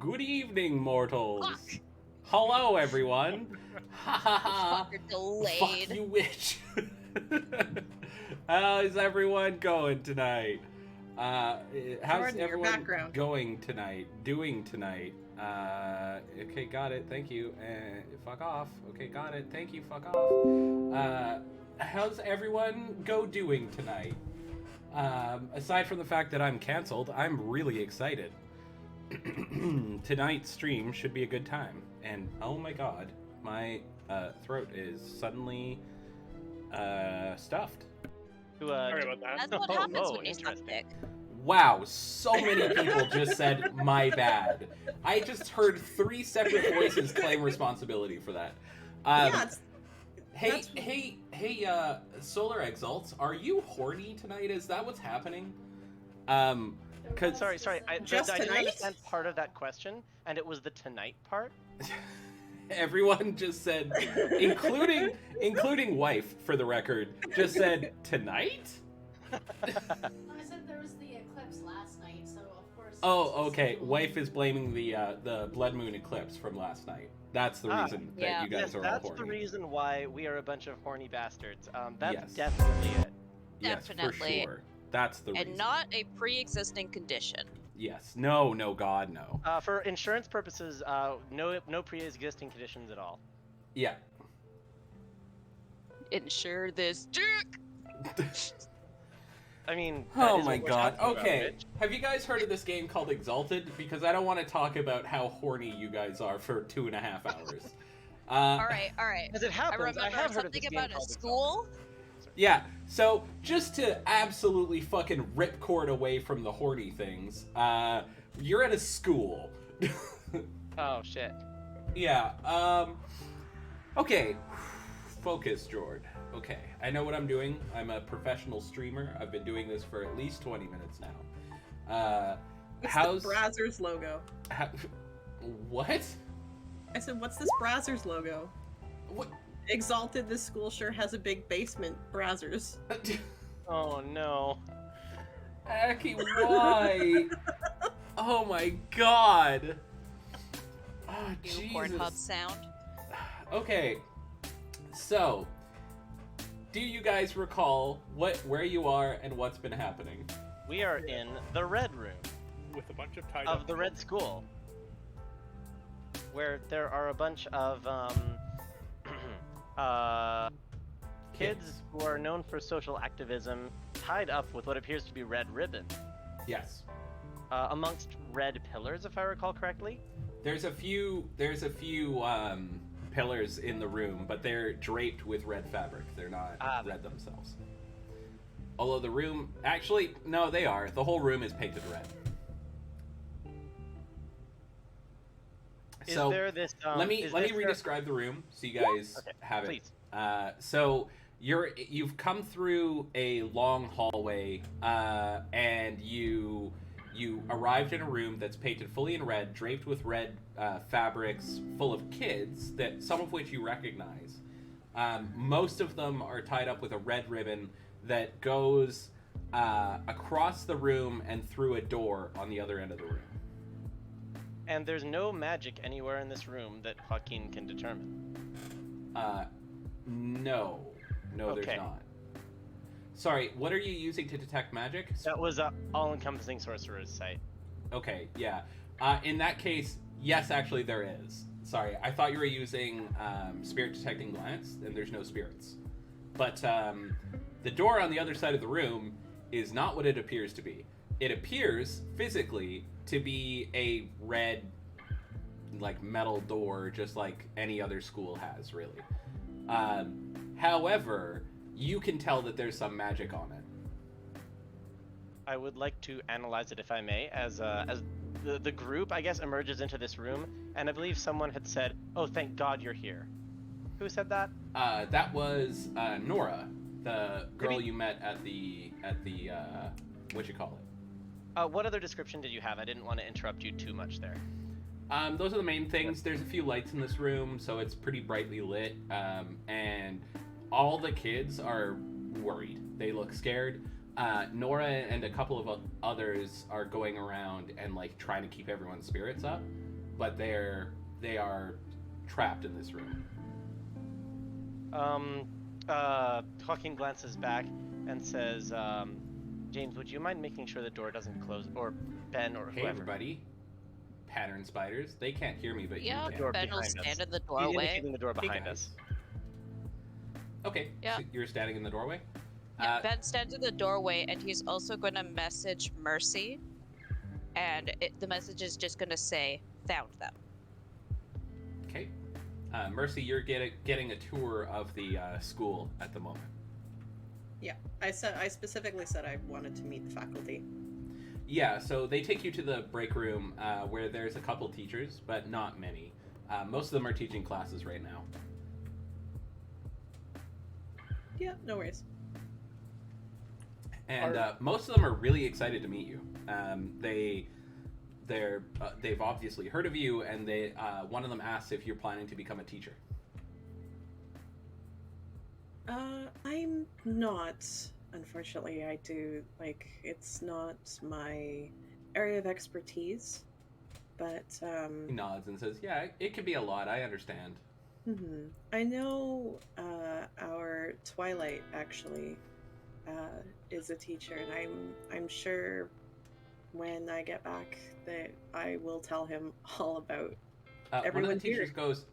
Good evening, mortals. Fuck. Hello, everyone. Ha ha ha. Fucker delayed. Fuck you, witch. How's everyone going tonight? How's Jordan, your everyone background. going tonight? Doing tonight? Okay, got it. Thank you. Fuck off. Okay, got it. Thank you. Fuck off. How's everyone doing tonight? Aside from the fact that I'm canceled, I'm really excited. Tonight's stream should be a good time. And oh my god, my throat is suddenly stuffed. Sorry about that. That's what happens when you suck dick. Wow, so many people just said my bad. I just heard 3 separate voices claim responsibility for that. Hey, Solar Exalts, are you horny tonight? Is that what's happening? Sorry. I Just didn't tonight? understand part of that question, and it was the tonight part. Everyone just said, including wife, for the record, just said tonight. I said there was the eclipse last night, so of course. Oh, okay. Wife is blaming the blood moon eclipse from last night. That's the reason that yeah. you guys Yes, are all that's horny. the reason why we are a bunch of horny bastards. That's Yes. definitely it. Yes, Definitely. for sure. That's the reason. And not a pre-existing condition. Yes. No, God, no. For insurance purposes, no pre-existing conditions at all. Yeah. Insure this dick. I mean, that Oh is my what we're god. talking about, Okay. bitch. Have you guys heard of this game called Exalted? Because I don't want to talk about how horny you guys are for 2.5 hours. All right. As it I happens, remember I have heard of something this game about a called school. Yeah, so just to absolutely fucking ripcord away from the horny things, you're at a school. Oh shit. Yeah, okay. Focus, Jord. Okay, I know what I'm doing. I'm a professional streamer. I've been doing this for at least 20 minutes now. What's How's... the Brazzers logo? What? I said, what's this Brazzers logo? What? Exalted, this school sure has a big basement. Brazzers. Oh no. Aki, why? Oh my god. Oh, New Pornhub Jesus. sound. Okay, so do you guys recall where you are and what's been happening? We are in the red room With a bunch of tied of up the red school, where there are a bunch of kids who are known for social activism tied up with what appears to be red ribbon Yes. amongst red pillars, if I recall correctly. There's a few pillars in the room, but they're draped with red fabric. They're not red themselves. Although the room, actually, no, they are. The whole room is painted red. Is So there this? let me is let me this re-describe the room so you guys Okay, have it. please. So you've come through a long hallway, and you arrived in a room that's painted fully in red, draped with red fabrics, full of kids that some of which you recognize. Most of them are tied up with a red ribbon that goes across the room and through a door on the other end of the room. And there's no magic anywhere in this room that Joaquin can determine. No, there's Okay. not. Sorry, what are you using to detect magic? That was all-encompassing sorcerer's sight. Okay, yeah. In that case, yes, actually there is. Sorry, I thought you were using spirit detecting glance, and there's no spirits. But the door on the other side of the room is not what it appears to be. It appears physically to be a red, like, metal door, just like any other school has, really. However, you can tell that there's some magic on it. I would like to analyze it, if I may, as the group, I guess, emerges into this room, and I believe someone had said, "Oh, thank God you're here." Who said that? That was Nora, the girl Maybe- you met at the what you call it? What other description did you have? I didn't want to interrupt you too much there. Those are the main things. There's a few lights in this room, so it's pretty brightly lit, and all the kids are worried. They look scared. Nora and a couple of others are going around and like trying to keep everyone's spirits up. but they are trapped in this room. Hawking glances back and says, James, would you mind making sure the door doesn't close, or Ben, or Hey, whoever? everybody. Pattern spiders. They can't hear me, but Yeah, you can. Door Ben will behind us. stand in the He's doorway. indicating the door Hey, behind guys. us. Okay, Yeah. so you're standing in the doorway? Yeah, Ben stands in the doorway, and he's also going to message Mercy, and the message is just going to say, "Found them." Okay. Mercy, you're getting a tour of the school at the moment. Yeah, I specifically said I wanted to meet the faculty. Yeah, so they take you to the break room where there's a couple teachers, but not many. Most of them are teaching classes right now. Yeah, no worries. And most of them are really excited to meet you. They've obviously heard of you, and one of them asks if you're planning to become a teacher. I'm not. Unfortunately, it's not my area of expertise, but He nods and says, "Yeah, it could be a lot. I understand." I know our Twilight actually is a teacher, and I'm sure when I get back that I will tell him all about One of everyone the teachers here. goes,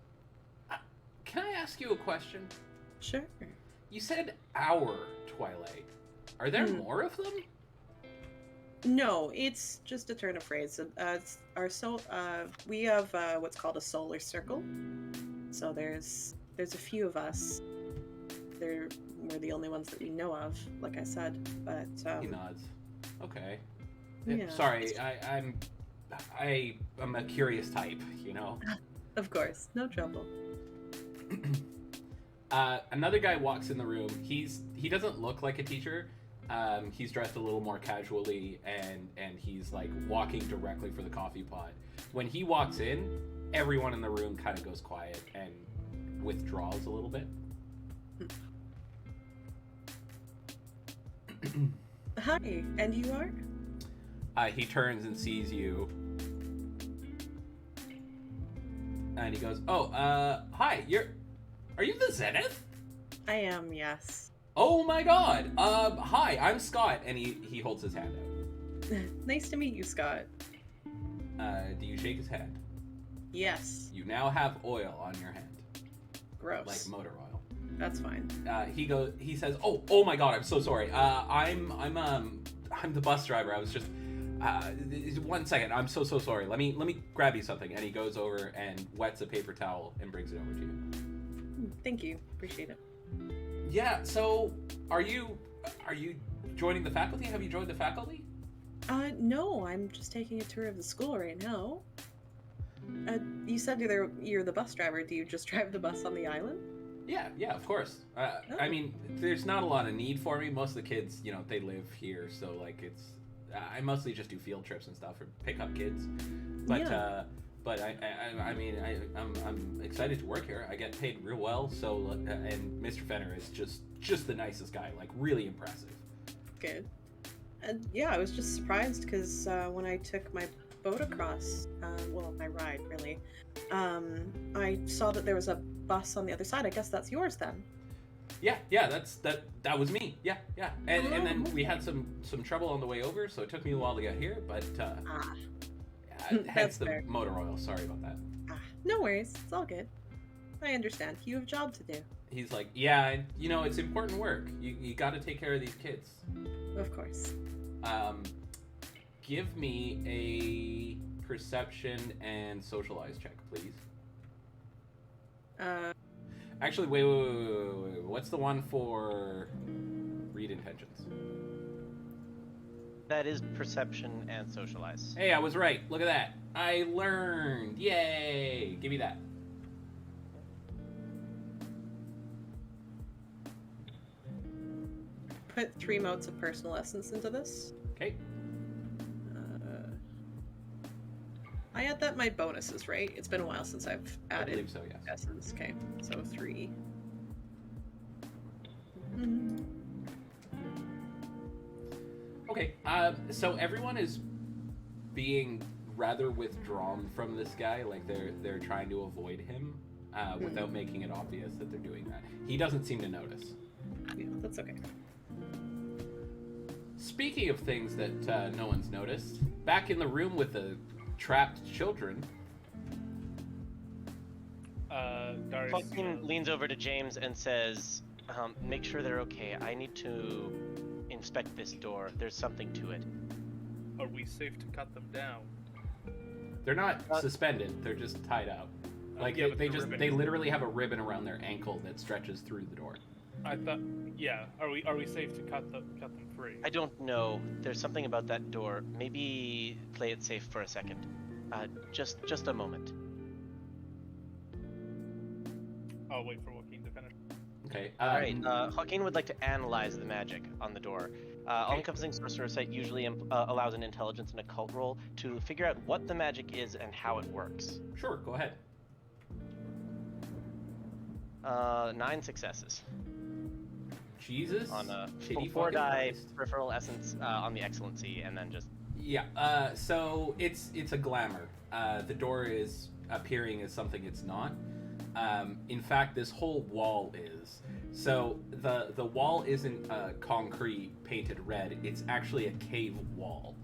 "Can I ask you a question? Sure. You said our Twilight. Are there more of them?" No, it's just a turn of phrase. We have what's called a solar circle. So there's a few of us. We're the only ones that we know of, like I said. But He nods. Okay. Yeah. Sorry, I'm a curious type, you know. Of course, no trouble. Another guy walks in the room. He doesn't look like a teacher. He's dressed a little more casually, and he's like walking directly for the coffee pot. When he walks in, everyone in the room kind of goes quiet and withdraws a little bit. Hi, and you are? He turns and sees you, and he goes, "Oh, hi. Are you the Zenith? I am, yes. Oh my God. Hi. I'm Scott." And he holds his hand out. Nice to meet you, Scott. Do you shake his hand? Yes. You now have oil on your hand, Gross. like motor oil. That's fine. He says, "Oh my God. I'm so sorry. I'm the bus driver. I was just 1 second. I'm so sorry. Let me grab you something." And he goes over and wets a paper towel and brings it over to you. Thank you. Appreciate it. Yeah. So, are you joining the faculty? Have you joined the faculty? No, I'm just taking a tour of the school right now. You said you're the bus driver. Do you just drive the bus on the island? Yeah, of course. I mean, there's not a lot of need for me. Most of the kids, they live here, so like it's. I mostly just do field trips and stuff or pick up kids. But Yeah. but I'm excited to work here. I get paid real well. So and Mr. Fenner is just the nicest guy. Like really impressive. Good. And yeah, I was just surprised because when I took my boat across, my ride really, I saw that there was a bus on the other side. I guess that's yours then. Yeah, that was me. Yeah. And then we had some trouble on the way over, so it took me a while to get here. But hence That's the fair. motor oil. Sorry about that. No worries. It's all good. I understand. You have a job to do. He's like, yeah, it's important work. You got to take care of these kids. Of course. Give me a perception and socialize check, please. Actually, wait. What's the one for read intentions? That is perception and socialize. Hey, I was right. Look at that. I learned. Yay! Give me that. Put 3 motes of personal essence into this. Okay. I add that in my bonuses, right? It's been a while since I've I added believe so, yes. essence. Okay, so 3. Okay, so everyone is being rather withdrawn from this guy. Like they're trying to avoid him without making it obvious that they're doing that. He doesn't seem to notice. Yeah, that's okay. Speaking of things that no one's noticed, back in the room with the trapped children. Darius Joaquin leans over to James and says, make sure they're okay. I need to inspect this door. There's something to it. Are we safe to cut them down? They're not suspended. They're just tied up. Like yeah, but they the just ribbon they is- literally have a ribbon around their ankle that stretches through the door. I thought, yeah. Are we safe to cut them free? I don't know. There's something about that door. Maybe play it safe for a second. Just a moment. I'll wait for Joaquin to finish. Okay. Alright, Joaquin would like to analyze the magic on the door. All-encompassing sorcerer sight usually allows an intelligence and occult roll to figure out what the magic is and how it works. Sure. Go ahead. 9 successes. Jesus. On a Kitty 4 fucking die Christ. peripheral essence on the excellency, and then just Yeah. So it's a glamour. The door is appearing as something it's not. In fact, this whole wall is. So the wall isn't concrete painted red. It's actually a cave wall,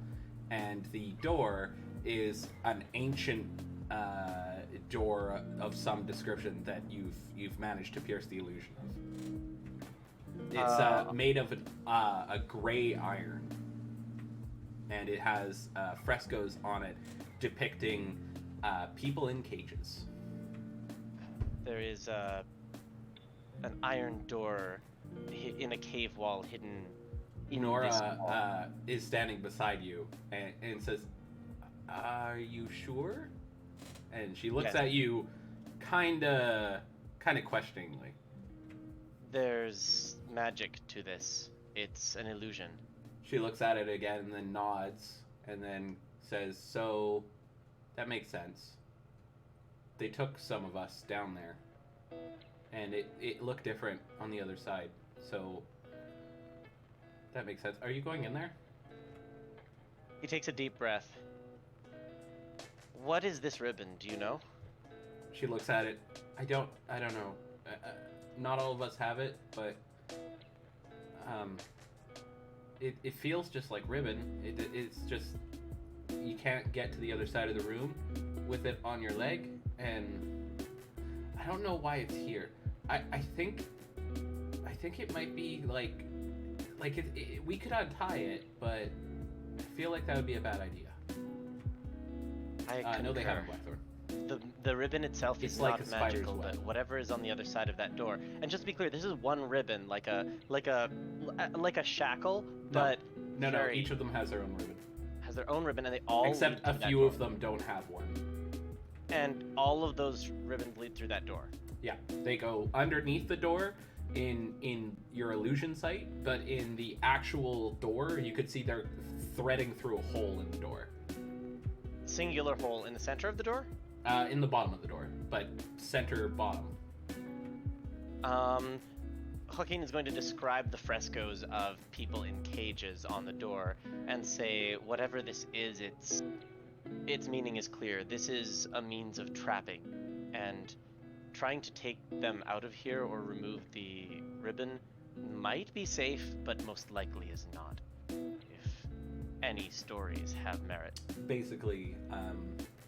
and the door is an ancient door of some description that you've managed to pierce the illusion of. It's made of a gray iron, and it has frescoes on it depicting people in cages. there is an iron door in a cave wall hidden in this wall. Nora is standing beside you and says, "Are you sure?" And she looks Yes. at you, kind of questioningly. There's magic to this. It's an illusion. She looks at it again and then nods and then says, "So, that makes sense. They took some of us down there, and it looked different on the other side. So, that makes sense. Are you going in there?" He takes a deep breath. What is this ribbon? Do you know? She looks at it. I don't know. Not all of us have it, but it feels just like ribbon. It's just you can't get to the other side of the room with it on your leg, and I don't know why it's here. I think it might be like we could untie it, but I feel like that would be a bad idea. I know they have a concur. blackthorn. The ribbon itself It's is like not a spider's magical, web. but whatever is on the other side of that door. And just to be clear, this is one ribbon, like a shackle, but No, very- each of them has their own ribbon. has their own ribbon, and they all Except lead to a that few door. of them don't have one. And all of those ribbons lead through that door. Yeah, they go underneath the door in your illusion sight, but in the actual door, you could see they're threading through a hole in the door. Singular hole in the center of the door. In the bottom of the door, but center bottom. Joaquin is going to describe the frescoes of people in cages on the door and say, whatever this is, its meaning is clear. This is a means of trapping, and trying to take them out of here or remove the ribbon might be safe, but most likely is not, if any stories have merit. Basically,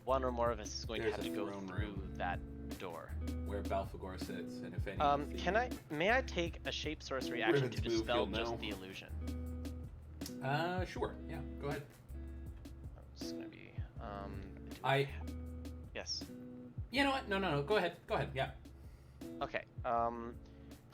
One or more of us is going to There's have a to go throne through room. that door. where Balfagor sits, and if any. May I take a shape sorcery action Ribbons to move, dispel you'll just know. the illusion? Sure. Yeah. Go ahead. It's gonna be yes. You know what? No. Go ahead. Yeah. Okay.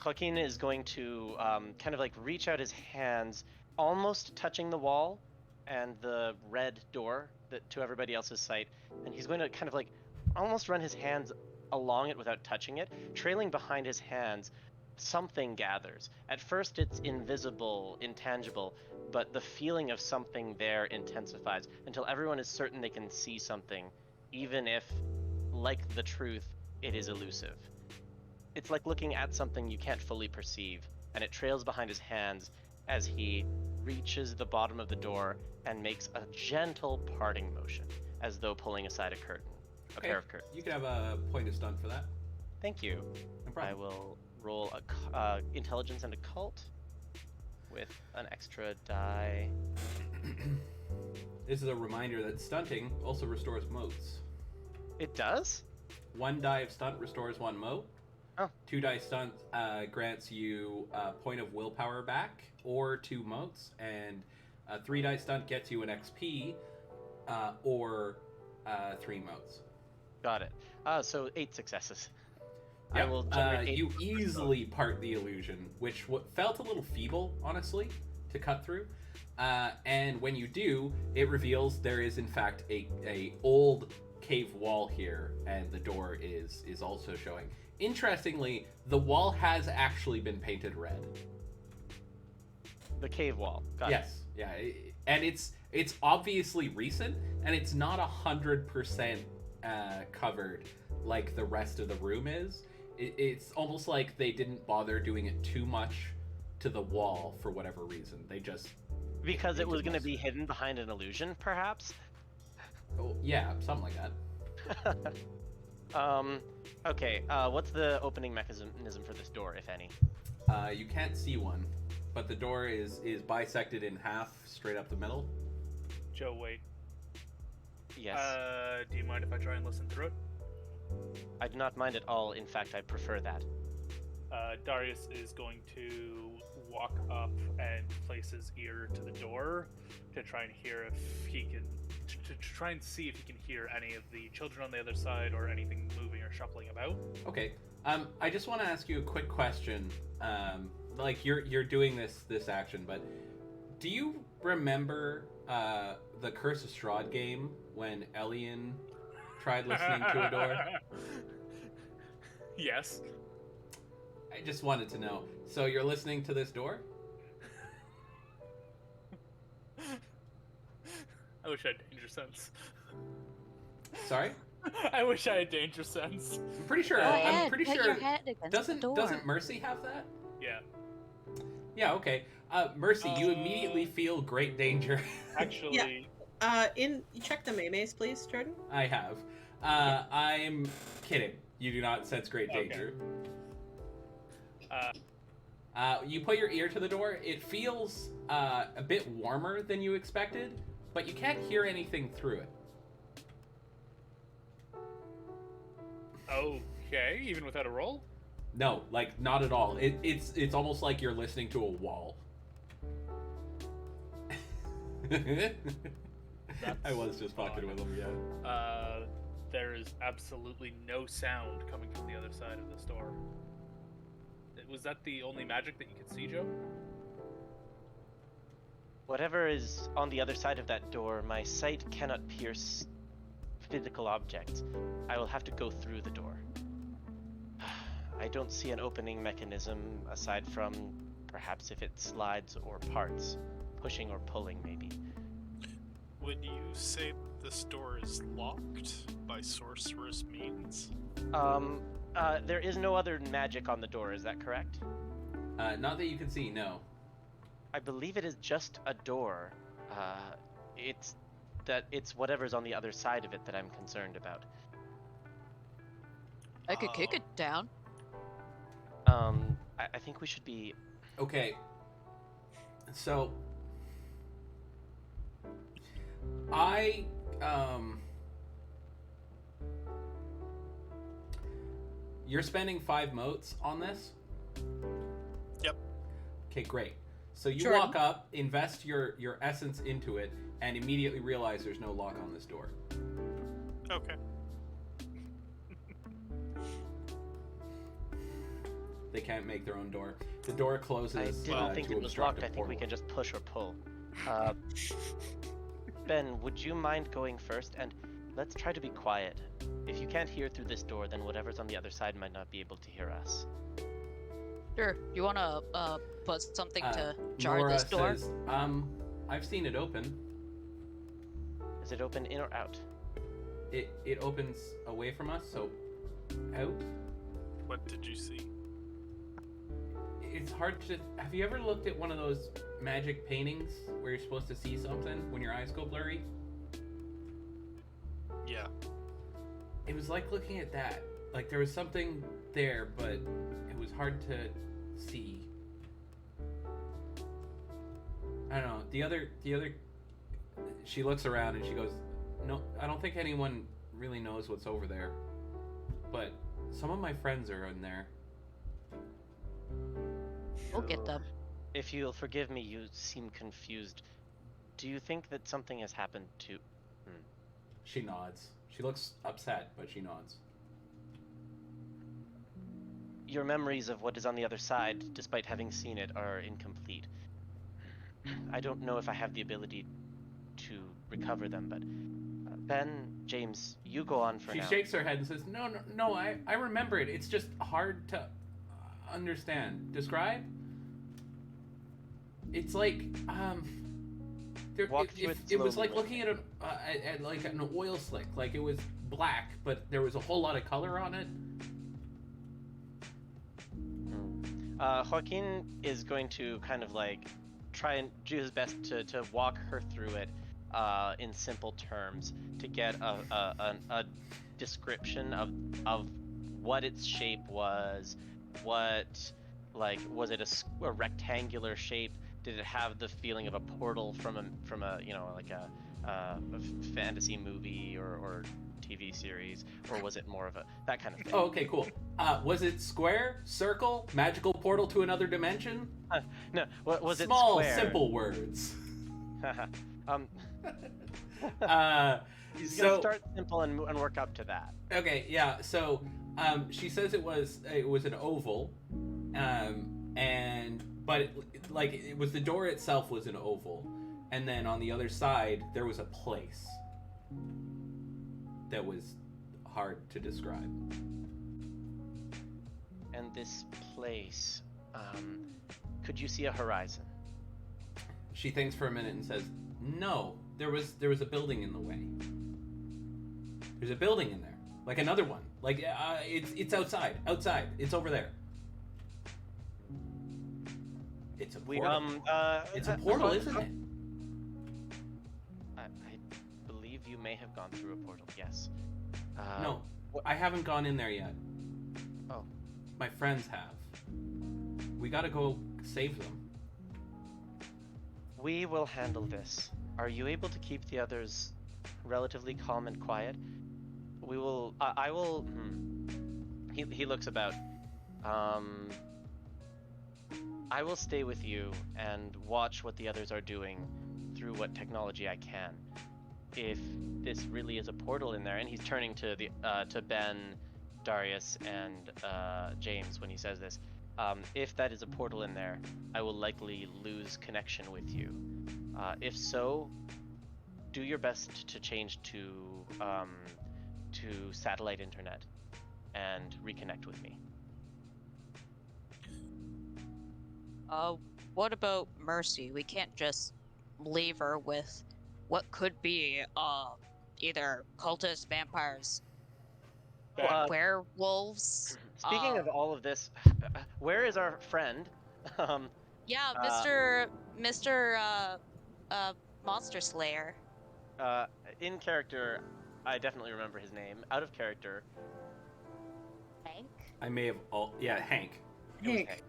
Joaquin is going to kind of like reach out his hands, almost touching the wall and the red door that to everybody else's sight, and he's going to kind of like almost run his hands along it without touching it. Trailing behind his hands, something gathers. At first it's invisible, intangible, but the feeling of something there intensifies until everyone is certain they can see something, even if, like the truth, it is elusive. It's like looking at something you can't fully perceive, and it trails behind his hands as he reaches the bottom of the door and makes a gentle parting motion. as though pulling aside a curtain, a pair of curtains. You can have a point of stunt for that. Thank you. No I problem. will roll intelligence and occult with an extra die. This is a reminder that stunting also restores motes. It does? 1 die of stunt restores 1 mote. Oh. 2 die stunt grants you a point of willpower back or 2 motes, and 3 die stunt gets you an XP or 3 motes. Got it. So 8 successes. Yep. I will generate 8 you easily part the illusion, which felt a little feeble, honestly, to cut through. And when you do, it reveals there is in fact a old cave wall here, and the door is also showing. Interestingly, the wall has actually been painted red. The cave wall. Got Yes, yeah, and it's obviously recent, and it's not 100% covered like the rest of the room is. It's almost like they didn't bother doing it too much to the wall for whatever reason. They just Because it was going to most be of it. hidden behind an illusion, perhaps? Oh, yeah, something like that. Okay, what's the opening mechanism for this door, if any? You can't see one, but the door is bisected in half, straight up the middle. Joe, wait. Yes. Do you mind if I try and listen through it? I do not mind at all. In fact, I prefer that. Darius is going to walk up and place his ear to the door to try and hear if he can, to try and see if he can hear any of the children on the other side or anything moving or shuffling about. Okay. I just want to ask you a quick question. Like you're doing this action, but do you remember the Curse of Strahd game when Elian tried listening to a door? Yes. I just wanted to know. So you're listening to this door? I wish I had danger sense. Sorry? I wish I had danger sense. I'm pretty sure. Go I'm ahead, pretty put sure. your head against the door. Doesn't Mercy have that? Yeah. Yeah. Okay. Mercy, you immediately feel great danger. Actually, You check the maymays, please, Jordan. I have. I'm kidding. You do not sense great Okay. danger. You put your ear to the door. It feels a bit warmer than you expected, but you can't hear anything through it. okay, even without a roll? No, like not at all. It's almost like you're listening to a wall. I was just fucking with him, yeah. There is absolutely no sound coming from the other side of this door. Was that the only magic that you could see, Joe? Whatever is on the other side of that door, my sight cannot pierce physical objects. I will have to go through the door. I don't see an opening mechanism aside from perhaps if it slides or parts. Pushing or pulling, maybe. Would you say this door is locked by sorceress means? There is no other magic on the door, is that correct? Not that you can see, no. I believe it is just a door. It's whatever's on the other side of it that I'm concerned about. I could kick it down. I think we should be... Okay. So you're spending 5 motes on this? Yep. Okay, great. So you Jordan? walk up, invest your essence into it, and immediately realize there's no lock on this door. Okay. They can't make their own door. The door closes. I didn't think to it was obstruct locked. a I think we portal. can just push or pull. Ben, would you mind going first? And let's try to be quiet. If you can't hear through this door, then whatever's on the other side might not be able to hear us. Sure. You wanna put something to jar Nora this door? says, I've seen it open. Is it open in or out? It opens away from us, so out. What did you see? It's hard to. Have you ever looked at one of those magic paintings where you're supposed to see something when your eyes go blurry? It was like looking at that. Like there was something there, but it was hard to see. I don't know. The other. She looks around and she goes, "No, I don't think anyone really knows what's over there. But some of my friends are in there." We'll get them. If you'll forgive me, you seem confused. Do you think that something has happened to... She nods. She looks upset, but she nods. Your memories of what is on the other side, despite having seen it, are incomplete. I don't know if I have the ability to recover them, but Ben, James, you go on for now. She shakes her head and says, No, I remember it. It's just hard to understand. Describe? It's like, it was like looking at like an oil slick. Like it was black, but there was a whole lot of color on it. Joaquin is going to kind of like try and do his best to walk her through it in simple terms to get a description of what its shape was. What, like, was it a rectangular shape? Did it have the feeling of a portal from a you know, like a fantasy movie or TV series, or was it more of that kind of thing? Oh, okay, cool. Was it square, circle, magical portal to another dimension? No, was Small, it square? simple words. He's gonna start simple and work up to that. Okay, yeah. So she says it was an oval, but it was the door itself was an oval, and then on the other side there was a place that was hard to describe. And this place, could you see a horizon? She thinks for a minute and says, "No, there was a building in the way. There's a building in there, like another one. Like it's outside. It's over there. It's a portal. It's a portal, isn't it?" I believe you may have gone through a portal. Yes. No, I haven't gone in there yet. Oh. My friends have. We gotta go save them. We will handle this. Are you able to keep the others relatively calm and quiet? We will. I will. He looks about. I will stay with you and watch what the others are doing through what technology I can. If this really is a portal in there, and he's turning to to Ben, Darius, and James when he says this. If that is a portal in there, I will likely lose connection with you. If so, do your best to change to satellite internet and reconnect with me. What about Mercy? We can't just leave her with what could be either cultists, vampires, werewolves. Speaking of all of this, where is our friend? Yeah, Mr. Monster Slayer. In character, I definitely remember his name. Out of character, Hank? I may have Hank. it was Hank.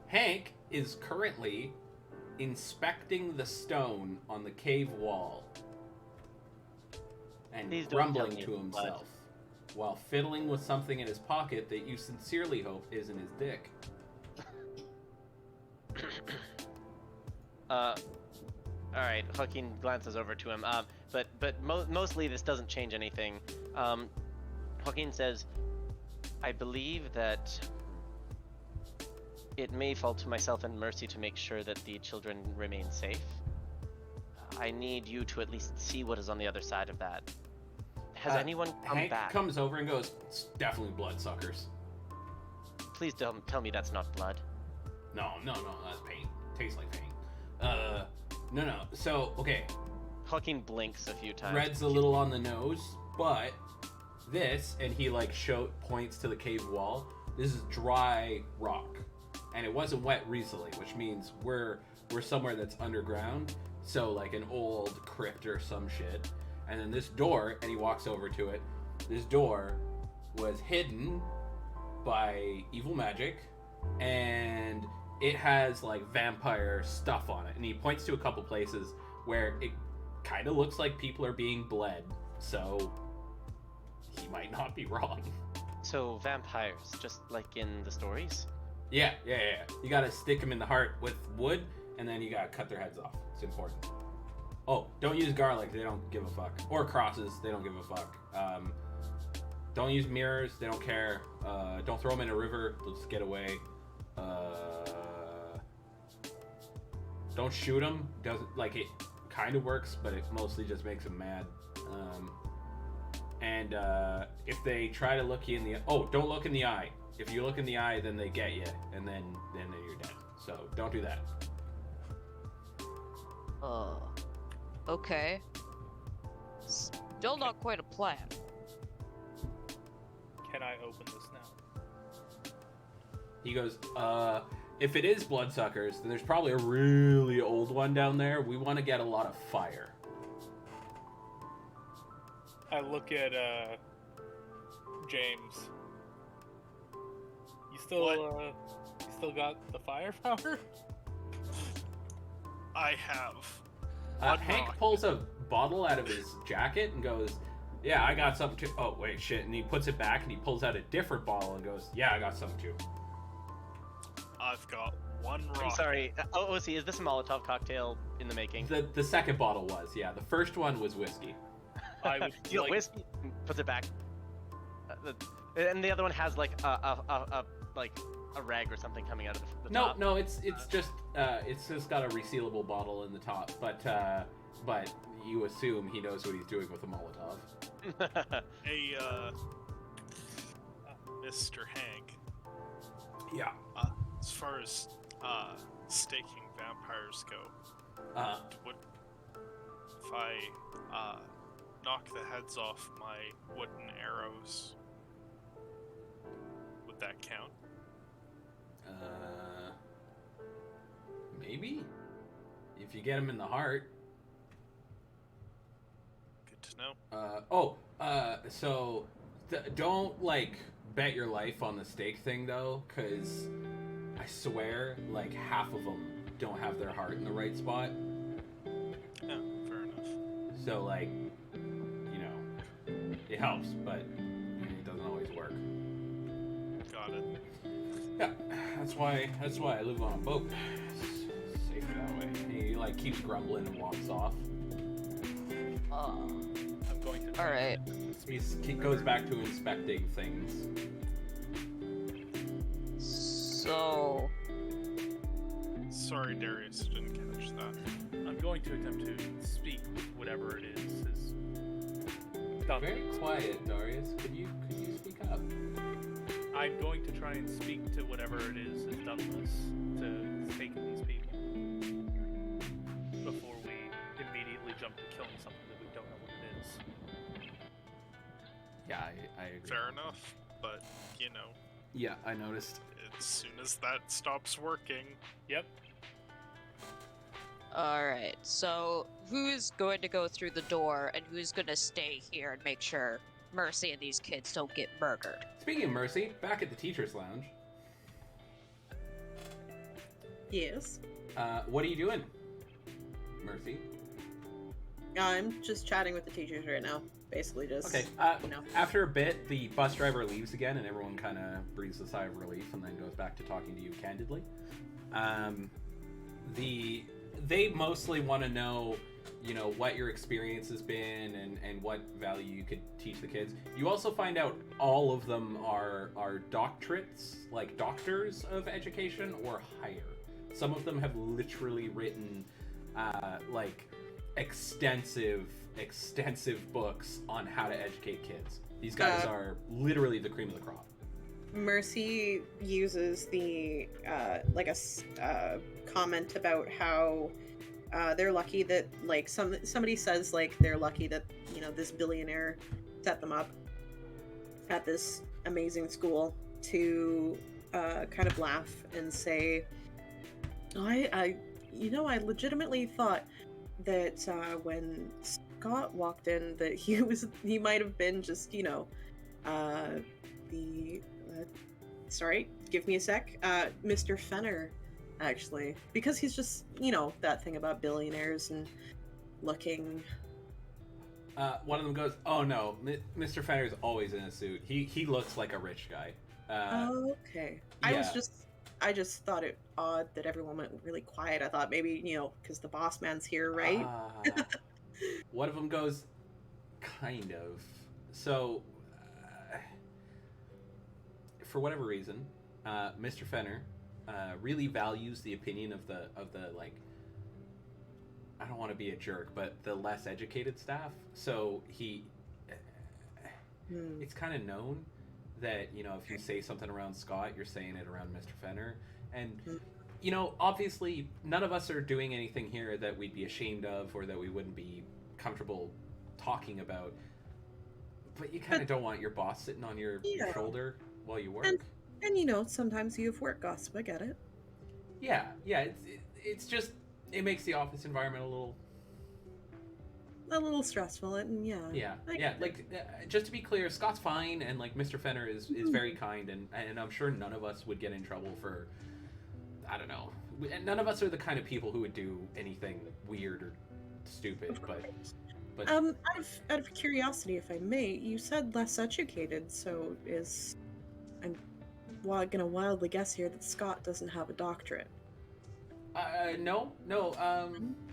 Hank is currently inspecting the stone on the cave wall and Please don't grumbling tell me to it's blood. himself while fiddling with something in his pocket that you sincerely hope isn't his dick. Alright, Joaquin glances over to him. But mostly this doesn't change anything. Joaquin says, I believe that it may fall to myself and Mercy to make sure that the children remain safe. I need you to at least see what is on the other side of that. Has anyone come Hank back? comes over and goes, "It's definitely bloodsuckers." Please don't tell me that's not blood. No, that's paint. Tastes like paint. No. So, okay, Joaquin blinks a few times. red's a little on the nose, but this, and he points to the cave wall. This is dry rock, and it wasn't wet recently, which means we're somewhere that's underground. So like an old crypt or some shit, And then this door, and he walks over to it, this door was hidden by evil magic, and it has like vampire stuff on it. And he points to a couple places where it kind of looks like people are being bled, so he might not be wrong. So vampires, just like in the stories? Yeah. You gotta stick them in the heart with wood, and then you gotta cut their heads off. It's important. Oh, don't use garlic, they don't give a fuck. Or crosses, they don't give a fuck. Don't use mirrors, they don't care. Don't throw them in a river, they'll just get away. Don't shoot them. Doesn't, like, it kind of works, but it mostly just makes them mad. And if they try to look you in the... Oh, don't look in the eye. If you look in the eye, then they get you, and then you're dead. So don't do that. Okay. Still not quite a plan. Can I open this now? He goes, if it is bloodsuckers, then there's probably a really old one down there. We want to get a lot of fire. I look at James. You still got the firepower? I have. Hank pulls a bottle out of his jacket and goes, yeah, I got something too. Oh, wait, shit. And he puts it back and he pulls out a different bottle and goes, yeah, I got something too. I've got one rock. I'm sorry. OC, is this a Molotov cocktail in the making? The second bottle was, yeah. The first one was whiskey. I would You know, whiskey puts it back. And the other one has like a rag or something coming out of the top. No, it's just got a resealable bottle in the top, but you assume he knows what he's doing with a Molotov. Hey, Mr. Hank. Yeah. As far as staking vampires go, would if I knock the heads off my wooden arrows, would that count? Maybe? If you get him in the heart. Good to know. So don't, like, bet your life on the stake thing, though, because I swear, like, half of them don't have their heart in the right spot. Yeah, fair enough. So, like, you know, it helps, but it doesn't always work. Got it. Yeah, that's why I live on a boat. It's safer that way. And he, like, keeps grumbling and walks off. I'm going to. All right. He goes back to inspecting things. So, Sorry, Darius, I didn't catch that. I'm going to attempt to speak with whatever it is Very quiet, Darius. Could you speak up? I'm going to try and speak to whatever it is done this to take these people before we immediately jump to killing something that we don't know what it is. Yeah, I agree. Fair enough, but, you know, Yeah, I noticed. as soon as that stops working, Yep. all right. So, who's going to go through the door and who's going to stay here and make sure Mercy and these kids don't get murdered? Speaking of Mercy, back at the Teacher's Lounge. Yes. What are you doing, Mercy? I'm just chatting with the teachers right now. Basically just... Okay, you know. after a bit, the bus driver leaves again, and everyone kind of breathes a sigh of relief, and then goes back to talking to you candidly. They mostly want to know, you know, what your experience has been and what value you could teach the kids. You also find out all of them are doctorates, like doctors of education or higher. Some of them have literally written, like, extensive books on how to educate kids. These guys are literally the cream of the crop. Mercy uses the comment about how they're lucky that, like, somebody says, like, they're lucky that, you know, this billionaire set them up at this amazing school, to kind of laugh and say, I legitimately thought that when Scott walked in that he might have been just, you know, the sorry, give me a sec. Mr. Fenner, actually, because he's just, you know, that thing about billionaires and looking. One of them goes, "Oh no, Mr. Fenner's always in a suit. He looks like a rich guy." Okay. Yeah. I just thought it odd that everyone went really quiet. I thought maybe, you know, because the boss man's here, right? One of them goes, "Kind of." So, for whatever reason, Mr. Fenner really values the opinion of the like. I don't want to be a jerk, but the less educated staff. So it's kind of known that, you know, if you say something around Scott, you're saying it around Mr. Fenner. And, you know, obviously, none of us are doing anything here that we'd be ashamed of or that we wouldn't be comfortable talking about. But you kind of don't want your boss sitting on your shoulder while you work. And you know, sometimes you have work gossip. I get it. Yeah. It's just, it makes the office environment a little stressful, and yeah. Like, just to be clear, Scott's fine, and like Mr. Fenner is very kind, and I'm sure none of us would get in trouble for, I don't know, none of us are the kind of people who would do anything weird or stupid. But out of curiosity, if I may, you said less educated, so I'm gonna wildly guess here that Scott doesn't have a doctorate. No.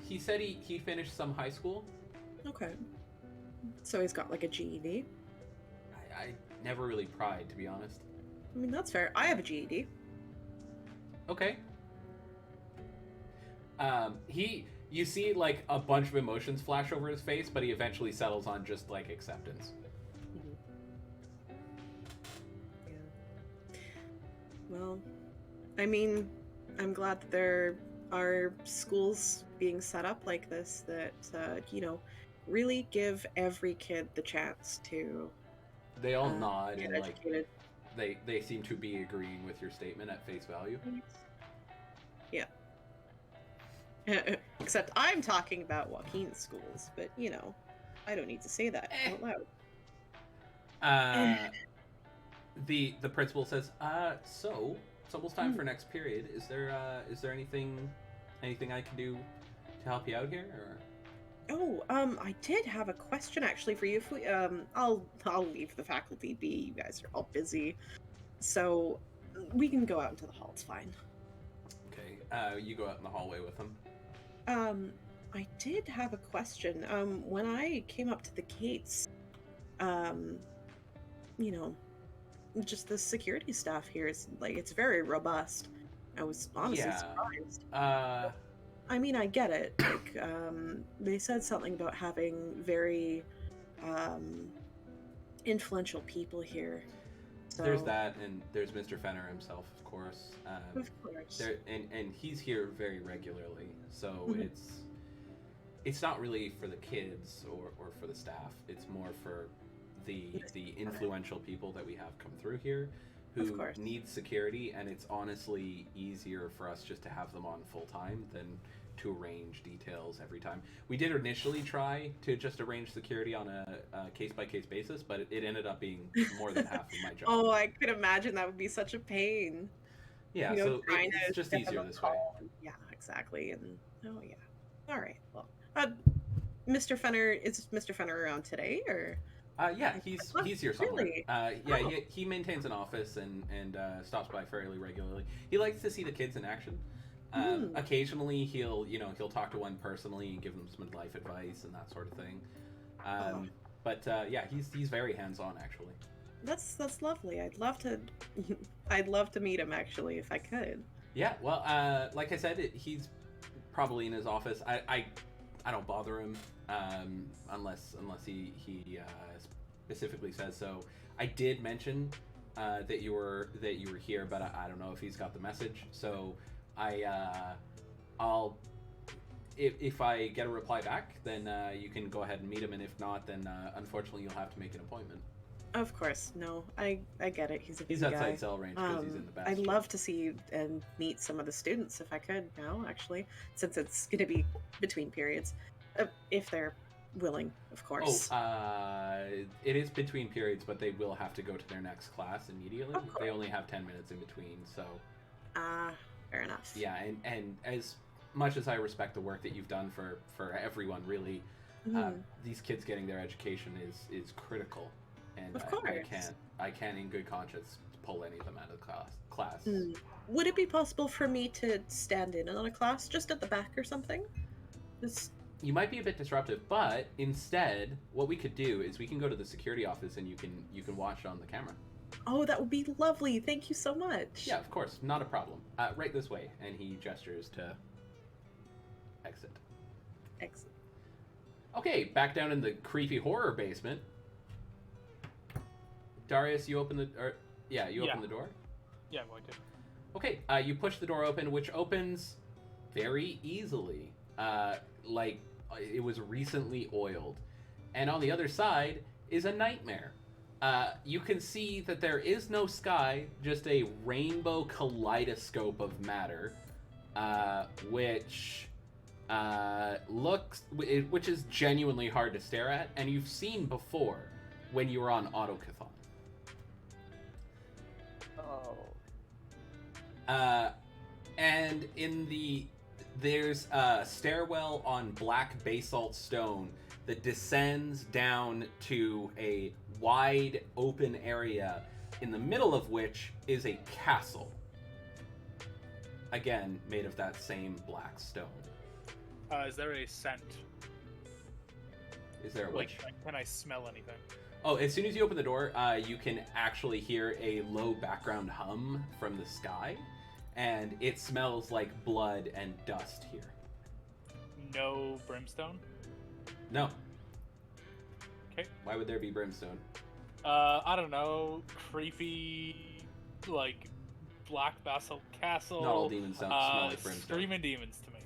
He said he finished some high school. Okay. So he's got like a GED? I never really pried, to be honest. I mean, that's fair. I have a GED. Okay. You see like a bunch of emotions flash over his face, but he eventually settles on just like acceptance. Yeah. Well, I mean, I'm glad that there are schools being set up like this that, you know, really give every kid the chance to. They all nod get and educated. like they seem to be agreeing with your statement at face value. Yeah. Except I'm talking about Joaquin's schools, but you know, I don't need to say that out loud. The principal says, so it's almost time for next period. Is there anything I can do to help you out here? Or? Oh, I did have a question actually for you. If we, I'll leave the faculty be. You guys are all busy, so we can go out into the hall. It's fine. Okay. You go out in the hallway with him. I did have a question. When I came up to the gates, you know, just the security staff here is like, it's very robust. I was honestly surprised. I mean, I get it. Like, they said something about having very influential people here. So, there's that, and there's Mr. Fenner himself, of course. Of course. And he's here very regularly, so it's not really for the kids or for the staff. It's more for the influential people that we have come through here who need security, and it's honestly easier for us just to have them on full time than to arrange details every time. We did initially try to just arrange security on a case-by-case basis, but it ended up being more than half of my job. Oh, I could imagine that would be such a pain. Yeah, you know, so it's just easier this way. Yeah, exactly. And oh yeah. All right. Well, Mr. Fenner, is Mr. Fenner around today, or? Yeah, he's here somewhere. Really? He maintains an office and stops by fairly regularly. He likes to see the kids in action. Occasionally, he'll talk to one personally and give them some life advice and that sort of thing. But yeah, he's very hands-on actually. That's lovely. I'd love to meet him actually if I could. Yeah, well, like I said, he's probably in his office. I don't bother him unless he specifically says so. I did mention that you were here, but I don't know if he's got the message. So I'll if I get a reply back, then you can go ahead and meet him, and if not, then unfortunately you'll have to make an appointment. Of course, no, I get it. He's a busy outside guy. cell range because he's in the best. I'd love to see and meet some of the students if I could now, actually, since it's going to be between periods, if they're willing, of course. It is between periods, but they will have to go to their next class immediately. Of course. They only have 10 minutes in between, so... Fair enough. Yeah, and as much as I respect the work that you've done for everyone, really, these kids getting their education is critical. And Of course. I can't in good conscience pull any of them out of the class. Would it be possible for me to stand in on a class just at the back or something? You might be a bit disruptive, but instead, what we could do is we can go to the security office and you can watch it on the camera. Oh, that would be lovely. Thank you so much. Yeah, of course, not a problem. Right this way, and he gestures to exit. Excellent. Okay, back down in the creepy horror basement. Darius, you open the open the door. Yeah, I'm going to. Okay, you push the door open, which opens very easily, like it was recently oiled. And on the other side is a nightmare. You can see that there is no sky, just a rainbow kaleidoscope of matter, which is genuinely hard to stare at, and you've seen before when you were on Autocathon. And there's a stairwell on black basalt stone that descends down to a wide open area, in the middle of which is a castle. Again, made of that same black stone. Is there a scent? Is there a Like, witch? can I smell anything? Oh, as soon as you open the door, you can actually hear a low background hum from the sky, and it smells like blood and dust here. No brimstone? No. Okay. Why would there be brimstone? I don't know. Creepy, like, black basalt castle. Not all demons smell like brimstone. Screaming demons to me.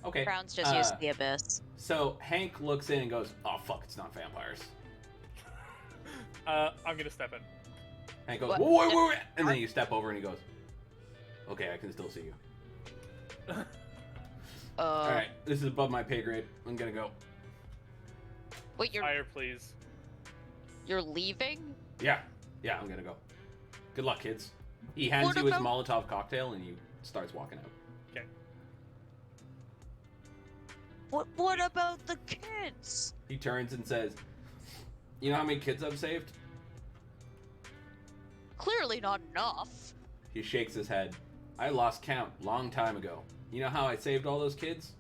Okay. Brown's just used to the abyss. So Hank looks in and goes, "Oh fuck, it's not vampires." I'm gonna step in. Hank goes, What? "Whoa," and then you step over and he goes, "Okay, I can still see you." All right, this is above my pay grade. I'm gonna go. Wait, Fire, please. you're leaving? Yeah, I'm gonna go. Good luck, kids. He hands What you his about- Molotov cocktail and he starts walking out. Okay. What about the kids? He turns and says, "You know how many kids I've saved?" Clearly not enough. He shakes his head. "I lost count long time ago. You know how I saved all those kids?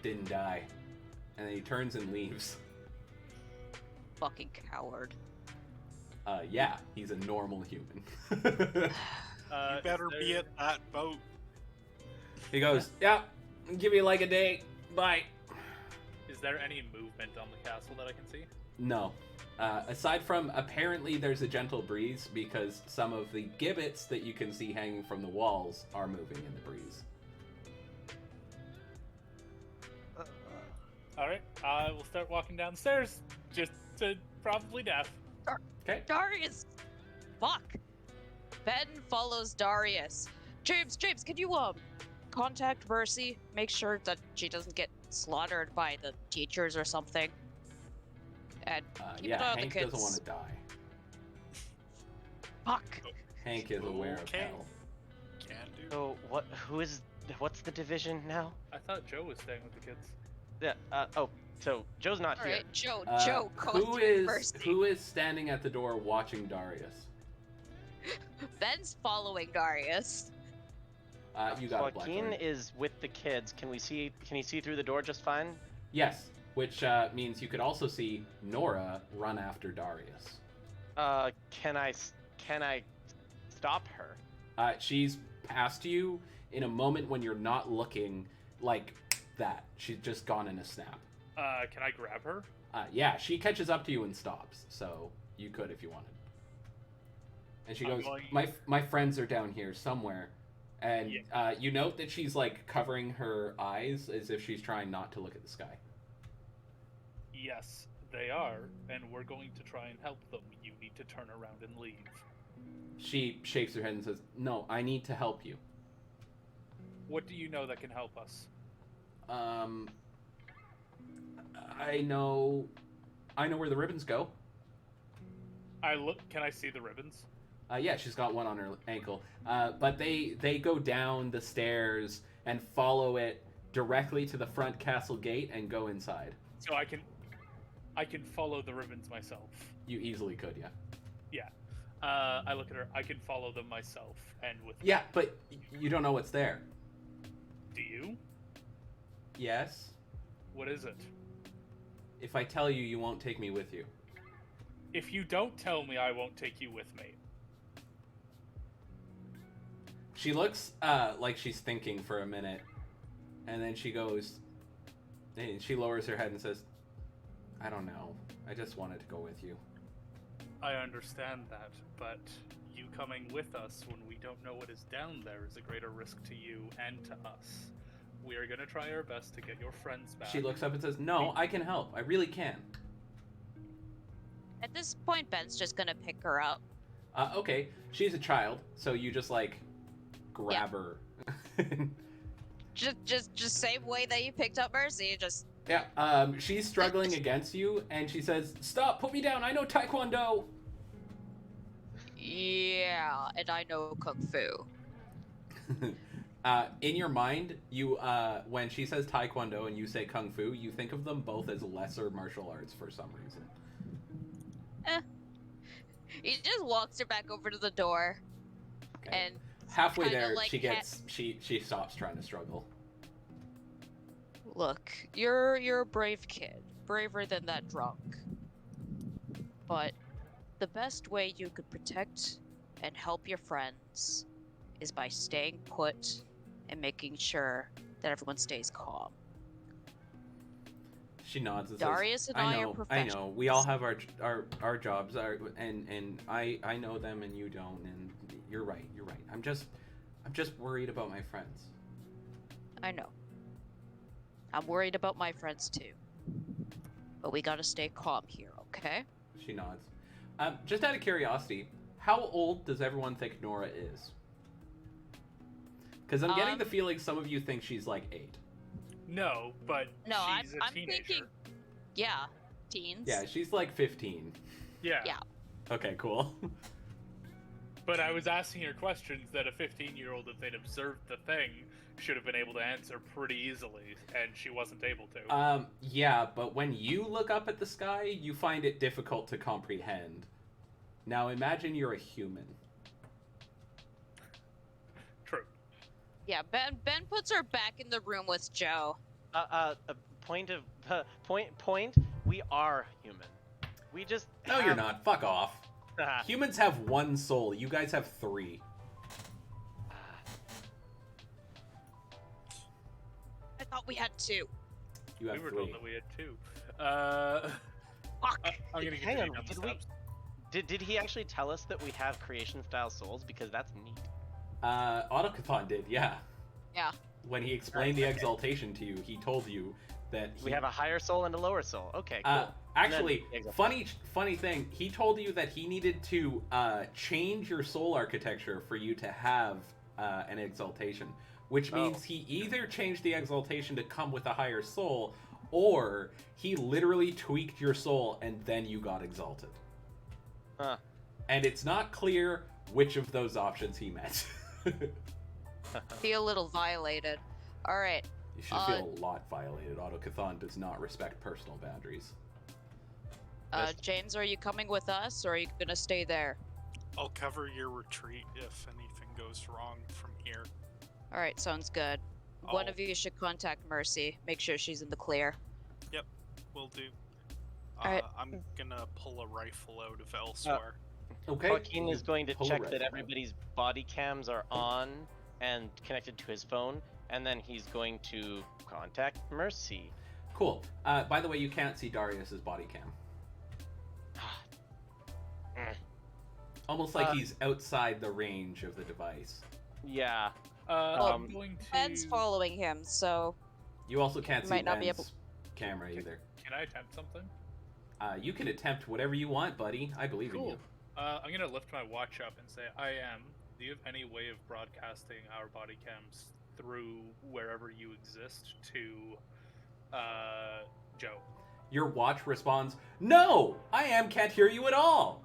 Didn't die." And then he turns and leaves. Fucking coward. Yeah, he's a normal human. You better be at that boat. He goes, "Yeah, give you like a day. Bye." Is there any movement on the castle that I can see? No. Aside from, apparently there's a gentle breeze because some of the gibbets that you can see hanging from the walls are moving in the breeze. Alright, I will start walking downstairs, just to probably death. Okay. Darius! Fuck! Ben follows Darius. James, can you, contact Mercy? Make sure that she doesn't get slaughtered by the teachers or something. And keep an eye Yeah, on the Hank kids. doesn't want to die. Fuck! Hank is aware of Okay. hell. Can do. So what's the division now? I thought Joe was staying with the kids. Yeah. So Joe's not here. Alright, Joe, Who contact is Mercy. who is standing at the door watching Darius? Ben's following Darius. You got it, Joaquin Blackthorn. is with the kids. Can he see through the door just fine? Yes, which means you could also see Nora run after Darius. Can I stop her? She's past you in a moment when you're not looking, like that. She's just gone in a snap. Can I grab her? Yeah, she catches up to you and stops, so you could if you wanted. And she I'm goes, going- my friends are down here somewhere. And you note that she's like covering her eyes as if she's trying not to look at the sky. Yes, they are, and we're going to try and help them. You need to turn around and leave. She shakes her head and says, "No, I need to help you." What do you know that can help us? I know where the ribbons go. Can I see the ribbons? Yeah, she's got one on her ankle. But they go down the stairs and follow it directly to the front castle gate and go inside. So I can follow the ribbons myself. You easily could, yeah. Yeah. I look at her. I can follow them myself, and with Yeah, but you don't know what's there. Do you? Yes. What is it? If I tell you, you won't take me with you. If you don't tell me, I won't take you with me. She looks like she's thinking for a minute, and then she goes, and she lowers her head and says, I don't know. I just wanted to go with you. I understand that, but you coming with us when we don't know what is down there is a greater risk to you and to us. We are going to try our best to get your friends back. She looks up and says, no, I can help. I really can. At this point, Ben's just gonna pick her up. Okay, she's a child, so you just, like, grab her. Just same way that you picked up Mercy. Just Yeah, she's struggling against you, and she says, stop, put me down, I know Taekwondo! yeah, and I know Kung Fu. In your mind, you, when she says Taekwondo and you say Kung Fu, you think of them both as lesser martial arts for some reason. He just walks her back over to the door, Okay. and Halfway kinda there, like she stops trying to struggle. look, you're a brave kid, braver than that drunk. But the best way you could protect and help your friends is by staying put and making sure that everyone stays calm. She nods and Darius says, and I are I know. professionals. We all have our jobs, and I know them and you don't, and you're right. I'm just worried about my friends. I know. I'm worried about my friends too. But we gotta stay calm here, okay? She nods. Just out of curiosity, how old does everyone think Nora is? Because I'm getting the feeling some of you think she's like 8. No, but No, she's I'm a teenager. thinking, yeah, teens. Yeah, she's like 15. Yeah. Yeah. Okay, cool. But I was asking her questions that a 15-year-old, if they'd observed the thing, should have been able to answer pretty easily, and she wasn't able to. Yeah, but when you look up at the sky, you find it difficult to comprehend. Now imagine you're a human. True. Yeah, Ben puts her back in the room with Joe. Point. We are human. We just. No, you're not. Fuck off. Humans have 1 soul. You guys have 3. I thought we had 2. You We have were 3. told that we had 2. Fuck. I'm gonna Hang continue on, down the did we- steps. Did he actually tell us that we have creation style souls? Because that's neat. Autocathon did, yeah. Yeah. When he explained the exaltation to you, he told you that We have a higher soul and a lower soul. Okay, cool. Actually, And then- funny thing, he told you that he needed to change your soul architecture for you to have an exaltation, which means he either changed the exaltation to come with a higher soul, or he literally tweaked your soul and then you got exalted. Huh. And it's not clear which of those options he meant. Feel a little violated. Alright. You should feel a lot violated. Autocathon does not respect personal boundaries. James, are you coming with us, or are you gonna stay there? I'll cover your retreat if anything goes wrong from here. Alright, sounds good. One I'll- of you should contact Mercy. Make sure she's in the clear. Will do. Alright. I'm gonna pull a rifle out of elsewhere. Okay. Joaquin is going to Pull a check rifle that out. everybody's body cams are on and connected to his phone, and then he's going to contact Mercy. Cool. By the way, you can't see Darius's body cam. Almost like he's outside the range of the device. Yeah. I'm going to. Ben's following him, so You also can't see Might not be Ben's camera either. Can I attempt something? You can attempt whatever you want, buddy. I believe in Cool. you. I'm gonna lift my watch up and say, "I am. Do you have any way of broadcasting our body cams through wherever you exist to Joe. Your watch responds, "No, can't hear you at all."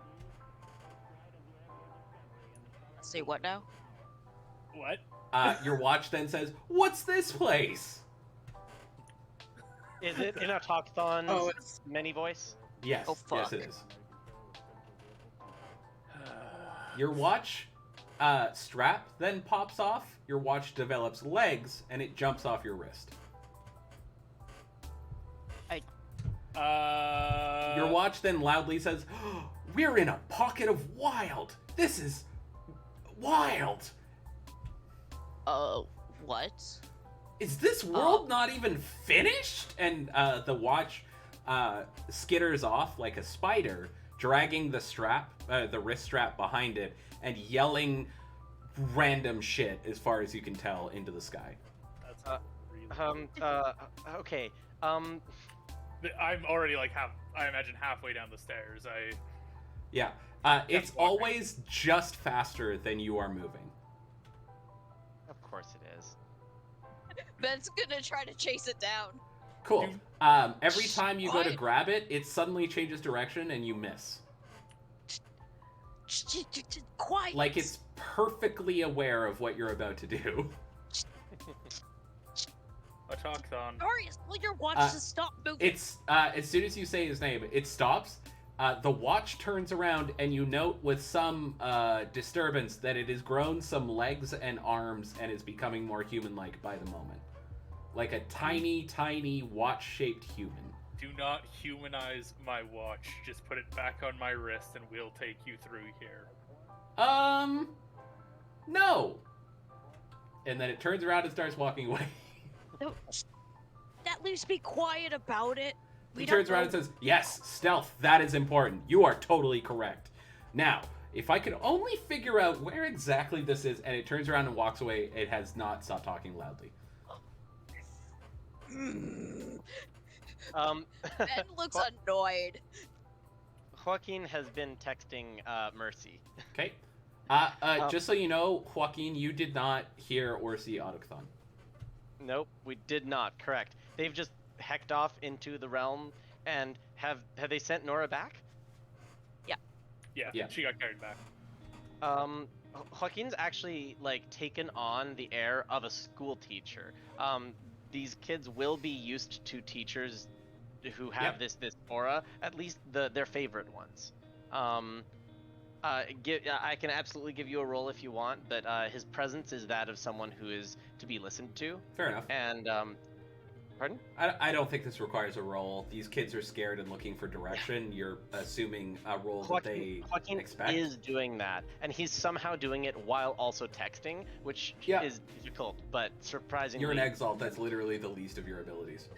Say what now? What? Your watch then says, "What's this place?" Is it in Autochthon's Oh, it's many voice? Yes, Oh, yes fuck. it is. Your watch strap then pops off. Your watch develops legs, and it jumps off your wrist. Your watch then loudly says, "We're in a pocket of wild. This is wild. What? Is this world not even finished?" And the watch skitters off like a spider, dragging the strap, the wrist strap behind it, and yelling random shit as far as you can tell into the sky. That's really Okay. I'm already like I imagine halfway down the stairs. Yeah. It's walking. always just faster than you are moving. Of course it is. Ben's gonna try to chase it down. Cool. Every time you go to What? grab it, it suddenly changes direction and you miss. Quiet. Like it's perfectly aware of what you're about to do. Autochthon. Darius, will your watch just stop moving? It's as soon as you say his name, it stops. The watch turns around, and you note with some disturbance that it has grown some legs and arms and is becoming more human-like by the moment. Like a tiny, tiny watch-shaped human. Do not humanize my watch. Just put it back on my wrist, and we'll take you through here. No. And then it turns around and starts walking away. No, at least be quiet about it. He turns around and says, "Yes, stealth, that is important. You are totally correct. Now, if I could only figure out where exactly this is," and it turns around and walks away, it has not stopped talking loudly. Ben looks annoyed. Joaquin has been texting Mercy. Okay. Just so you know, Joaquin, you did not hear or see Autochthon. Nope, we did not. Correct. They've just hecked off into the realm, and have they sent Nora back? Yeah, she got carried back. Joaquin's actually like taken on the air of a school teacher. These kids will be used to teachers who have this aura, at least their favorite ones. I can absolutely give you a roll if you want, but his presence is that of someone who is to be listened to. Fair enough. And pardon? I don't think this requires a roll. These kids are scared and looking for direction. You're assuming a roll that they Joaquin expect. is doing that, and he's somehow doing it while also texting, which is difficult, but surprisingly. You're an exalt. That's literally the least of your abilities.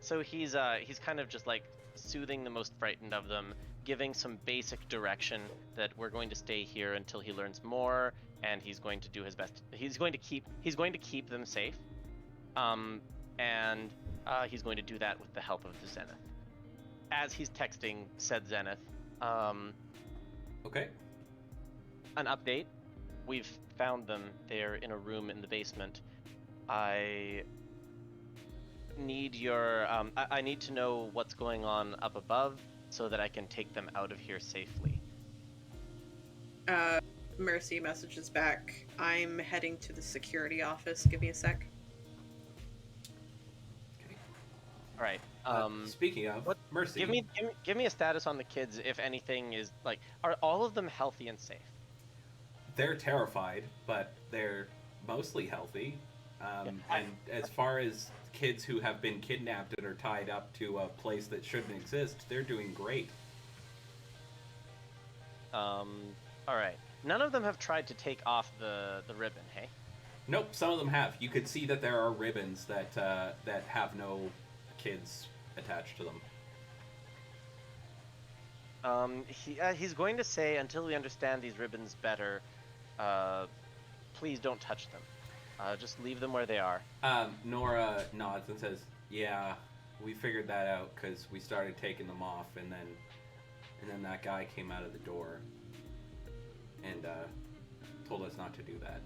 So he's kind of just like soothing the most frightened of them, giving some basic direction that we're going to stay here until he learns more, and he's going to do his best. He's going to keep them safe. And he's going to do that with the help of the Zenith. As he's texting said Zenith, Okay. an update. We've found them. They're in a room in the basement. I need your. I need to know what's going on up above so that I can take them out of here safely. Mercy messages back. I'm heading to the security office. Give me a sec. All right. Speaking of, what- Mercy. Give me a status on the kids. If anything is like, are all of them healthy and safe? They're terrified, but they're mostly healthy. And as far as kids who have been kidnapped and are tied up to a place that shouldn't exist, they're doing great. All right. None of them have tried to take off the ribbon, hey? Nope, some of them have. You could see that there are ribbons that have no kids attached to them. He's going to say, until we understand these ribbons better, please don't touch them. Just leave them where they are. Nora nods and says, "Yeah, we figured that out because we started taking them off, and then that guy came out of the door and told us not to do that."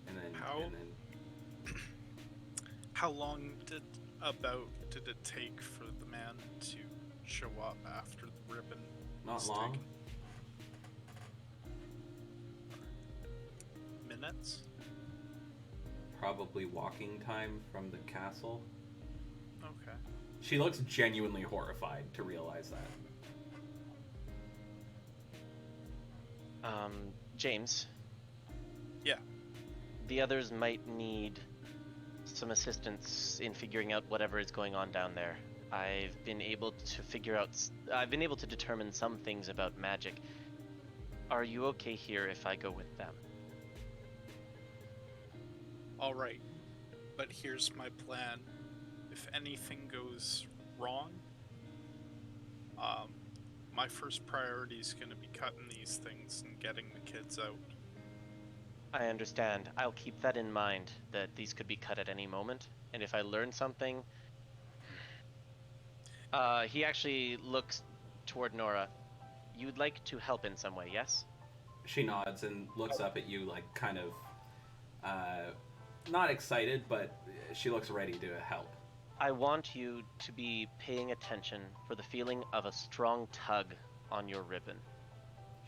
and then How- and then How long did it take for the man to show up after the ribbon not was long. taken? Minutes? Probably walking time from the castle. Okay. She looks genuinely horrified to realize that. James. Yeah. The others might need some assistance in figuring out whatever is going on down there. I've been able to determine some things about magic. Are you okay here if I go with them? Alright. But here's my plan. If anything goes wrong, my first priority is going to be cutting these things and getting the kids out. I understand. I'll keep that in mind, that these could be cut at any moment. And if I learn something... he actually looks toward Nora. You'd like to help in some way, yes? She nods and looks up at you, like, kind of, not excited, but she looks ready to help. I want you to be paying attention for the feeling of a strong tug on your ribbon.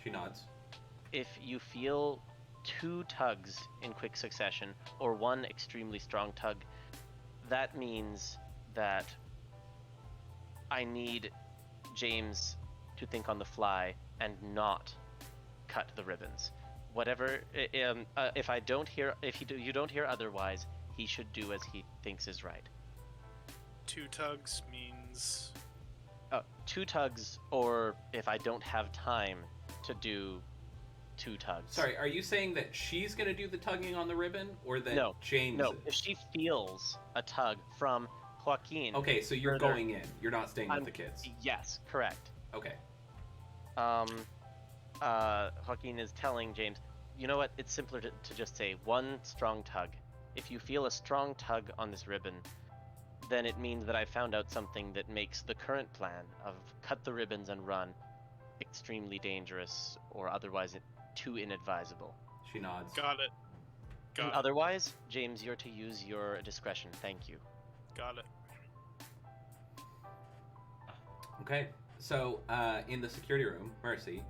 She nods. If you feel 2 tugs in quick succession, or 1 extremely strong tug, that means that I need James to think on the fly and not cut the ribbons. Whatever, if you don't hear otherwise, he should do as he thinks is right. 2 tugs means... 2 tugs, or if I don't have time to do 2 tugs. Sorry, are you saying that she's gonna do the tugging on the ribbon, or that No, James No, is? if she feels a tug from Joaquin... Okay, so you're further- going in. You're not staying with the kids. Yes, correct. Okay. Joaquin is telling James, you know what, it's simpler to just say 1 strong tug. If you feel a strong tug on this ribbon, then it means that I found out something that makes the current plan of cut the ribbons and run extremely dangerous, or otherwise too inadvisable. She nods. Got it. Got it. Otherwise, James, you're to use your discretion. Thank you. Got it. Okay, so in the security room, Mercy,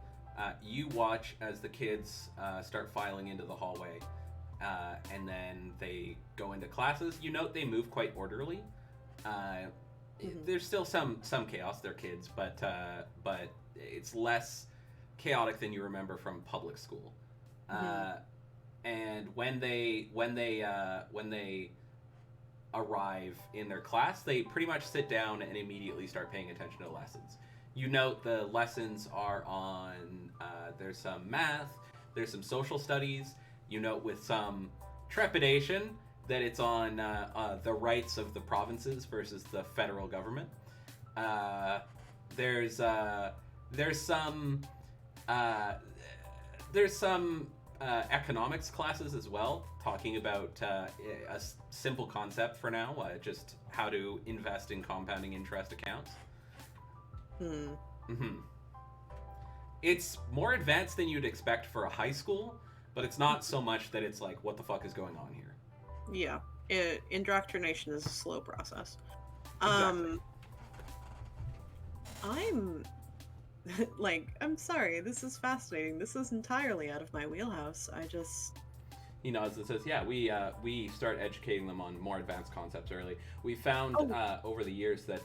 you watch as the kids start filing into the hallway, and then they go into classes. You note they move quite orderly. There's still some chaos. They're kids, but it's less chaotic than you remember from public school. And when they arrive in their class, they pretty much sit down and immediately start paying attention to lessons. You note the lessons are on, there's some math, there's some social studies. You note with some trepidation that it's on the rights of the provinces versus the federal government. There's some economics classes as well, talking about a simple concept for now, just how to invest in compounding interest accounts. It's more advanced than you'd expect for a high school, but it's not so much that it's like, what the fuck is going on here? Yeah, indoctrination is a slow process. Exactly. I'm I'm sorry, this is fascinating. This is entirely out of my wheelhouse. I just... He nods and says, yeah, we start educating them on more advanced concepts early. We found over the years that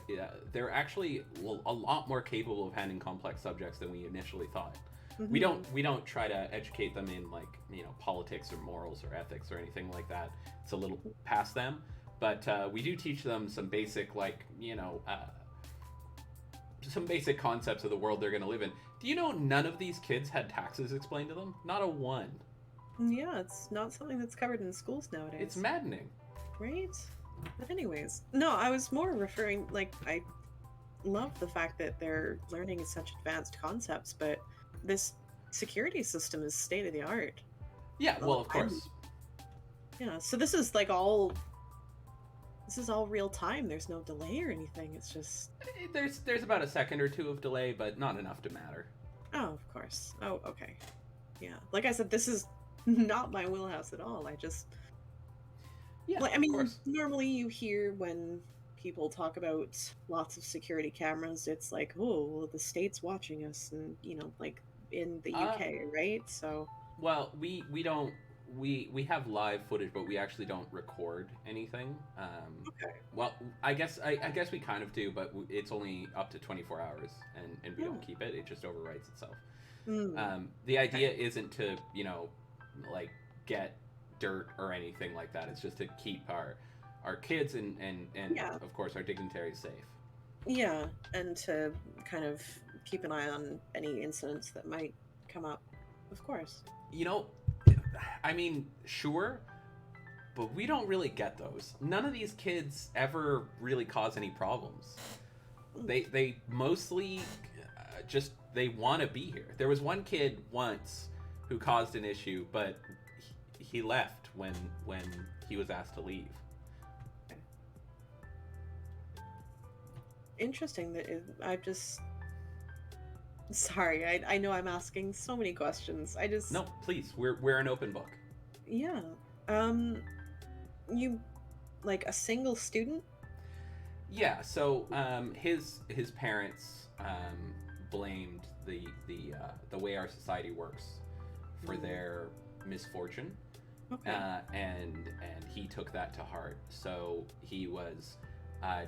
they're actually a lot more capable of handling complex subjects than we initially thought. We don't try to educate them in politics or morals or ethics or anything like that. It's a little past them, but we do teach them some basic some basic concepts of the world they're going to live in. Do you know none of these kids had taxes explained to them? Not a one. Yeah, it's not something that's covered in schools nowadays. It's maddening. Right? But anyways, no, I was more referring, I love the fact that they're learning such advanced concepts, but this security system is state of the art. Yeah, well, of course. Yeah, so this is all real time. There's no delay or anything. It's just... There's about a second or two of delay, but not enough to matter. Oh, of course. Oh, okay. Yeah. Like I said, this is not my wheelhouse at all. I just, Yeah, like, I of mean, course. normally you hear when people talk about lots of security cameras, it's like, oh, well, the state's watching us, and like in the Uh, UK, right? So, well, we don't we have live footage, but we actually don't record anything. okay. Well, I guess we kind of do, but it's only up to 24 hours, and we Oh. don't keep it. It just overwrites itself. Mm, The idea isn't to like get dirt or anything like that. It's just to keep our kids and Yeah. of course our dignitaries safe. yeah, and to kind of keep an eye on any incidents that might come up, of course. You know, I mean, sure, but we don't really get those. None of these kids ever really cause any problems. They mostly just they want to be here. There was one kid once who caused an issue, but he left when he was asked to leave. Interesting that I'm just sorry. I know I'm asking so many questions. I just No, please, we're an open book. yeah. You like a single student? Yeah, so his parents blamed the way our society works for their misfortune, Okay. and he took that to heart. So he was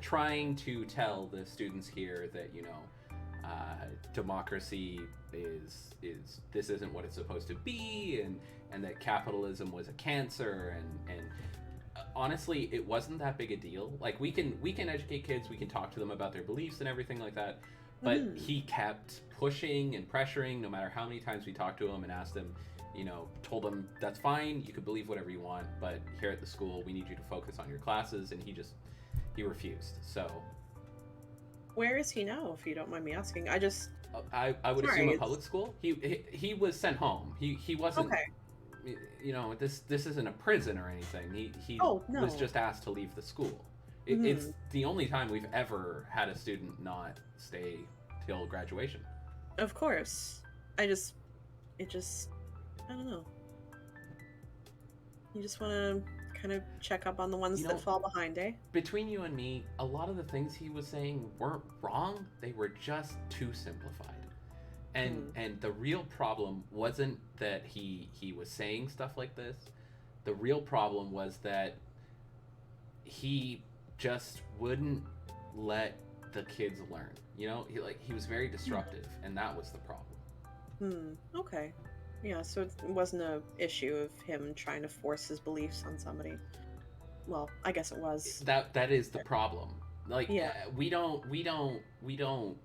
trying to tell the students here that democracy is this isn't what it's supposed to be, and that capitalism was a cancer, and honestly, it wasn't that big a deal. Like we can educate kids, we can talk to them about their beliefs and everything like that, but he kept pushing and pressuring. No matter how many times we talked to him and asked him, told him that's fine, you can believe whatever you want, but here at the school we need you to focus on your classes, and he refused. So Where is he now, if you don't mind me asking? I just I would Sorry, assume a it's- public school. He was sent home. He wasn't. okay. This isn't a prison or anything. He Oh, no. was just asked to leave the school. Mhm. It's the only time we've ever had a student not stay till graduation. Of course. I don't know. You just want to kind of check up on the ones You know- that fall behind, eh? Between you and me, a lot of the things he was saying weren't wrong. They were just too simplified. And the real problem wasn't that he was saying stuff like this. The real problem was that he just wouldn't let the kids learn. He was very disruptive, and that was the problem. Okay. Yeah, so it wasn't a issue of him trying to force his beliefs on somebody. Well, I guess it was. That is the problem. Yeah. We don't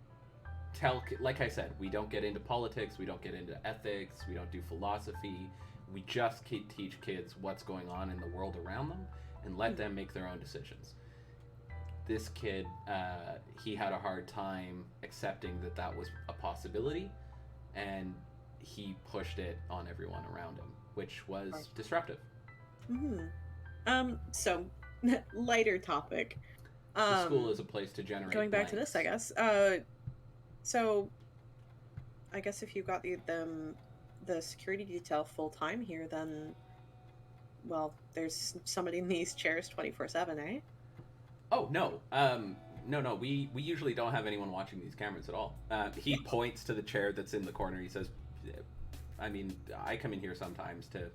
tell, like I said, we don't get into politics, we don't get into ethics, we don't do philosophy. We just teach kids what's going on in the world around them and let them make their own decisions. This kid, he had a hard time accepting that was a possibility, and he pushed it on everyone around him, which was disruptive. So lighter topic. The school is a place to generate Going back to blanks. this, I guess. So I guess if you got the security detail full time here, then well, there's somebody in these chairs 24/7, eh? Oh no, no. We usually don't have anyone watching these cameras at all. He points to the chair that's in the corner. He says, "I mean, I come in here sometimes to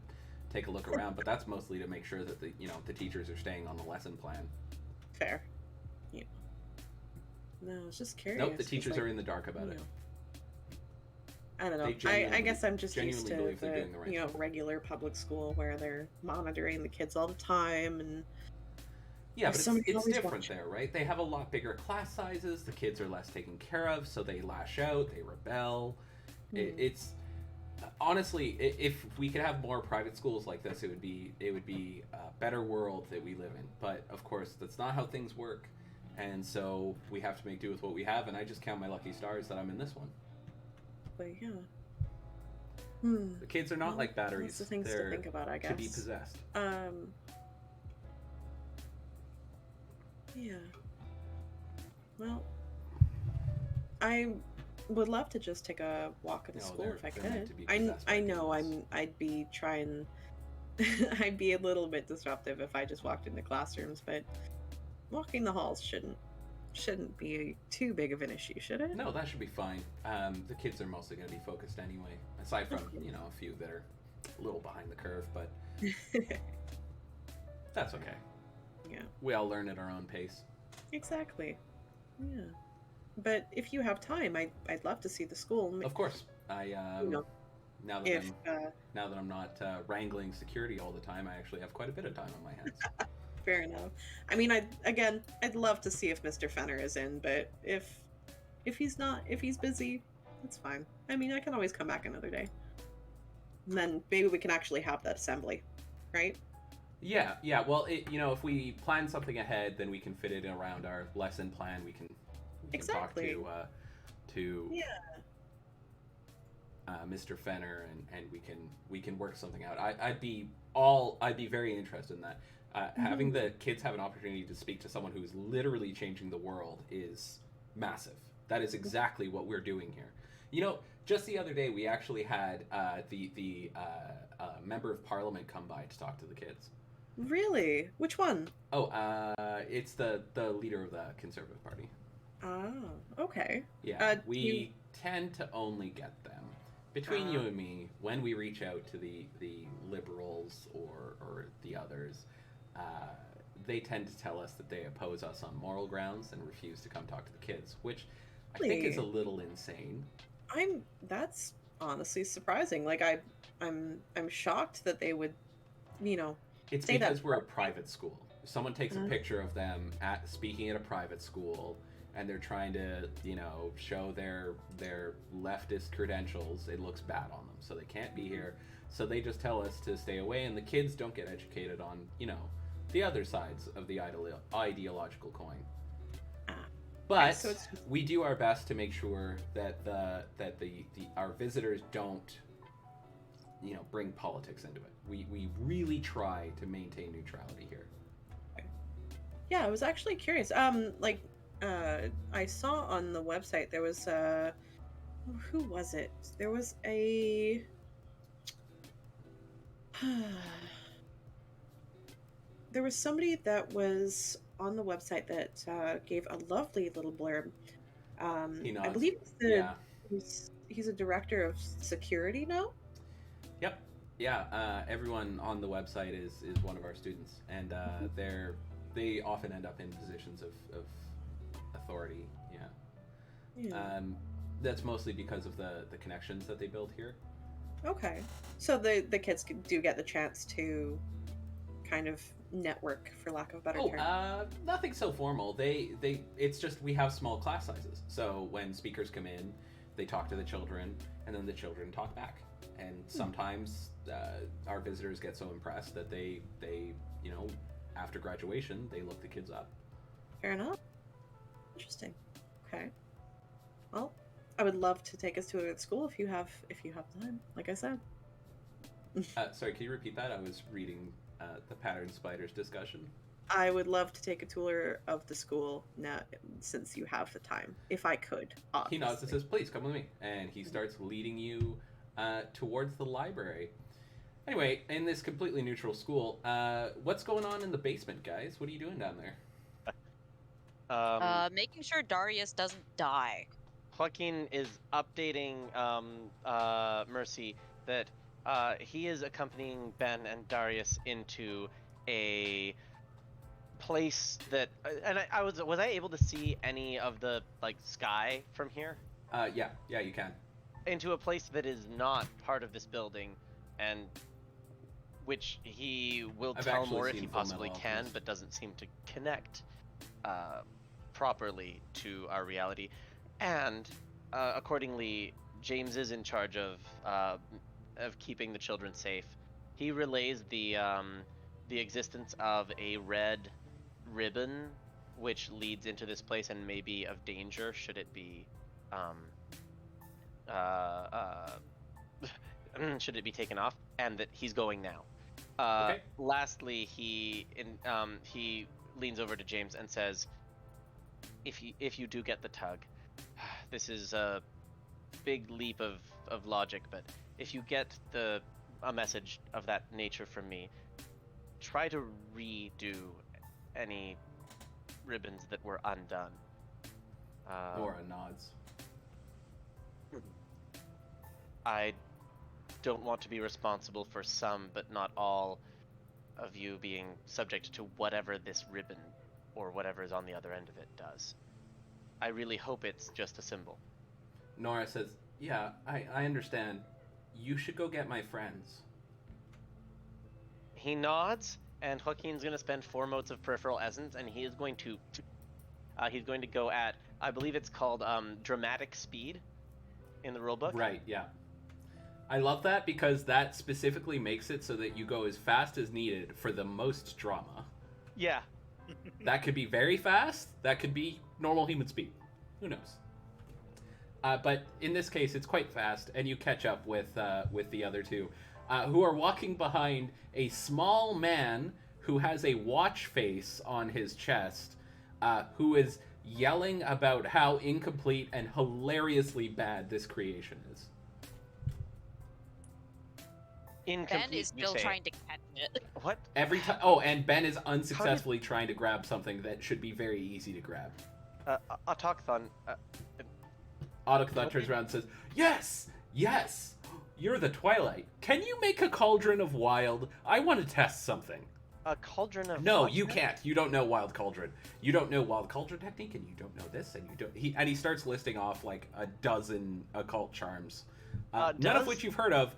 take a look around, but that's mostly to make sure that the teachers are staying on the lesson plan." Fair. Yeah. No, I was just curious. Nope, the 'cause, teachers like, are in the dark about it. I don't know. They I genuinely- guess I'm just used genuinely to believe they're doing the right thing. regular public school where they're monitoring the kids all the time, and Yeah, There's but somebody it's always different watching. there, right? They have a lot bigger class sizes. The kids are less taken care of, so they lash out, they rebel. It's honestly, if we could have more private schools like this, it would be a better world that we live in. But of course, that's not how things work, and so we have to make do with what we have. And I just count my lucky stars that I'm in this one. but yeah. The kids are not Well, like batteries; Lots of things they're to think about, I guess. to be possessed. Yeah. Well, I would love to just take a walk at the No, school if I they're meant could. to be I possessed by I know demons. I'd be trying. I'd be a little bit disruptive if I just walked into classrooms, but walking the halls shouldn't be too big of an issue, should it? No, that should be fine. The kids are mostly going to be focused anyway, aside from, Okay. a few that are a little behind the curve, but that's okay. Yeah, We all learn at our own pace. exactly. Yeah, but if you have time, I'd love to see the school. Of course, I You know, now that if I'm not wrangling security all the time, I actually have quite a bit of time on my hands. fair enough. I mean, I'd love to see if Mr. Fenner is in, but if he's not, if he's busy, that's fine. I mean, I can always come back another day. And then maybe we can actually have that assembly, right? Yeah, yeah. Well, if we plan something ahead, then we can fit it around our lesson plan. We can Exactly. talk to Yeah. Mr. Fenner, and we can work something out. I'd be very interested in that. Having the kids have an opportunity to speak to someone who's literally changing the world is massive. That is exactly what we're doing here. Just the other day we actually had the member of parliament come by to talk to the kids. Really? Which one? Oh, it's the leader of the Conservative Party. Oh, okay. Yeah, Do we you- tend to only get them. Between you and me, when we reach out to the liberals or the others, they tend to tell us that they oppose us on moral grounds and refuse to come talk to the kids, which I think is a Really? little insane. That's honestly surprising. Like I'm shocked that they would, you know, It's say that. because we're a private school. If someone takes a Uh, picture of them speaking at a private school, and they're trying to, show their leftist credentials, it looks bad on them. So they can't be here. So they just tell us to stay away, and the kids don't get educated on, the other sides of the ideological coin. Ah, But so it's we do our best to make sure that our visitors don't, bring politics into it. We really try to maintain neutrality here. Yeah, I was actually curious. I saw on the website there was who was it? There was a there was somebody that was on the website that gave a lovely little blurb. He I nods. believe Yeah. he's a director of security now. Yep. Yeah. Everyone on the website is one of our students, and they often end up in positions of authority. Yeah. Yeah. That's mostly because of the connections that they build here. Okay. So the kids do get the chance to kind of network, for lack of a better term. Nothing so formal. It's just we have small class sizes. So when speakers come in, they talk to the children, and then the children talk back. And sometimes our visitors get so impressed that they after graduation, they look the kids up. Fair enough. Interesting. Okay. Well, I would love to take us to a school if you have time. Like I said. Sorry, can you repeat that? I was reading the pattern spiders discussion. I would love to take a tour of the school now, since you have the time, if I could. Obviously. He nods and says, "Please come with me," and he starts leading you towards the library. Anyway, in this completely neutral school, what's going on in the basement, guys? What are you doing down there? Making sure Darius doesn't die. Joaquin is updating Mercy that he is accompanying Ben and Darius into a place that, and I was I able to see any of the sky from here? Yeah, you can. Into a place that is not part of this building, and which he will I've tell actually more if seen he Full possibly Metal can, Alchemist. but doesn't seem to connect properly to our reality. And accordingly, James is in charge of keeping the children safe. He relays the existence of a red ribbon which leads into this place and may be of danger should it be should it be taken off, and that he's going now. Okay. Lastly, he leans over to James and says, if you do get the tug, this is big leap of logic, but if you get a message of that nature from me, try to redo any ribbons that were undone. Nora nods. I don't want to be responsible for some, but not all, of you being subject to whatever this ribbon or whatever is on the other end of it does. I really hope it's just a symbol. Nora says, yeah, I understand. You should go get my friends. He nods, and Joaquin's going to spend 4 motes of peripheral essence, and he is going to go at, I believe it's called dramatic speed in the rulebook. Right, yeah. I love that because that specifically makes it so that you go as fast as needed for the most drama. Yeah. That could be very fast. That could be normal human speed. Who knows? But in this case, it's quite fast, and you catch up with the other two, who are walking behind a small man who has a watch face on his chest, who is yelling about how incomplete and hilariously bad this creation is. Ben is still trying to catch it. What? Every time. Oh, and Ben is unsuccessfully trying to grab something that should be very easy to grab. Autochthon. Autochthon turns around and says, "Yes, yes, you're the Twilight. Can you make a cauldron of wild? I want to test something." A cauldron of. No, what? you can't. You don't know wild cauldron. You don't know wild cauldron technique, and you don't know this, and you don't. He starts listing off like a dozen occult charms, none of which you've heard of,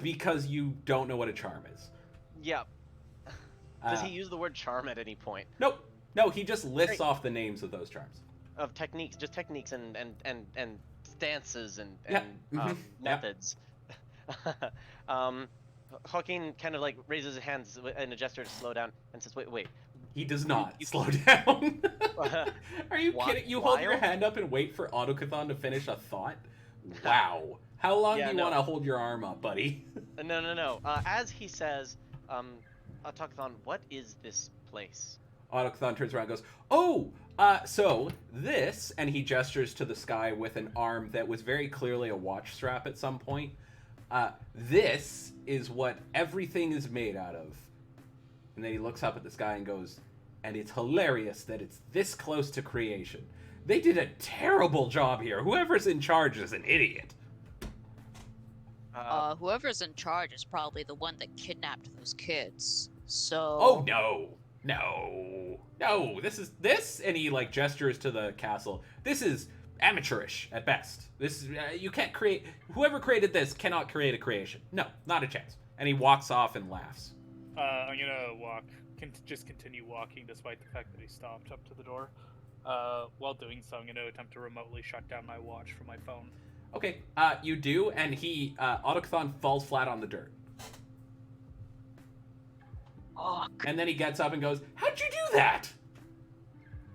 because you don't know what a charm is. Yeah. Does he use the word charm at any point? Nope. No, he just lists off the names of those charms. Of techniques, just techniques and stances and Yeah. methods. Joaquin kind of like raises his hands in a gesture to slow down and says, wait. He does not slow down. Are you kidding? You hold your wild? hand up and wait for Autochthon to finish a thought? Wow. How long do you want to hold your arm up, buddy? No. As he says, Autochthon, what is this place? Autochthon turns around and goes, "Oh, so this," and he gestures to the sky with an arm that was very clearly a watch strap at some point. This is what everything is made out of. And then he looks up at the sky and goes, "And it's hilarious that it's this close to creation. They did a terrible job here. Whoever's in charge is an idiot." Whoever's in charge is probably the one that kidnapped those kids. So. Oh no! This, and he like gestures to the castle. This is amateurish at best. This you can't create. Whoever created this cannot create a creation. No, not a chance. And he walks off and laughs. I'm gonna just continue walking despite the fact that he stopped up to the door. While doing so, I'm gonna attempt to remotely shut down my watch from my phone. Okay, you do, and he Autochthon falls flat on the dirt. Fuck. And then he gets up and goes, "How'd you do that?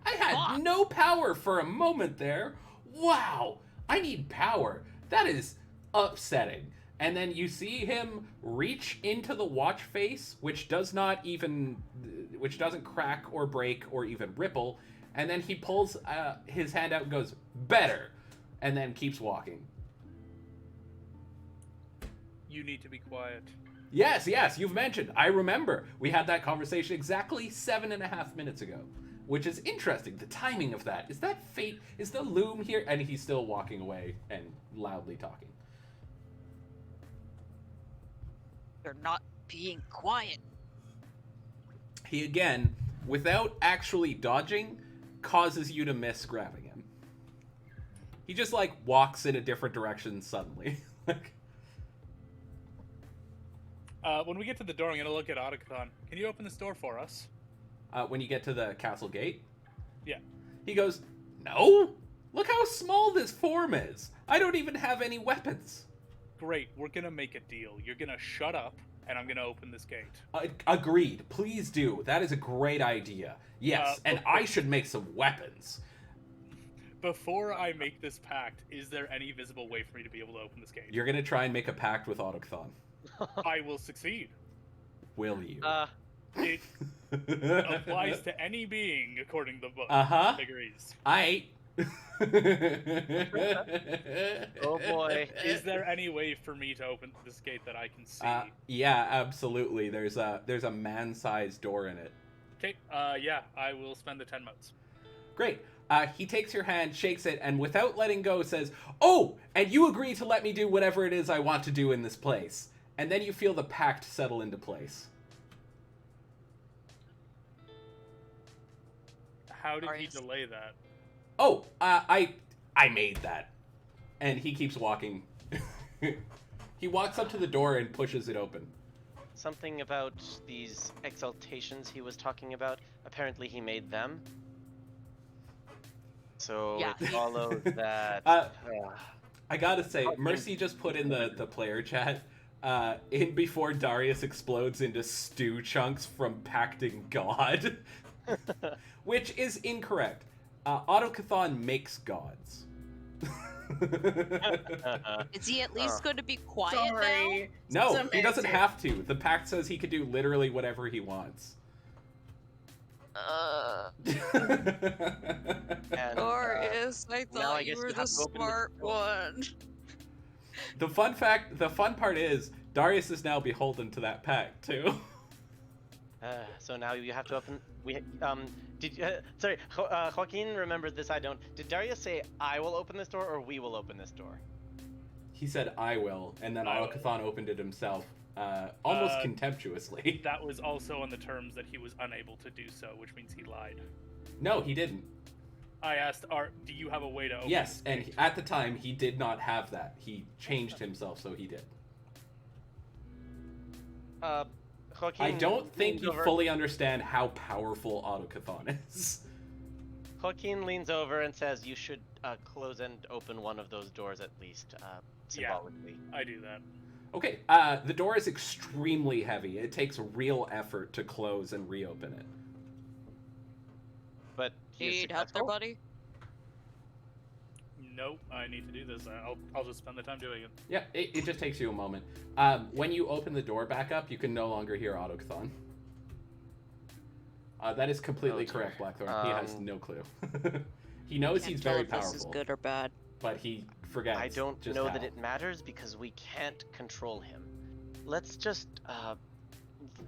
I had no power for a moment there. Wow, I need power. That is upsetting." And then you see him reach into the watch face, which doesn't crack or break or even ripple. And then he pulls his hand out and goes, "Better," and then keeps walking. You need to be quiet. Yes, you've mentioned. I remember. We had that conversation exactly 7.5 minutes ago, which is interesting. The timing of that. Is that fate? Is the loom here? And he's still walking away and loudly talking. You're not being quiet. He again, without actually dodging, causes you to miss grabbing him. He just like walks in a different direction suddenly. When we get to the door, I'm gonna look at Autochthon. Can you open this door for us? When you get to the castle gate? Yeah. He goes, "No! Look how small this form is! I don't even have any weapons!" Great, we're gonna make a deal. You're gonna shut up, and I'm gonna open this gate. Agreed. Please do. That is a great idea. Yes, and I should make some weapons. Before I make this pact, is there any visible way for me to be able to open this gate? You're gonna try and make a pact with Autochthon. I will succeed. Will you? It applies to any being, according to the book. Uh-huh. Agrees. Aight. Oh boy. Is there any way for me to open this gate that I can see? Yeah, absolutely. There's a man-sized door in it. Okay, yeah, I will spend the 10 motes. Great. He takes your hand, shakes it, and without letting go says, "Oh, and you agree to let me do whatever it is I want to do in this place." And then you feel the pact settle into place. How did he Darius. delay that? Oh, I made that. And he keeps walking. He walks up to the door and pushes it open. Something about these exaltations he was talking about. Apparently he made them. So Yeah. it follows that... I gotta say, Mercy just put in the player chat, in before Darius explodes into stew chunks from pacting God. Which is incorrect. Autocathon makes gods. Is he at least going to be quiet Sorry. No, Some he doesn't answer. have to. The pact says he could do literally whatever he wants. now? And, Darius, I now I thought you guess were you the have to open the smart door. one. The fun part is, Darius is now beholden to that pact, too. So now you have to open... sorry, Joaquin remembered this, I don't. Did Darius say, I will open this door, or we will open this door? He said, "I will," and then I will. Autocathon opened it himself, almost Uh, contemptuously. That was also on the terms that he was unable to do so, which means he lied. No, he didn't. I asked, do you have a way to open Yes, this and gate? at the time, he did not have that. He changed himself, so he did. Joaquin I don't think leans you over- fully understand how powerful Autocathon is. Joaquin leans over and says, you should close and open one of those doors at least, symbolically. I do that. Okay, the door is extremely heavy. It takes real effort to close and reopen it. But he is Need help there, successful? buddy? Nope, I need to do this. I'll just spend the time doing it. Yeah, it just takes you a moment. When you open the door back up, you can no longer hear Autocathon. That is completely Oh, dear. correct, Blackthorn. He has no clue. He knows Can't he's tell very if this is powerful, good or bad. but he forgets. I don't just know how. that it matters because we can't control him. Let's just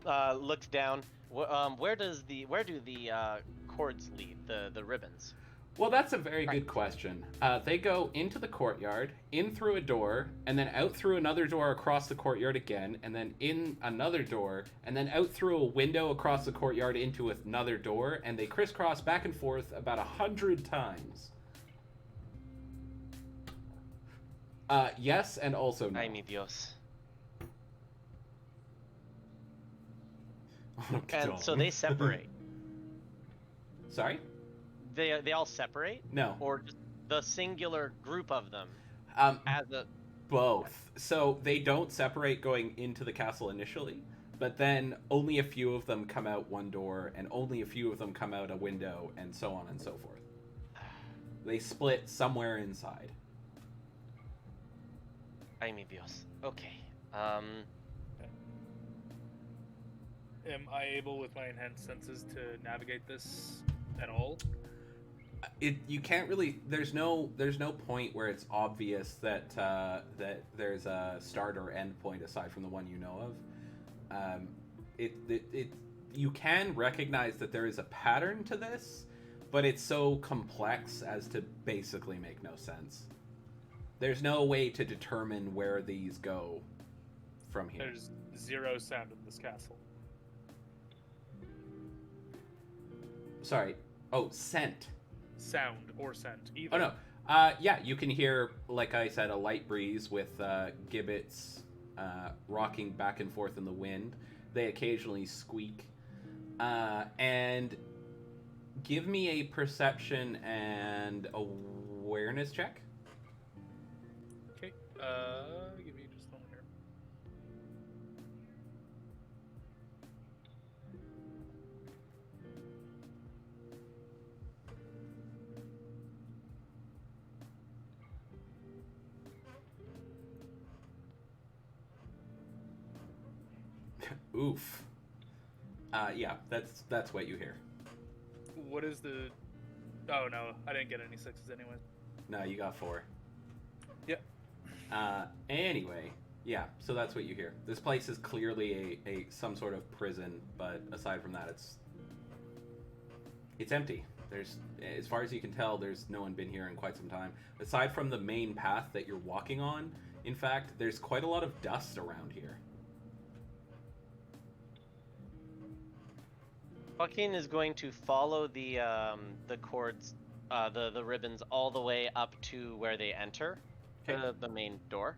looks down. Where do the cords lead? The ribbons. Well, that's a very good question. They go into the courtyard, in through a door, and then out through another door across the courtyard again, and then in another door, and then out through a window across the courtyard into another door, and they crisscross back and forth about 100 times. Yes, and also no. Ay mi Dios. Oh, And so God. they separate. Sorry? They all separate, No. or just the singular group of them as a. Both. So they don't separate going into the castle initially, but then only a few of them come out one door, and only a few of them come out a window, and so on and so forth. They split somewhere inside. Ay mi Dios. Okay. Am I able, with my enhanced senses, to navigate this at all? You can't really. There's no point where it's obvious that that there's a start or end point aside from the one you know of. You can recognize that there is a pattern to this, but it's so complex as to basically make no sense. There's no way to determine where these go from here. There's zero sound in this castle. Sorry. Oh, scent. Sound or scent, either. Oh no. Yeah, you can hear, like I said, a light breeze with gibbets rocking back and forth in the wind. They occasionally squeak. And give me a perception and awareness check. Okay. Give me just a moment here. Oof. Yeah, that's what you hear. What is the Oh no, I didn't get any 6s anyways. No, you got 4. Yep. Anyway, yeah. So that's what you hear. This place is clearly a some sort of prison, but aside from that, it's empty. There's, as far as you can tell, there's no one been here in quite some time. Aside from the main path that you're walking on, in fact, there's quite a lot of dust around here. Joaquin is going to follow the cords, the ribbons all the way up to where they enter the main door.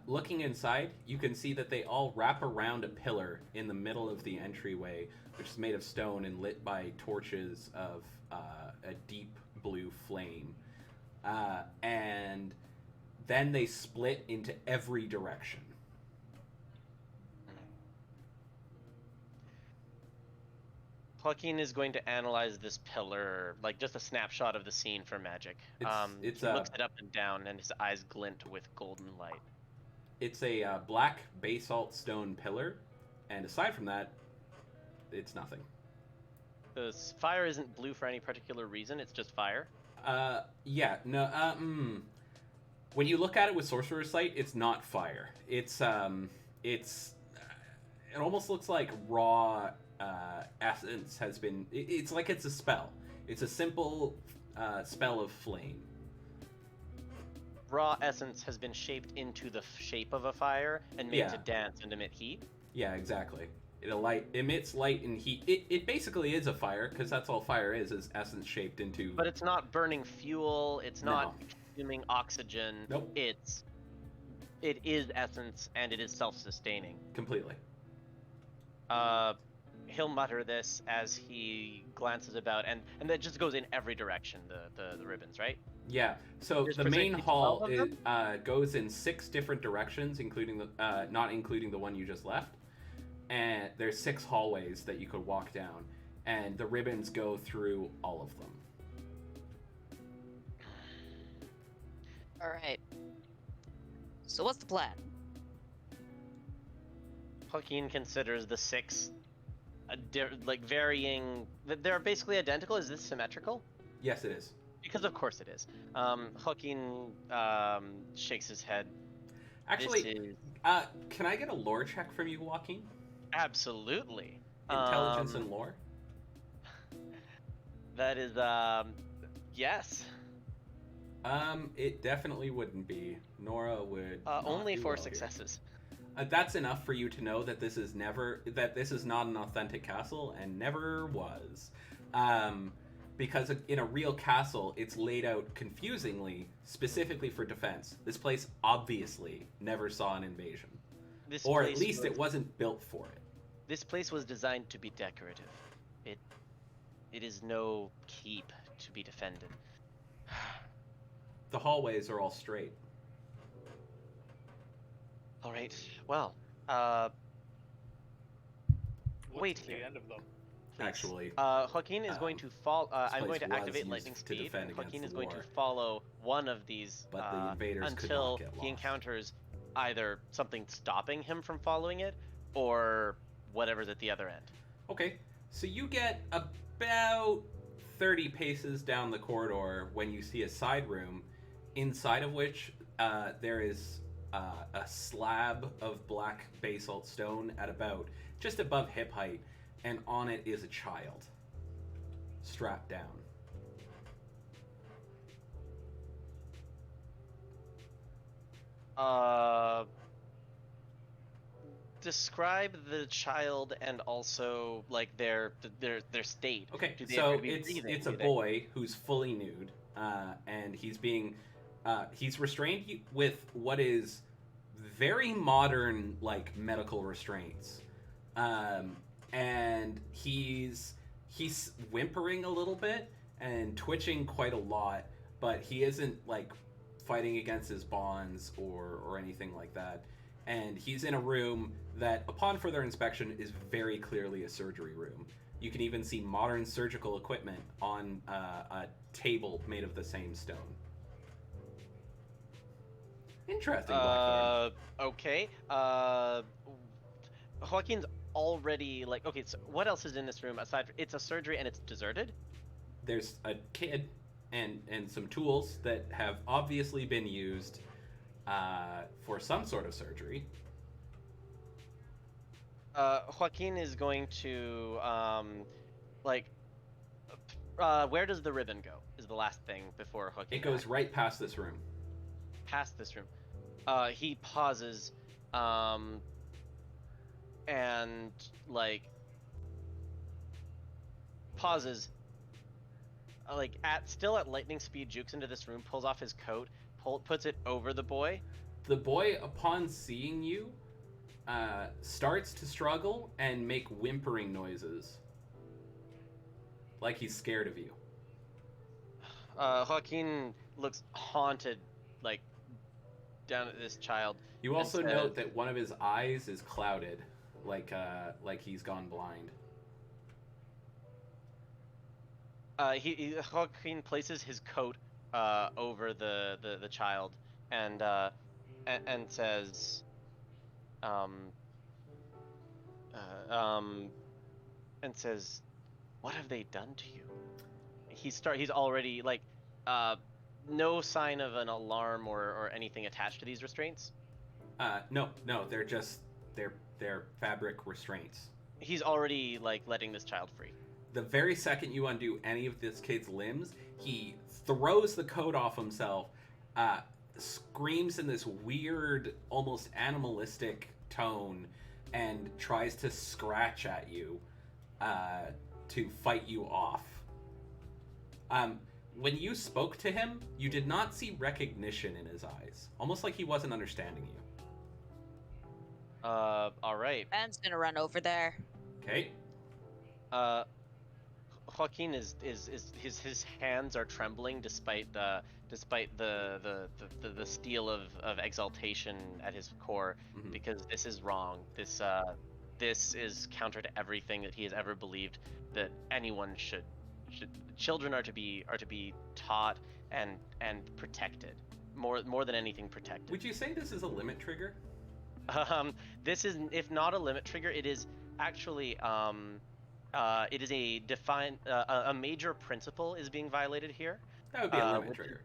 Looking inside, you can see that they all wrap around a pillar in the middle of the entryway, which is made of stone and lit by torches of a deep blue flame. And then they split into every direction. Joaquin is going to analyze this pillar, like just a snapshot of the scene for magic. He looks it up and down, and his eyes glint with golden light. It's a black basalt stone pillar, and aside from that, it's nothing. The fire isn't blue for any particular reason, it's just fire? Yeah, no, when you look at it with Sorcerer's Sight, it's not fire. It almost looks like raw essence has been, it's like it's a spell. It's a simple spell of flame. Raw essence has been shaped into the shape of a fire and made to dance and emit heat? Yeah, exactly. It emits light and heat. It basically is a fire, because that's all fire is essence shaped into... But it's not burning fuel, it's not consuming oxygen. Nope. It is essence, and it is self-sustaining. Completely. He'll mutter this as he glances about, and that just goes in every direction, the ribbons, right? Yeah, so the main hall goes in 6 different directions, including the not including the one you just left. And there's 6 hallways that you could walk down, and the ribbons go through all of them. All right. So what's the plan? Joaquin considers the 6 varying. They're basically identical. Is this symmetrical? Yes, it is. Because of course it is. Joaquin shakes his head. Actually, can I get a lore check from you, Joaquin? Absolutely. Intelligence and lore? That is, yes. It definitely wouldn't be. Nora would. Only 4 well successes. That's enough for you to know that this is not an authentic castle and never was. Because in a real castle, it's laid out confusingly, specifically for defense. This place obviously never saw an invasion. Or at least it wasn't built for it. This place was designed to be decorative. It is no keep to be defended. The hallways are all straight. All right. Well, wait here. The end of them. Please. Actually, Joaquin is going to follow. I'm going to was activate used lightning to speed. defend And Joaquin against is the going to war. follow one of these But the invaders could until not get he lost. encounters either something stopping him from following it, or whatever's at the other end. okay, so you get about 30 paces down the corridor when you see a side room, inside of which there is a slab of black basalt stone at about just above hip height, and on it is a child strapped down. Describe the child and also like their state. Okay, Do they so appear to be it's breathing? a Do they- boy who's fully nude, and he's being he's restrained with what is very modern like medical restraints, and he's whimpering a little bit and twitching quite a lot, but he isn't like fighting against his bonds or anything like that. And he's in a room that, upon further inspection, is very clearly a surgery room. You can even see modern surgical equipment on a table made of the same stone. Interesting, Blackthorn. Okay. Joaquin's already like, okay, so what else is in this room aside from, it's a surgery and it's deserted? There's a kid and some tools that have obviously been used for some sort of surgery. Joaquin is going to where does the ribbon go? Is the last thing before Joaquin. It goes right past this room. Past this room. He pauses, and like pauses, still at lightning speed, jukes into this room, pulls off his coat, puts it over the boy. The boy, upon seeing you, starts to struggle and make whimpering noises, like he's scared of you. Joaquin looks haunted, like down at this child. You also says, note that one of his eyes is clouded, like he's gone blind. Joaquin places his coat over the child and says, "What have they done to you?" He's already like, no sign of an alarm or anything attached to these restraints. No, they're fabric restraints. He's already like letting this child free. The very second you undo any of this kid's limbs, he throws the coat off himself, screams in this weird, almost animalistic tone, and tries to scratch at you to fight you off. When you spoke to him, you did not see recognition in his eyes, almost like he wasn't understanding you. All right. Ben's gonna run over there. Okay. Joaquin is his hands are trembling despite the steel of exaltation at his core, Mm-hmm. because this is wrong. This is counter to everything that he has ever believed that anyone should. Children are to be taught and protected, more than anything protected. Would you say this is a limit trigger? This is, if not a limit trigger, it is actually it is a defined a major principle is being violated here. That would be a limit trigger.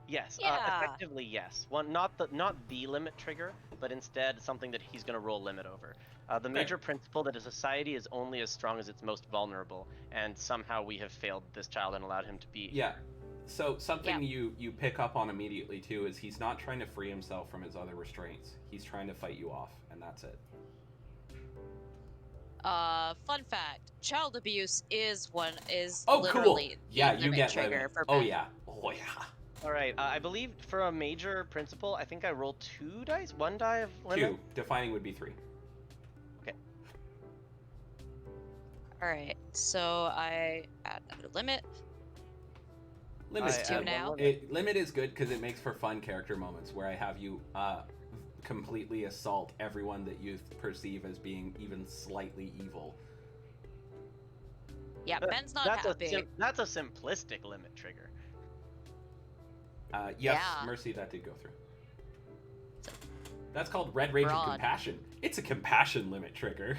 Yes, Yeah. effectively yes. One, not the limit trigger, but instead something that he's going to roll limit over. The major principle that a society is only as strong as its most vulnerable, and somehow we have failed this child and allowed him to be. Yeah. So something you pick up on immediately too is he's not trying to free himself from his other restraints. He's trying to fight you off, and that's it. Fun fact: child abuse is Oh, literally cool. Yeah, the you limit get trigger limit. for Oh Ben. yeah. Oh yeah. All right. I believe for a major principle, I think I rolled 2 dice, 1 die of limit. 2. Defining would be 3. All right, so I add another limit. Limit. It's 2 now. Limit is good because it makes for fun character moments where I have you completely assault everyone that you perceive as being even slightly evil. Yeah, Ben's not That's happy. that's a simplistic limit trigger. Yes, Yeah. Mercy, that did go through. That's called Red Rage and Broad. Compassion. It's a compassion limit trigger.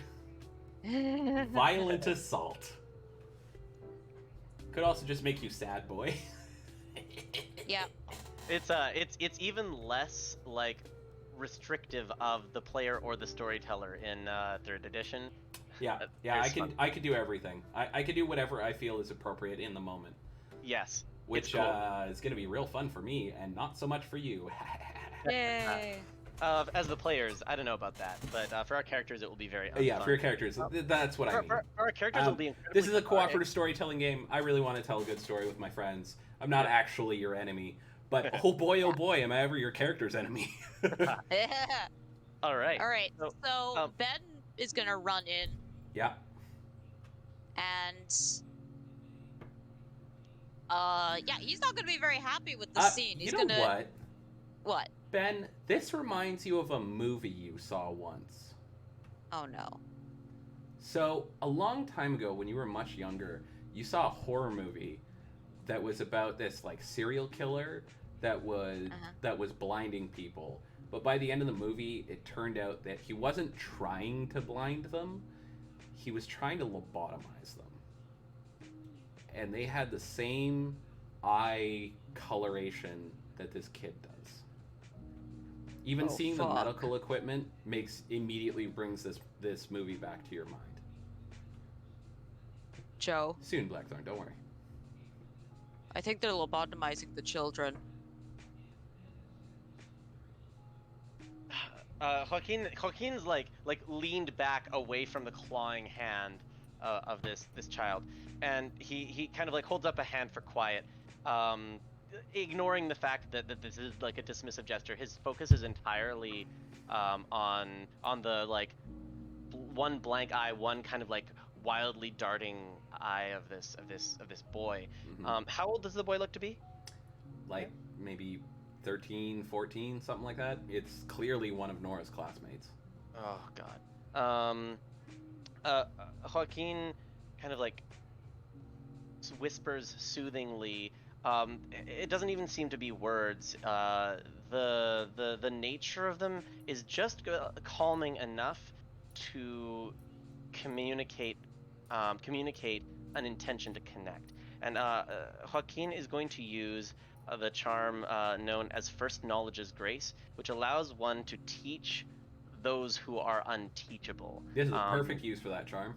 Violent assault. Could also just make you sad, boy. Yeah. It's even less like restrictive of the player or the storyteller in 3rd edition. Yeah, I can do everything. I can do whatever I feel is appropriate in the moment. Yes. Which cool. is going to be real fun for me and not so much for you. Yay. As the players, I don't know about that, but for our characters, it will be very Yeah, fun. for your characters, that's what I mean. For our characters, it'll be incredibly This is a cathartic. cooperative storytelling game. I really want to tell a good story with my friends. I'm not actually your enemy, but oh boy, am I ever your character's enemy. All right. All right, So, so Ben is gonna run in Yeah. and yeah, he's not gonna be very happy with the scene. He's You know gonna what, Ben? This reminds you of a movie you saw once. Oh no. So, a long time ago, when you were much younger, you saw a horror movie that was about this like serial killer that was blinding people. But by the end of the movie, it turned out that he wasn't trying to blind them. he was trying to lobotomize them. And they had the same eye coloration that this kid does. Even seeing the medical equipment immediately brings this movie back to your mind. Joe, Soon, Blackthorn, don't worry. I think they're lobotomizing the children. Joaquin's like leaned back away from the clawing hand of this child, and he kind of like holds up a hand for quiet, ignoring the fact that this is like a dismissive gesture. His focus is entirely on the like one blank eye, one kind of like wildly darting eye of this boy. Mm-hmm. How old does the boy look to be? Like maybe 13, 14, something like that. It's clearly one of Nora's classmates. Oh God. Joaquin kind of like whispers soothingly. It doesn't even seem to be words. The nature of them is just calming enough to communicate an intention to connect. And Joaquin is going to use the charm known as First Knowledge's Grace, which allows one to teach those who are unteachable. This is a perfect use for that charm.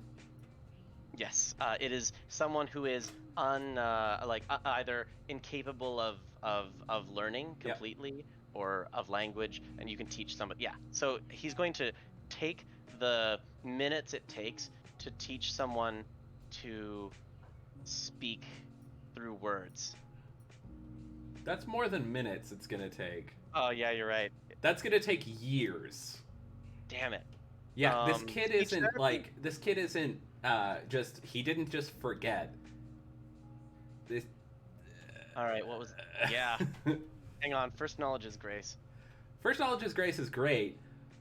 Yes, it is someone who is either incapable of learning completely or of language, and you can teach somebody. Yeah, so he's going to take the minutes it takes to teach someone to speak through words. That's more than minutes it's gonna take. Oh yeah, you're right. That's gonna take years. Damn it. Yeah, this kid isn't just, he didn't just forget. This. All right, what was? Yeah. Hang on. First Knowledge's Grace. First Knowledge's Grace is great,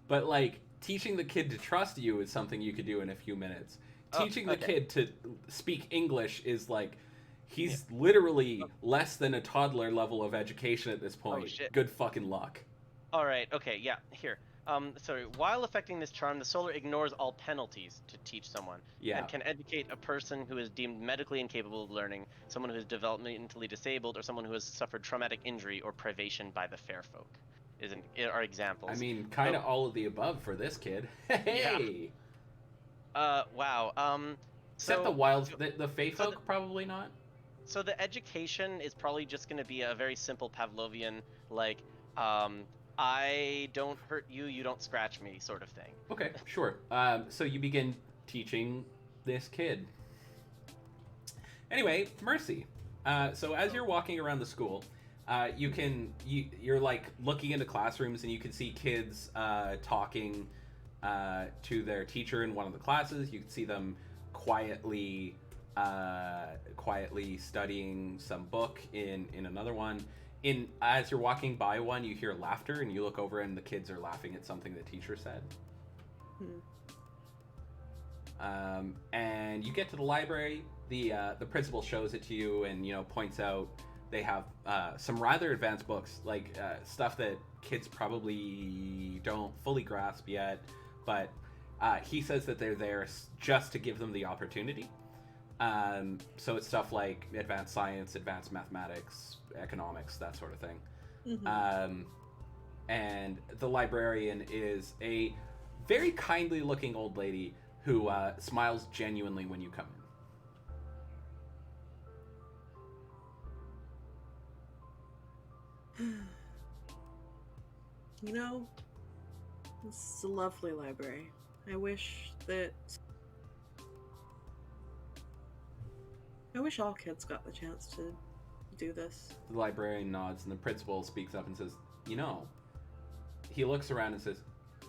but like teaching the kid to trust you is something you could do in a few minutes. Teaching the kid to speak English is like, he's literally less than a toddler level of education at this point. Oh, shit. Good fucking luck. All right. Okay. Yeah. Here. Sorry. While affecting this charm, the solar ignores all penalties to teach someone, and can educate a person who is deemed medically incapable of learning, someone who is developmentally disabled, or someone who has suffered traumatic injury or privation by the fair folk. Are examples. I mean, kind of all of the above for this kid. Hey. Yeah. Wow. Except the Fey folk, probably not. So the education is probably just going to be a very simple Pavlovian, like, I don't hurt you, you don't scratch me sort of thing. Okay, sure. So you begin teaching this kid. Anyway, Mercy. So as you're walking around the school, you're like looking into classrooms, and you can see kids talking to their teacher in one of the classes. You can see them quietly studying some book in another one. As you're walking by one, you hear laughter, and you look over, and the kids are laughing at something the teacher said. And you get to the library. The principal shows it to you, and points out they have some rather advanced books, like stuff that kids probably don't fully grasp yet. But he says that they're there just to give them the opportunity. So it's stuff like advanced science, advanced mathematics, economics, that sort of thing. Mm-hmm. And the librarian is a very kindly looking old lady who smiles genuinely when you come in. This is a lovely library. I wish all kids got the chance to do this. The librarian nods, and the principal speaks up and says, he looks around and says,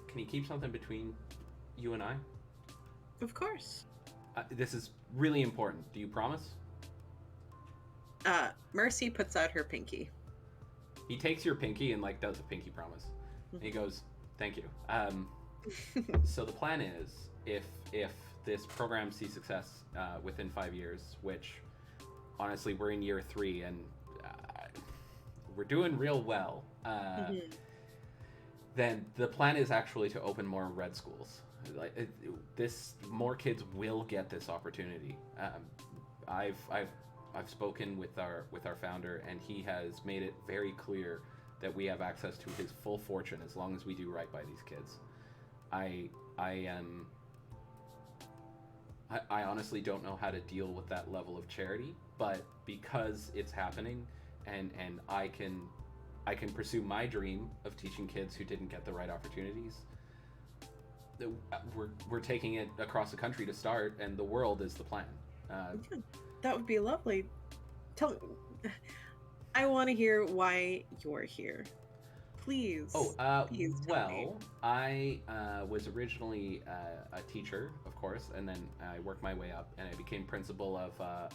can you keep something between you and I? Of course. This is really important. Do you promise? Mercy puts out her pinky. He takes your pinky and does a pinky promise. And he goes, thank you. So the plan is, if this program sees success within 5 years, which honestly we're in year 3 and we're doing real well, then the plan is actually to open more red schools. This more kids will get this opportunity. I've spoken with our founder, and he has made it very clear that we have access to his full fortune as long as we do right by these kids. I honestly don't know how to deal with that level of charity, but because it's happening, and I can pursue my dream of teaching kids who didn't get the right opportunities. We're taking it across the country to start, and the world is the plan. That would be lovely. I want to hear why you're here. Please. Please tell me. Well, I was originally a teacher, of course, and then I worked my way up, and I became principal of a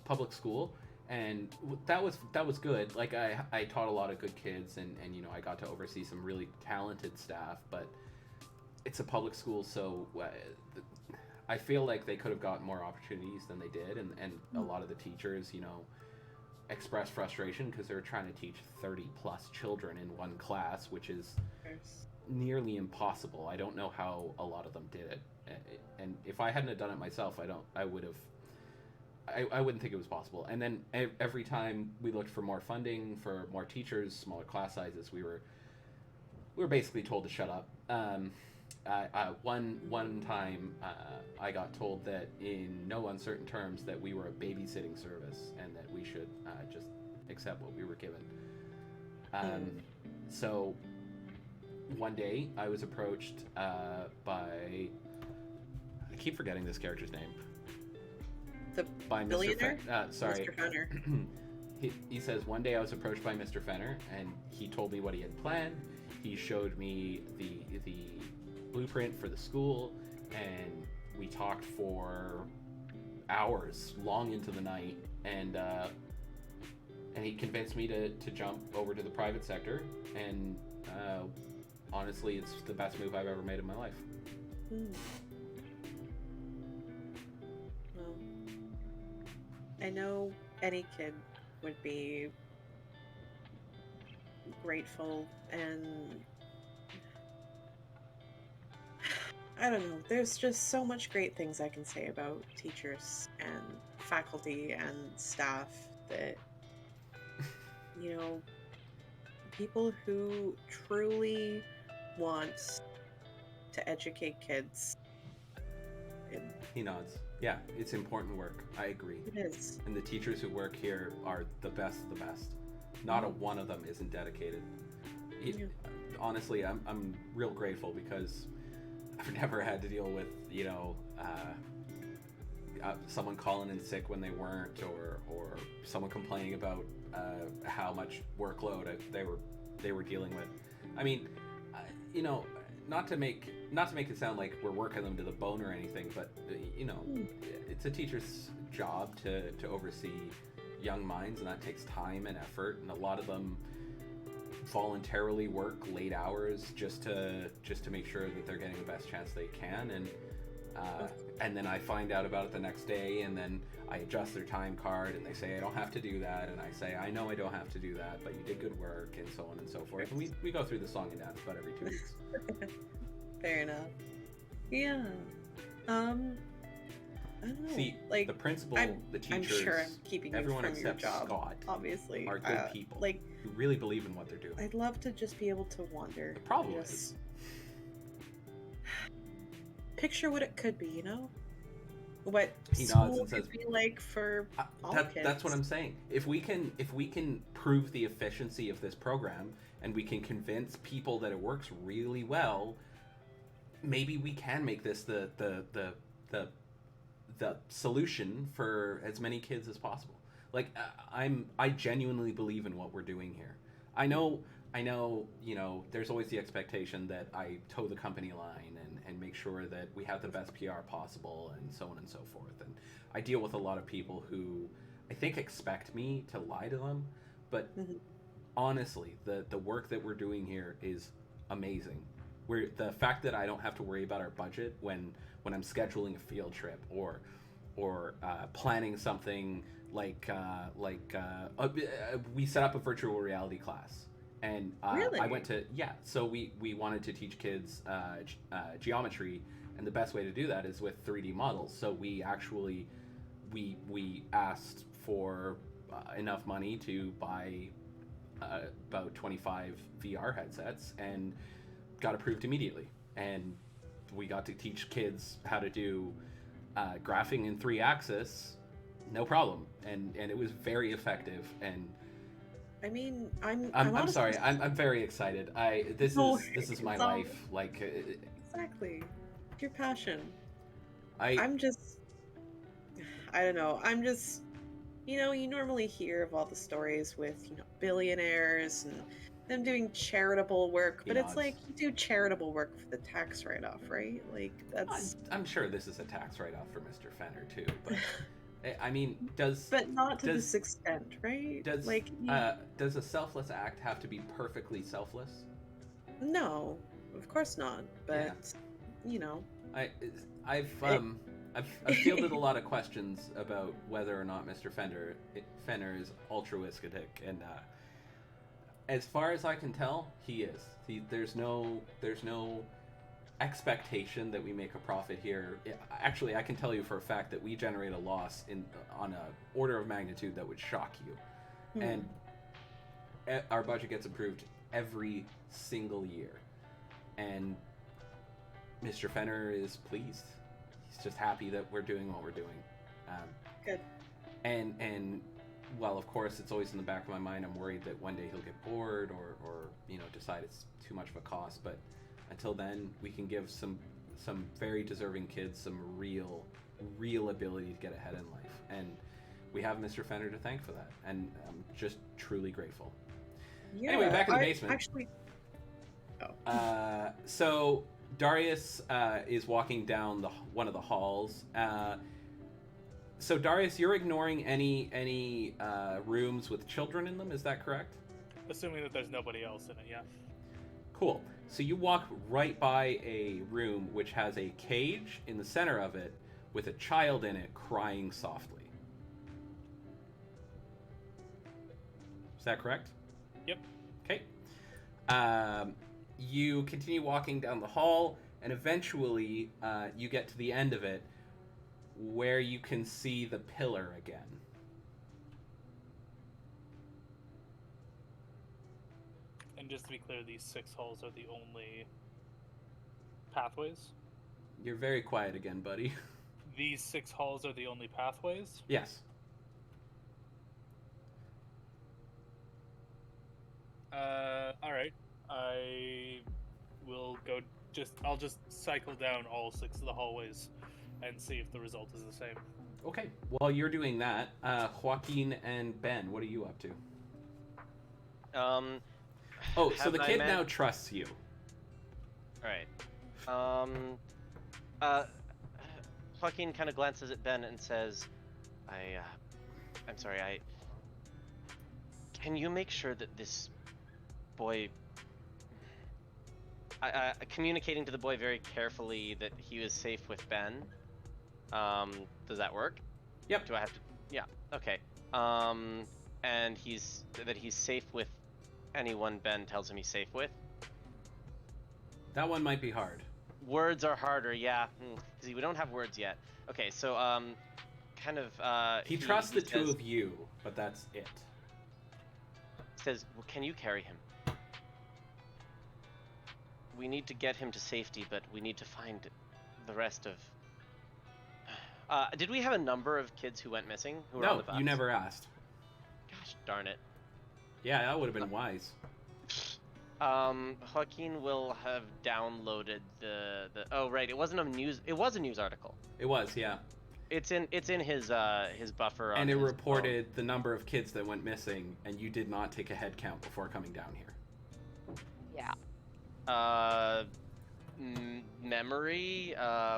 public school, and that was good. Like I taught a lot of good kids, and I got to oversee some really talented staff, but it's a public school, so I feel like they could have gotten more opportunities than they did, and a lot of the teachers, expressed frustration because they were trying to teach 30 plus children in one class, which is nearly impossible. I don't know how a lot of them did it, and if I hadn't have done it myself, I wouldn't think it was possible. And then every time we looked for more funding, for more teachers, smaller class sizes, we were basically told to shut up. One time I got told that in no uncertain terms that we were a babysitting service and that we should just accept what we were given. So one day I was approached by, I keep forgetting this character's name. By billionaire? Sorry. Mr. Fenner. He says, one day I was approached by Mr. Fenner, and he told me what he had planned. He showed me the blueprint for the school, and we talked for hours, long into the night, and he convinced me to jump over to the private sector, and honestly, it's the best move I've ever made in my life. Well, I know any kid would be grateful, and I don't know, there's just so much great things I can say about teachers and faculty and staff that, people who truly want to educate kids. He nods. Yeah, it's important work. I agree. It is. And the teachers who work here are the best of the best. Not a one of them isn't dedicated. Honestly, I'm real grateful because I've never had to deal with, someone calling in sick when they weren't, or someone complaining about how much workload they were dealing with. I mean, not to make it sound like we're working them to the bone or anything, but it's a teacher's job to oversee young minds, and that takes time and effort, and a lot of them voluntarily work late hours just to make sure that they're getting the best chance they can, and then I find out about it the next day, and then I adjust their time card, and they say I don't have to do that, and I say I know I don't have to do that, but you did good work, and so on and so forth. And we go through the song and dance about every 2 weeks. Fair enough. Yeah. I don't know. See, like, the principal, the teachers, I'm sure I'm keeping everyone you from your except job, Scott obviously, are good people, like, who really believe in what they're doing. I'd love to just be able to wander. The problem is, picture what it could be, what he nods school and says, could be like for all kids. That's what I'm saying. If we can prove the efficiency of this program, and we can convince people that it works really well, maybe we can make this the solution for as many kids as possible. Like, I genuinely believe in what we're doing here. I know, there's always the expectation that I toe the company line and make sure that we have the best PR possible, and so on and so forth. And I deal with a lot of people who I think expect me to lie to them, but honestly, the work that we're doing here is amazing. The fact that I don't have to worry about our budget when I'm scheduling a field trip or planning something like we set up a virtual reality class, And Really? I went to so we wanted to teach kids geometry, and the best way to do that is with 3D models. So we actually we asked for enough money to buy about 25 VR headsets and got approved immediately. And we got to teach kids how to do graphing in 3-axis, no problem, and it was very effective. And I mean, I'm I'm sorry. I'm very excited. This No, is my it's all- life. Like exactly your passion. I I'm just, I don't know. I'm just, you normally hear of all the stories with, billionaires and them doing charitable work, but it's Nods. like you do charitable work for the tax write-off, right? Like that's, I'm sure this is a tax write-off for Mr. Fenner too. But I mean, but not to does- this extent, right? does like does a selfless act have to be perfectly selfless? no, of course not. But I've fielded a lot of questions about whether or not Mr. Fenner is altruistic, and as far as I can tell, he is. There's no expectation that we make a profit here. Actually, I can tell you for a fact that we generate a loss on a order of magnitude that would shock you, and our budget gets approved every single year, and Mr. Fenner is pleased. He's just happy that we're doing what we're doing. Good. And well, of course, it's always in the back of my mind. I'm worried that one day he'll get bored or decide it's too much of a cost. But until then, we can give some very deserving kids some real ability to get ahead in life. And we have Mr. Fenner to thank for that. And I'm just truly grateful. yeah, Anyway, back in the basement. Actually, So Darius is walking down one of the halls. So Darius, you're ignoring any rooms with children in them. Is that correct? Assuming that there's nobody else in it, yeah. Cool. So you walk right by a room which has a cage in the center of it with a child in it crying softly. Is that correct? Yep. Okay. You continue walking down the hall, and eventually you get to the end of it where you can see the pillar again. And just to be clear, these 6 halls are the only pathways? You're very quiet again, buddy. These 6 halls are the only pathways? Yes. Alright. I will go I'll just cycle down all 6 of the hallways and see if the result is the same. Okay. While you're doing that, Joaquin and Ben, what are you up to? Oh, so the kid now trusts you. Alright. Joaquin kind of glances at Ben and says, I'm sorry, can you make sure that this boy... communicating to the boy very carefully that he was safe with Ben. Does that work? Yep. Do I have to... Yeah, okay. And he's safe with anyone Ben tells him he's safe with? That one might be hard. Words are harder, yeah. Because we don't have words yet. Okay, so, He trusts the two of you, but that's it. Says, well, can you carry him? We need to get him to safety, but we need to find the rest of... did we have a number of kids who went missing? Who were on the No, bus? you never asked. Gosh darn it. Yeah, that would have been wise. Joaquin will have downloaded the... Oh, right, it wasn't a news... It was a news article. It was, yeah. It's in his buffer on And it his reported the number of kids that went missing, and you did not take a head count before coming down here. Yeah. Memory,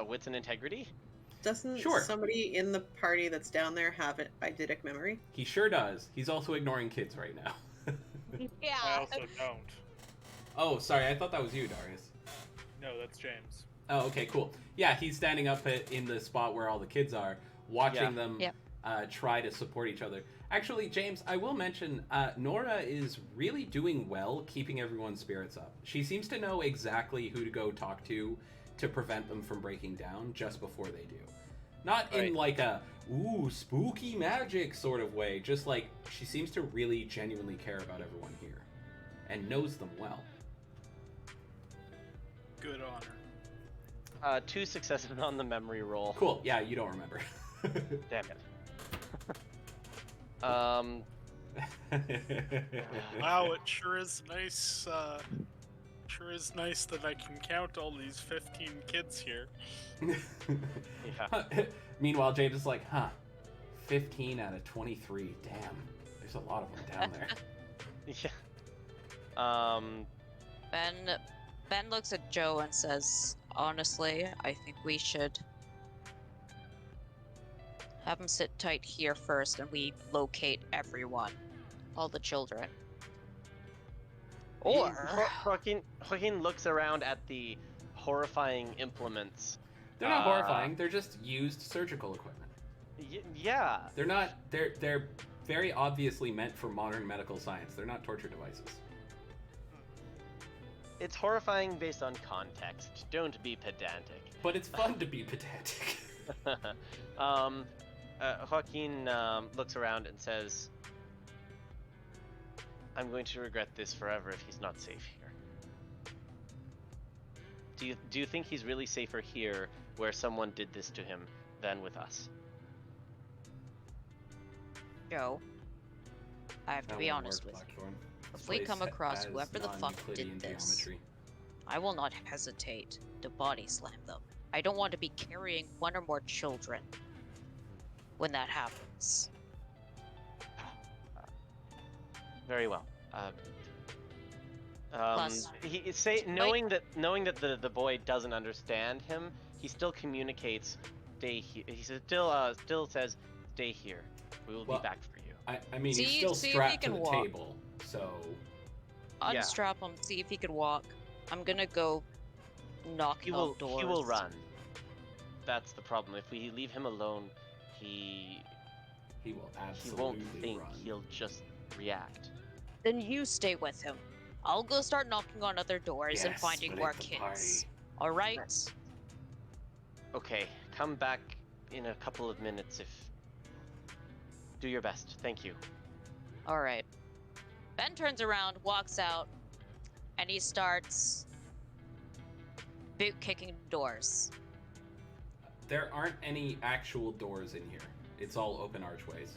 wits and integrity? doesn't Sure. somebody in the party that's down there have an eidetic memory? He sure does. He's also ignoring kids right now. I Yeah. also don't. Oh, sorry. I thought that was you, Darius. No, that's James. Oh, okay, cool. Yeah, he's standing up in the spot where all the kids are, watching Yeah. them Yep. try to support each other. Actually, James, I will mention, Nora is really doing well keeping everyone's spirits up. She seems to know exactly who to go talk to prevent them from breaking down just before they do. Not in like a, ooh, spooky magic sort of way, just like she seems to really genuinely care about everyone here and knows them well. Good honor. 2 successes on the memory roll. Cool, yeah, you don't remember. Damn it. Wow, it sure is nice. Sure is nice that I can count all these 15 kids here. Yeah. Meanwhile, James is like, 15 out of 23. Damn, there's a lot of them down there. Yeah. Ben looks at Joe and says, honestly, I think we should have him sit tight here first and we locate everyone. All the children. Or... Joaquin looks around at the horrifying implements. They're not horrifying, they're just used surgical equipment. Yeah. They're not, they're very obviously meant for modern medical science. They're not torture devices. It's horrifying based on context. Don't be pedantic. But it's fun to be pedantic. Joaquin looks around and says, I'm going to regret this forever if he's not safe here. Do you think he's really safer here where someone did this to him than with us? Joe, I have to be honest with you. If we come across whoever the fuck did this, geometry. I will not hesitate to body slam them. I don't want to be carrying one or more children when that happens. Very well. Plus, knowing that the boy doesn't understand him, he still communicates. Stay here. He still says, "Stay here. We will be back for you." I mean, he's still strapped to the table, so unstrap him. See if he can walk. I'm gonna go knock on doors. He will run. That's the problem. If we leave him alone, he will absolutely he won't think. run. He'll just react. Then you stay with him. I'll go start knocking on other doors and finding more kids. All right. Okay, come back in a couple of minutes if. Do your best. Thank you. All right. Ben turns around, walks out, and he starts boot kicking doors. There aren't any actual doors in here. It's all open archways.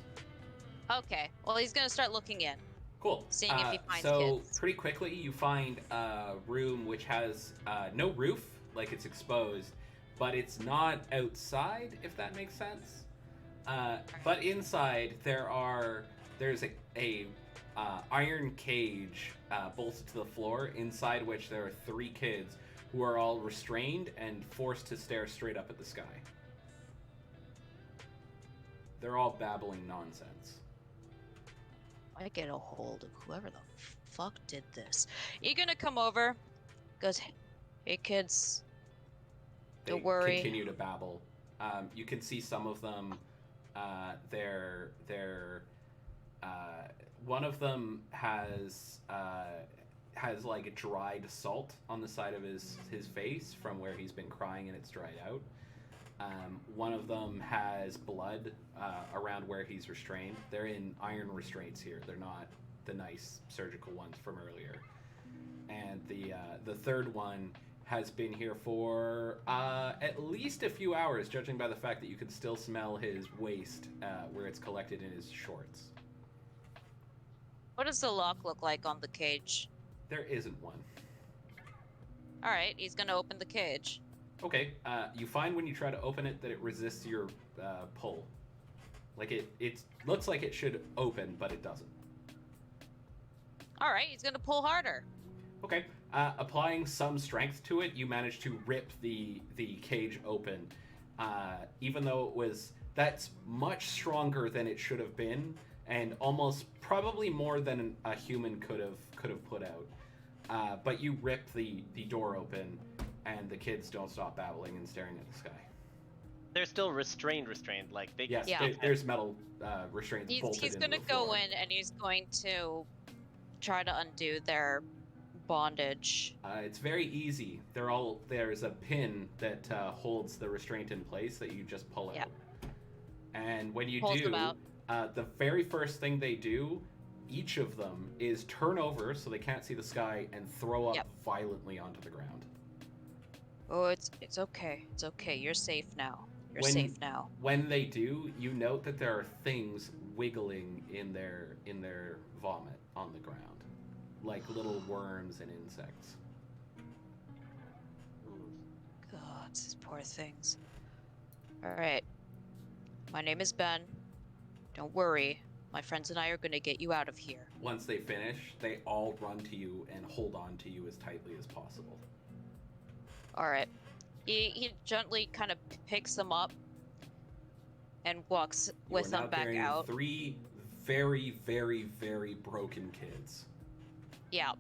Okay. Well, he's gonna start looking in. Cool. Seeing if he finds so kids. pretty quickly you find a room which has no roof, like it's exposed, but it's not outside, if that makes sense. But inside there's a iron cage bolted to the floor, inside which there are 3 kids who are all restrained and forced to stare straight up at the sky. They're all babbling nonsense. I get a hold of whoever the fuck did this. You gonna come over? Goes, hey kids, don't worry. They continue to babble. You can see some of them. They're one of them has like a dried salt on the side of his face from where he's been crying and it's dried out. One of them has blood around where he's restrained. They're in iron restraints here. They're not the nice surgical ones from earlier. And the third one has been here for at least a few hours, judging by the fact that you can still smell his waste where it's collected in his shorts. What does the lock look like on the cage? There isn't one. All right, he's gonna open the cage. Okay, you find when you try to open it that it resists your pull. Like it looks like it should open, but it doesn't. All right, he's gonna pull harder. Okay, applying some strength to it, you manage to rip the cage open. Even though that's much stronger than it should have been, and almost probably more than a human could have put out. But you rip the door open. And the kids don't stop babbling and staring at the sky. They're still restrained. Like they. Yes, Yeah. there's metal restraints bolted He's into gonna the go floor. in and he's going to try to undo their bondage. It's very easy. There's a pin that holds the restraint in place that you just pull Yeah. out. And when you Pulls do, them out. the very first thing they do, each of them, is turn over so they can't see the sky and throw up Yep. violently onto the ground. Oh, it's okay. It's okay. You're safe now. You're When- safe now. When they do, you note that there are things wiggling in their vomit on the ground, like little worms and insects. God, these poor things. All right. My name is Ben. Don't worry. My friends and I are gonna get you out of here. Once they finish, they all run to you and hold on to you as tightly as possible. All right. He gently kind of picks them up and walks You with are now them back carrying out. 3 very, very, very broken kids. Yeah.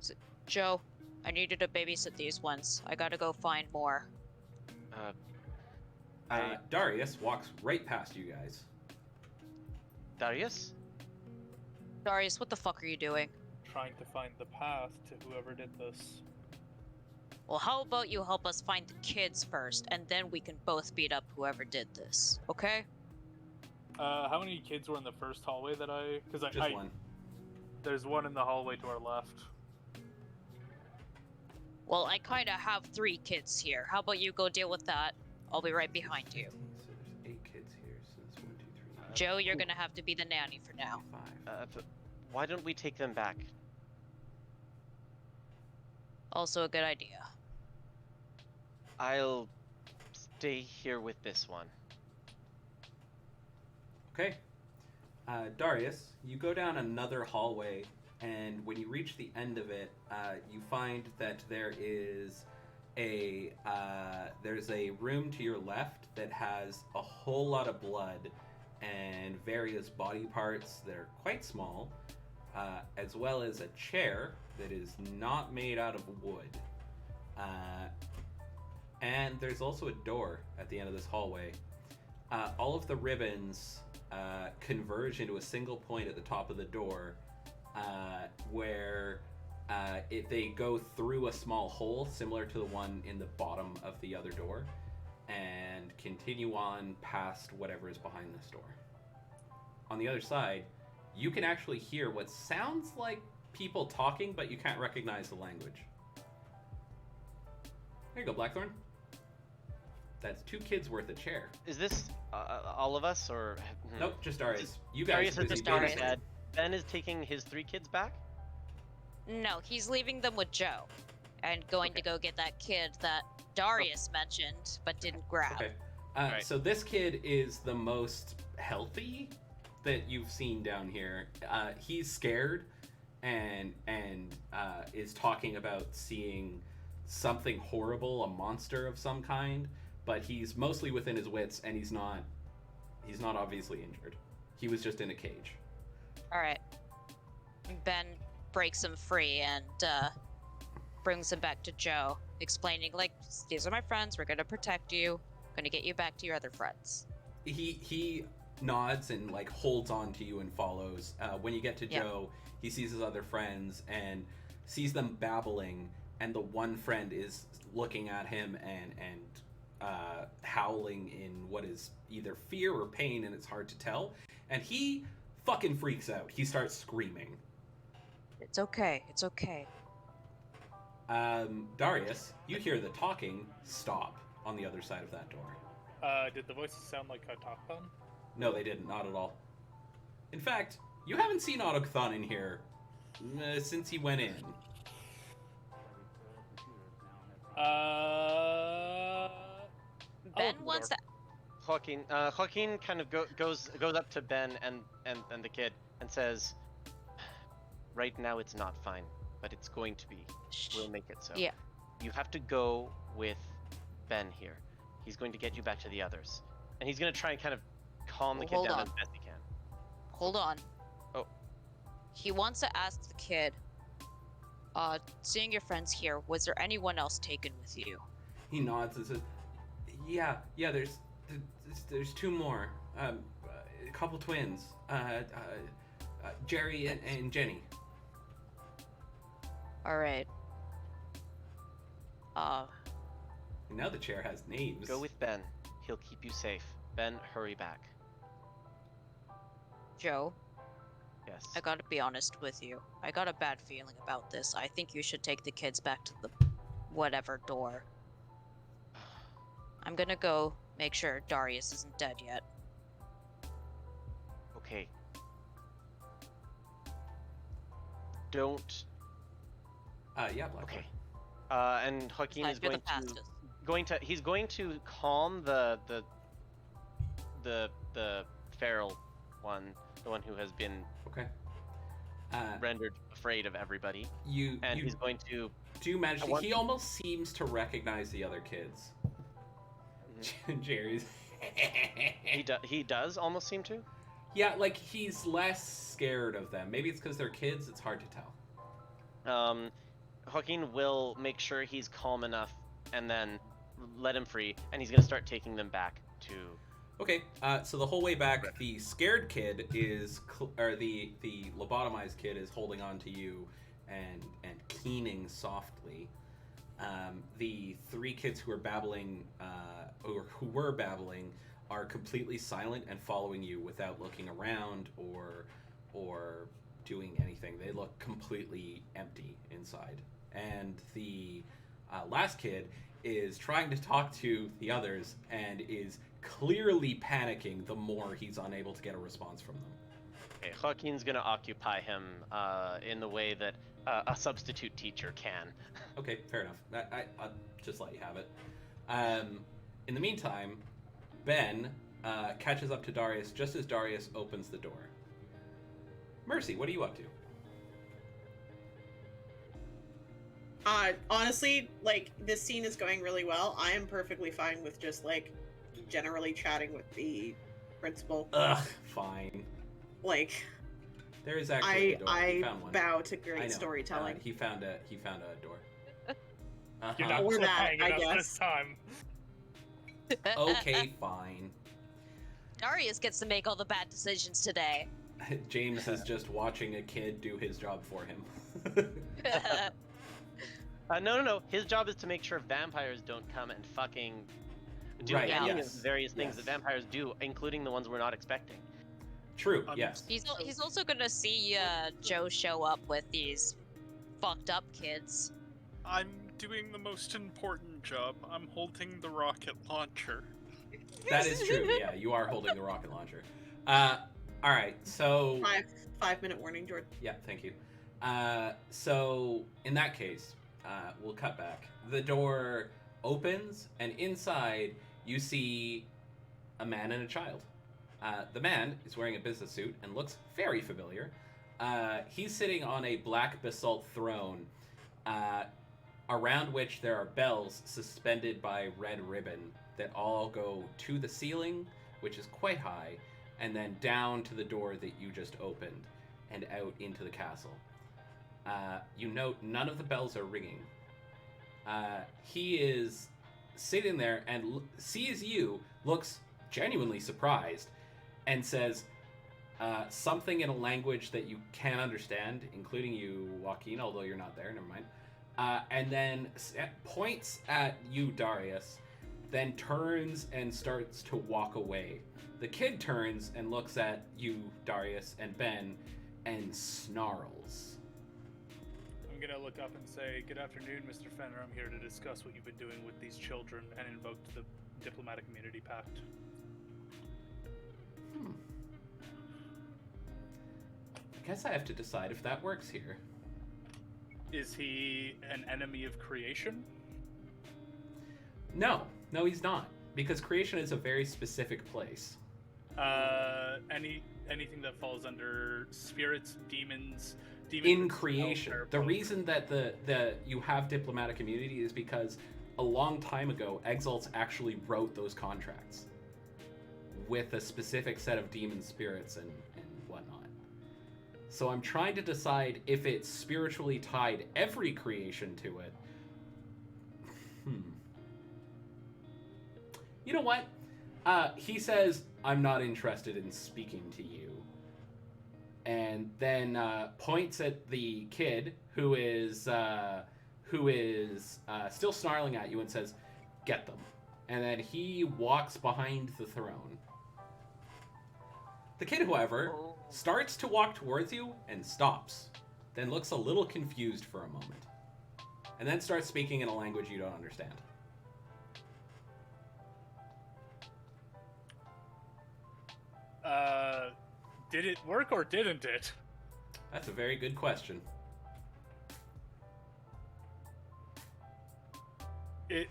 So, Joe, I need you to babysit these ones. I gotta go find more. Darius walks right past you guys. Darius? Darius, what the fuck are you doing? Trying to find the path to whoever did this. Well, how about you help us find the kids first, and then we can both beat up whoever did this, okay? How many kids were in the first hallway that I? Because Just one. There's one in the hallway to our left. Well, I kinda have 3 kids here. How about you go deal with that? I'll be right behind you. So there's 8 kids here, so that's 1, 2, 3. Joe, you're gonna have to be the nanny for now. 5. But why don't we take them back? Also a good idea. I'll stay here with this one. Okay. Darius, you go down another hallway, and when you reach the end of it, you find that there's a room to your left that has a whole lot of blood and various body parts that are quite small, as well as a chair that is not made out of wood. And there's also a door at the end of this hallway. All of the ribbons converge into a single point at the top of the door, where they go through a small hole similar to the one in the bottom of the other door, and continue on past whatever is behind this door. On the other side, you can actually hear what sounds like people talking, but you can't recognize the language. There you go, Blackthorn. That's 2 kids worth a chair. Is this all of us, or? Nope, just Darius. You guys Darius are has busy just already Darius. said Ben is taking his 3 kids back? No, he's leaving them with Joe. And going to go get that kid that Darius mentioned, but didn't grab. Okay. Alright. So this kid is the most healthy that you've seen down here. He's scared and is talking about seeing something horrible, a monster of some kind, but he's mostly within his wits, and he's not obviously injured. He was just in a cage. Alright. Ben breaks him free and brings him back to Joe, explaining, like, these are my friends, we're gonna protect you, gonna get you back to your other friends. He nods and like holds on to you and follows. When you get to Yeah. Joe, he sees his other friends and sees them babbling, and the one friend is looking at him and howling in what is either fear or pain, and it's hard to tell. And he fucking freaks out. He starts screaming. It's okay, it's okay. Darius, you hear the talking stop on the other side of that door. Did the voices sound like Autochthon? No, they didn't. Not at all. In fact, you haven't seen Autochthon in here since he went in. Ben open the wants door. to. Joaquin kind of goes up to Ben and the kid and says, "Right now it's not fine, but it's going to be. We'll make it so. Yeah. You have to go with Ben here. He's going to get you back to the others, and he's going to try and kind of calm the kid Hold down on. as best he can." Hold on. Oh. He wants to ask the kid, seeing your friends here, was there anyone else taken with you? He nods and says, Yeah, there's two more. A couple twins. Jerry and Jenny. All right. Now the chair has names. Go with Ben. He'll keep you safe. Ben, hurry back. Joe, Yes. I gotta be honest with you. I got a bad feeling about this. I think you should take the kids back to the whatever door. I'm gonna go make sure Darius isn't dead yet. Okay. Don't. Yeah, Black. Okay. And Joaquin is You're the going to fastest. he's going to calm the feral one, the one who has been Okay. rendered afraid of everybody, You and you he's going to. do manage I to. want- He almost seems to recognize the other kids. Jerry's. He does almost seem to. Yeah, like he's less scared of them. Maybe it's because they're kids. It's hard to tell. Joaquin will make sure he's calm enough, and then let him free, and he's gonna start taking them back to. Okay, so the whole way back, the scared kid is, or the lobotomized kid is holding on to you and keening softly. The three kids who are babbling, or who were babbling, are completely silent and following you without looking around or doing anything. They look completely empty inside. And the last kid is trying to talk to the others and is clearly panicking the more he's unable to get a response from them. Okay, Joaquin's gonna occupy him in the way that a substitute teacher can. Okay, fair enough. I'll just let you have it. In the meantime, Ben catches up to Darius just as Darius opens the door. Mercy, what are you up to? Honestly, like, this scene is going really well. I am perfectly fine with just, like, generally chatting with the principal. Ugh, fine. Like, There is actually a door. He I found one. bow to I great know. storytelling. He found a door. You're Uh-huh. not Or that, hanging I up guess. this time. Okay, fine. Darius gets to make all the bad decisions today. James is just watching a kid do his job for him. No. His job is to make sure vampires don't come and fucking do Right, any of yes, the various things yes. that vampires do, including the ones we're not expecting. True, yes. He's also gonna see Joe show up with these fucked up kids. I'm doing the most important job. I'm holding the rocket launcher. That is true, yeah. You are holding the rocket launcher. Alright, so... 5-minute warning, Jordan. Yeah, thank you. So, in that case, we'll cut back. The door opens, and inside, you see a man and a child. The man is wearing a business suit and looks very familiar. He's sitting on a black basalt throne, around which there are bells suspended by red ribbon that all go to the ceiling, which is quite high, and then down to the door that you just opened, and out into the castle. You note none of the bells are ringing. He is sitting there and sees you, looks genuinely surprised, and says something in a language that you can't understand, including you, Joaquin, although you're not there, never mind. And then points at you, Darius, then turns and starts to walk away. The kid turns and looks at you, Darius, and Ben, and snarls. I'm gonna look up and say, "Good afternoon, Mr. Fenner. I'm here to discuss what you've been doing with these children," and invoked the Diplomatic Immunity Pact. I guess I have to decide if that works here. Is he an enemy of creation? No, he's not. Because creation is a very specific place. Anything that falls under spirits, demons In creation. The reason that the you have diplomatic immunity is because a long time ago, Exalts actually wrote those contracts with a specific set of demon spirits and whatnot. So I'm trying to decide if it's spiritually tied every creation to it. You know what? He says, I'm not interested in speaking to you. And then points at the kid who is still snarling at you and says, get them. And then he walks behind the throne. The kid, however, starts to walk towards you and stops, then looks a little confused for a moment, and then starts speaking in a language you don't understand. Did it work or didn't it? That's a very good question. The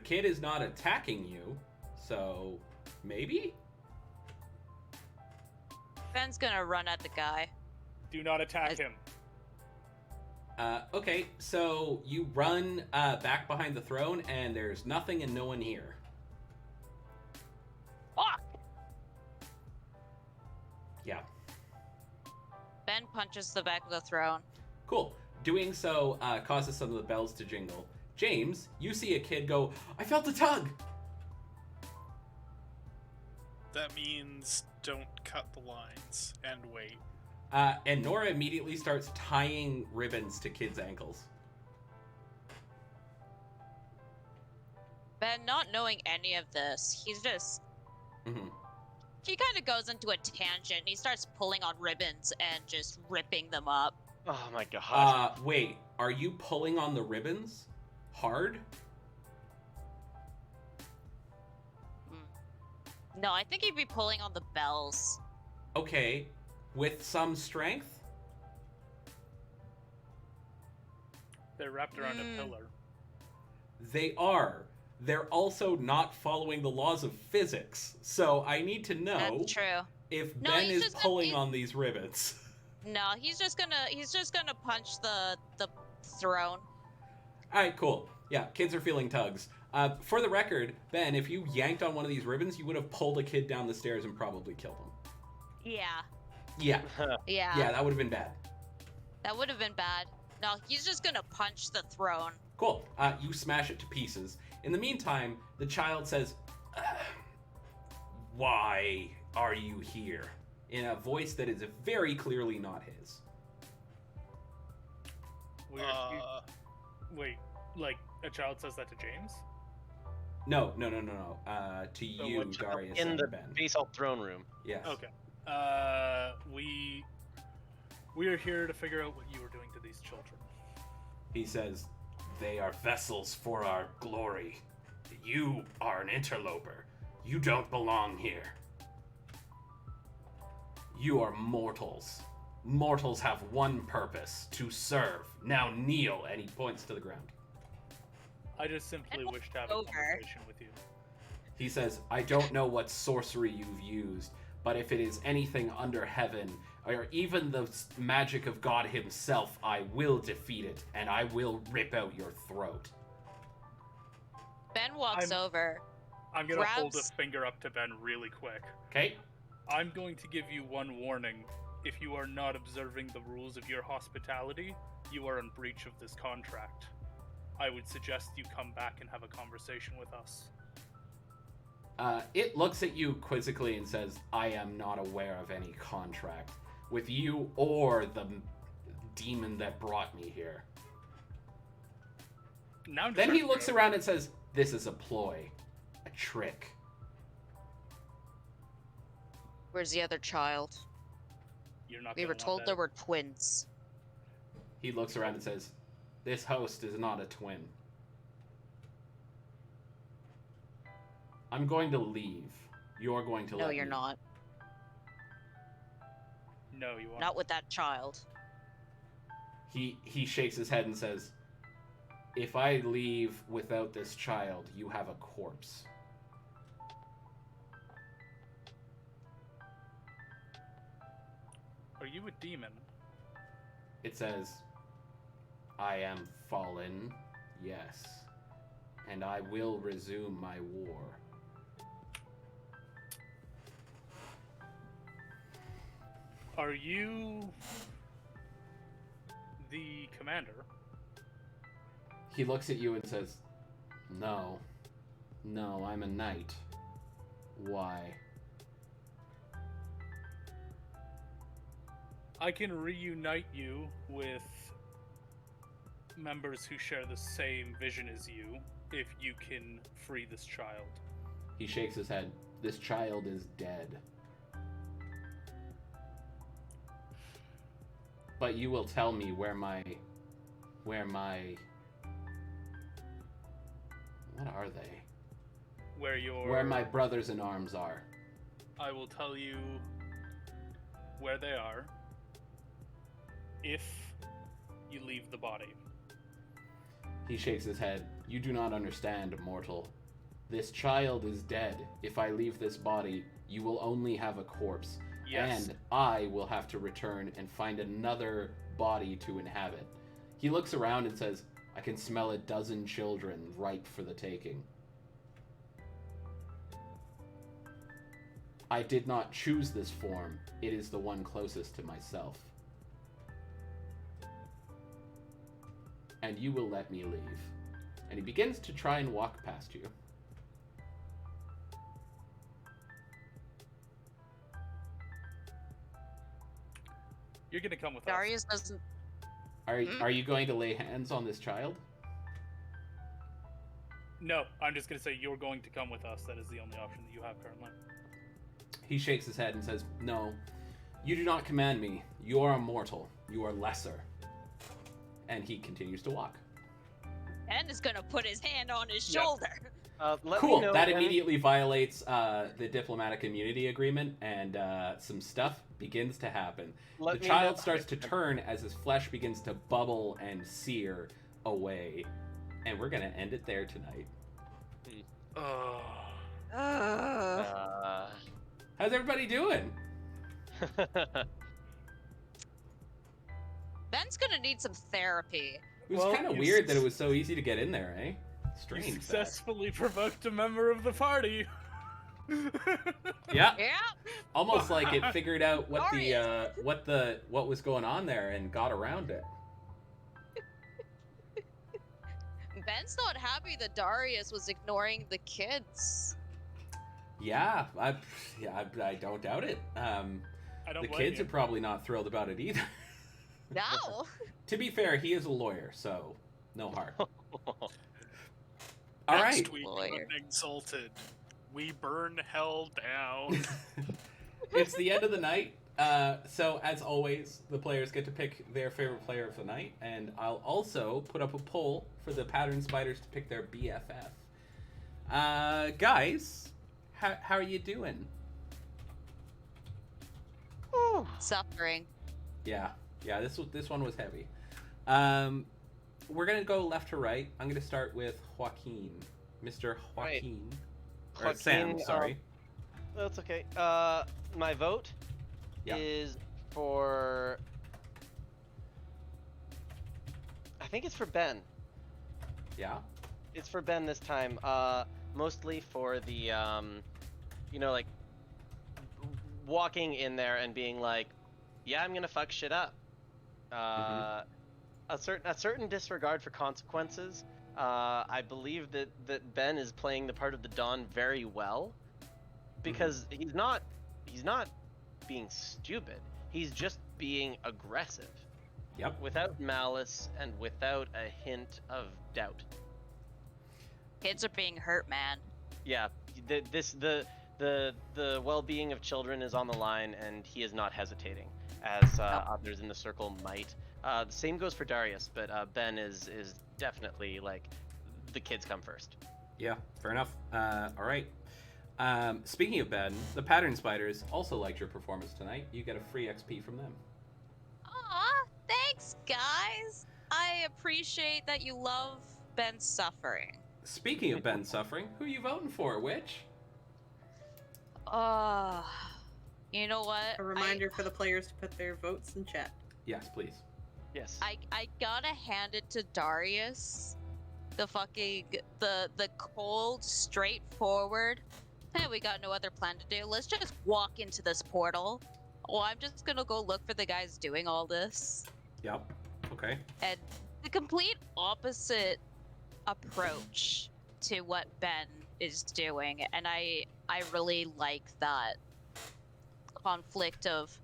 kid is not attacking you, so maybe? Ben's gonna run at the guy. Do not attack him. Okay, so you run back behind the throne, and there's nothing and no one here. Fuck! Yeah. Ben punches the back of the throne. Cool. Doing so causes some of the bells to jingle. James, you see a kid go, I felt a tug! That means don't cut the lines and wait. And Nora immediately starts tying ribbons to kids' ankles. Ben, not knowing any of this, he's just... Mm-hmm. He kind of goes into a tangent. He starts pulling on ribbons and just ripping them up. Oh my god. Wait, are you pulling on the ribbons? Hard? No, I think he'd be pulling on the bells. Okay, with some strength? They're wrapped around a pillar. They are. They're also not following the laws of physics. So I need to know That's true. if No, Ben he's is just pulling on these ribbons. No, he's just gonna punch the throne. Alright, cool. Yeah, kids are feeling tugs. For the record, Ben, if you yanked on one of these ribbons, you would have pulled a kid down the stairs and probably killed him. Yeah. Yeah. Yeah. Yeah, that would have been bad. That would have been bad. No, he's just gonna punch the throne. Cool. You smash it to pieces. In the meantime, the child says, why are you here? In a voice that is very clearly not his. Weird. Wait, like a child says that to James? No. To So you, what child Darius, in and the Ben. basalt throne room. Yes. Okay. We are here to figure out what you were doing to these children. He says, they are vessels for our glory. You are an interloper. You don't belong here. You are mortals. Mortals have one purpose, to serve. Now kneel, and he points to the ground. I just simply And wish to have a over. conversation with you. He says, I don't know what sorcery you've used, but if it is anything under heaven, or even the magic of God himself, I will defeat it, and I will rip out your throat. Ben walks over. I'm gonna hold a Grabs- finger up to Ben really quick. Okay? I'm going to give you one warning. If you are not observing the rules of your hospitality, you are in breach of this contract. I would suggest you come back and have a conversation with us. It looks at you quizzically and says, I am not aware of any contract with you or the demon that brought me here. Now I'm just Then he starting to looks go, around and says, this is a ploy, a trick. Where's the other child? You're not We gonna were want told that. there were twins. He looks around and says, this host is not a twin. I'm going to leave. You're going to No, let you're me. not. No, you aren't. Not with that child. He shakes his head and says, if I leave without this child, you have a corpse. Are you a demon? It says, I am fallen, yes, and I will resume my war. Are you the commander? He looks at you and says, no, No, I'm a knight. Why? I can reunite you with members who share the same vision as you if you can free this child. He shakes his head. This child is dead. But you will tell me where my... What are they? Where my brothers in arms are. I will tell you where they are if you leave the body. He shakes his head. You do not understand, mortal. This child is dead. If I leave this body, you will only have a corpse. Yes. And I will have to return and find another body to inhabit. He looks around and says, I can smell a dozen children ripe for the taking. I did not choose this form. It is the one closest to myself. And you will let me leave. And he begins to try and walk past you. You're gonna come with us. Darius doesn't. Are you going to lay hands on this child? No, I'm just gonna say you're going to come with us. That is the only option that you have currently. He shakes his head and says, no, you do not command me. You are a mortal. You are lesser. And he continues to walk. Ben is gonna put his hand on his Yep. shoulder. Let Cool. me know That when- immediately violates the diplomatic immunity agreement, and some stuff begins to happen. let The me child know- starts to turn as his flesh begins to bubble and sear away. And we're going to end it there tonight. Oh. How's everybody doing? Ben's gonna need some therapy. It was Well, kind of you weird that it was so easy to get in there, eh? You Strange. that. successfully provoked a member of the party. Yeah. Yeah. Almost like it figured out what Glorious. what was going on there and got around it. Ben's not happy that Darius was ignoring the kids. Yeah, I don't doubt it. I don't The blame kids you. are probably not thrilled about it either. No. To be fair, he is a lawyer, so no harm. All Next right. week, Lawyer. on Exalted, we burn hell down. It's the end of the night. So as always, the players get to pick their favorite player of the night, and I'll also put up a poll for the pattern spiders to pick their BFF. Guys, how are you doing? Suffering. Yeah, this one was heavy. We're gonna go left to right. I'm gonna start with Joaquin, Mr. Right. Joaquin, or Sam. Joaquin, Sorry. That's okay. My vote Yeah. is for. I think it's for Ben. Yeah. It's for Ben this time. Mostly for the, like walking in there and being like, yeah, I'm gonna fuck shit up. A certain disregard for consequences. I believe that Ben is playing the part of the Don very well, because he's not being stupid. He's just being aggressive. Yep. Without malice and without a hint of doubt. Kids are being hurt, man. Yeah, the well-being of children is on the line, and he is not hesitating, as others in the circle might. The same goes for Darius, but Ben is definitely like the kids come first. Yeah, fair enough. All right. Speaking of Ben, the Pattern Spiders also liked your performance tonight. You get a free XP from them. Aw, thanks, guys. I appreciate that you love Ben's suffering. Speaking of Ben suffering, who are you voting for, Witch? You know what? A reminder for the players to put their votes in chat. Yes, please. Yes. I gotta hand it to Darius. The fucking the cold, straightforward. Hey, we got no other plan to do. Let's just walk into this portal. Oh, I'm just gonna go look for the guys doing all this. Yep. Okay. And the complete opposite approach to what Ben is doing, and I really like that conflict of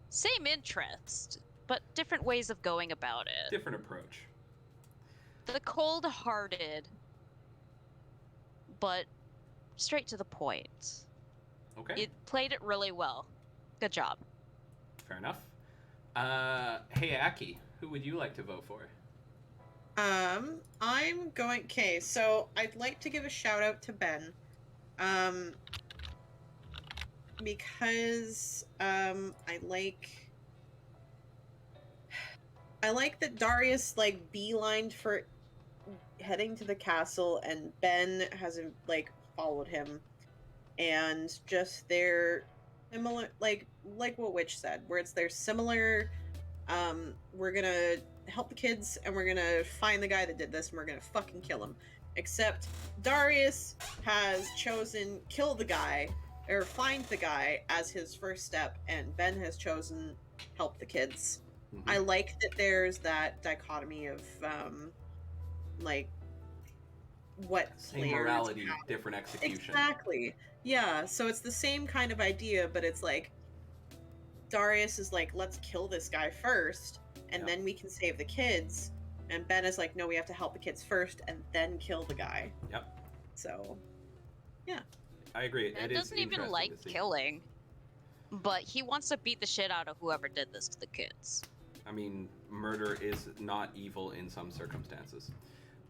same interest, but different ways of going about it. Different approach. The cold-hearted, but straight to the point. Okay. You played it really well. Good job. Fair enough. Hey, Aki, who would you like to vote for? I'm going. Okay, so I'd like to give a shout out to Ben, because I like that Darius like beelined for heading to the castle, and Ben hasn't like followed him, and just their similar like what Witch said, where it's their similar. We're gonna help the kids, and we're gonna find the guy that did this, and we're gonna fucking kill him. Except Darius has chosen kill the guy or find the guy as his first step, and Ben has chosen help the kids. Mm-hmm. I like that there's that dichotomy of like what Same players morality, have. different execution. Exactly. Yeah, so it's the same kind of idea, but it's like Darius is like, let's kill this guy first, and then we can save the kids. And Ben is like, no, we have to help the kids first and then kill the guy. Yep. So, I agree. It doesn't even interesting like to see. killing, but he wants to beat the shit out of whoever did this to the kids. I mean, murder is not evil in some circumstances.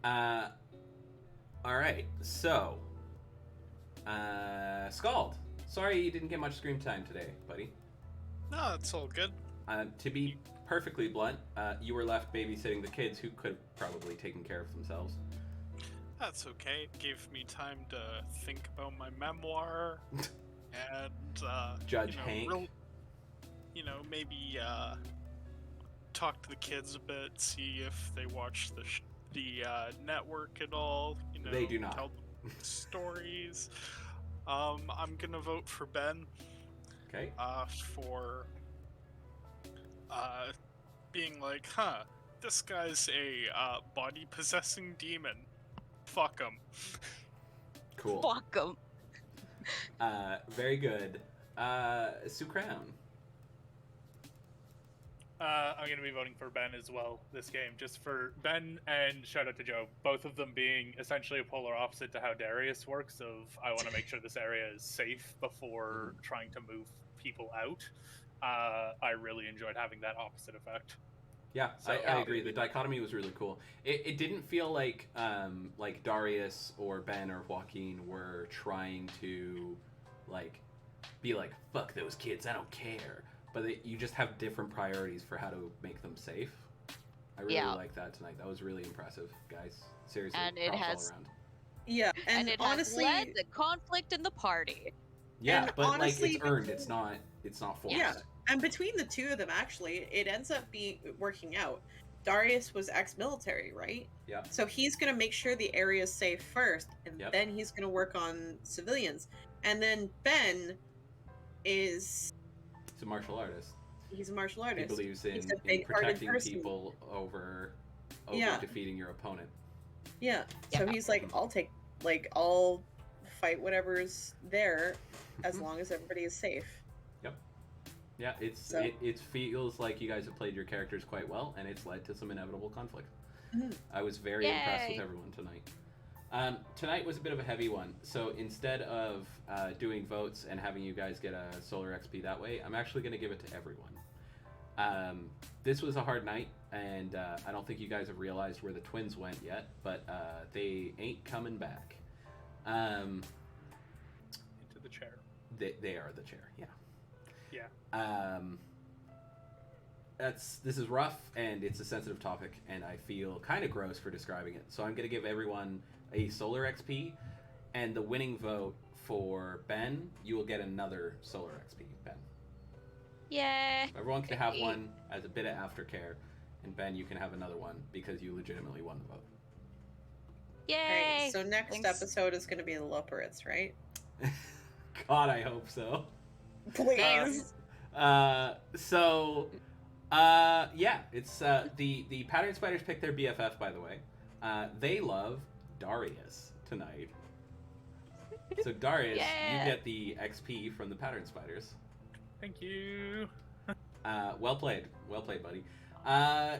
All right, so Scald. Sorry you didn't get much screen time today, buddy. No, it's all good. To be perfectly blunt, you were left babysitting the kids who could have probably taken care of themselves. That's okay. It gave me time to think about my memoir and Judge Hank. Maybe talk to the kids a bit, see if they watch the network at all. They do not. Tell them stories. I'm gonna vote for Ben. Okay. For being like, this guy's a body possessing demon. Fuck him. Cool. Fuck him. Very good. Sue Crown. I'm going to be voting for Ben as well this game, just for Ben and shout out to Joe, both of them being essentially a polar opposite to how Darius works. Of I want to make sure this area is safe before trying to move people out. I really enjoyed having that opposite effect. Yeah, So, I agree. The dichotomy was really cool. It didn't feel like Darius or Ben or Joaquin were trying to be like, fuck those kids, I don't care. But you just have different priorities for how to make them safe. I really like that tonight. That was really impressive, guys. Seriously, And it props all has- around. yeah, And it honestly, has led the conflict in the party. Yeah, and but honestly, it's earned. It's not forced. Yeah, and between the two of them, actually, it ends up working out. Darius was ex-military, right? Yeah. So he's gonna make sure the area is safe first, and Yep. then he's gonna work on civilians. And then Ben is He's a martial artist. he's a martial He artist. believes in, He's a in big-hearted protecting person. people over Yeah. defeating your opponent. Yeah. So Yeah. he's like, I'll fight whatever's there as long as everybody is safe. Yeah, So- it feels like you guys have played your characters quite well, and it's led to some inevitable conflict. Mhm. I was very impressed with Yay. everyone tonight. Tonight was a bit of a heavy one, so instead of doing votes and having you guys get a solar XP that way, I'm actually going to give it to everyone. This was a hard night, and I don't think you guys have realized where the twins went yet, but they ain't coming back. Into the chair. They are the chair, yeah. Yeah. This is rough, and it's a sensitive topic, and I feel kind of gross for describing it. So I'm going to give everyone a solar XP, and the winning vote for Ben, you will get another solar XP, Ben. Yeah. Everyone can have one as a bit of aftercare, and Ben, you can have another one because you legitimately won the vote. Yay. Alright, so next Thanks. episode is gonna be the Loporits, right? God, I hope so. Please. Yeah, it's the Pattern Spiders picked their BFF, by the way. They love Darius tonight. So Darius, Yeah. you get the XP from the pattern spiders. Thank you. Well played, buddy.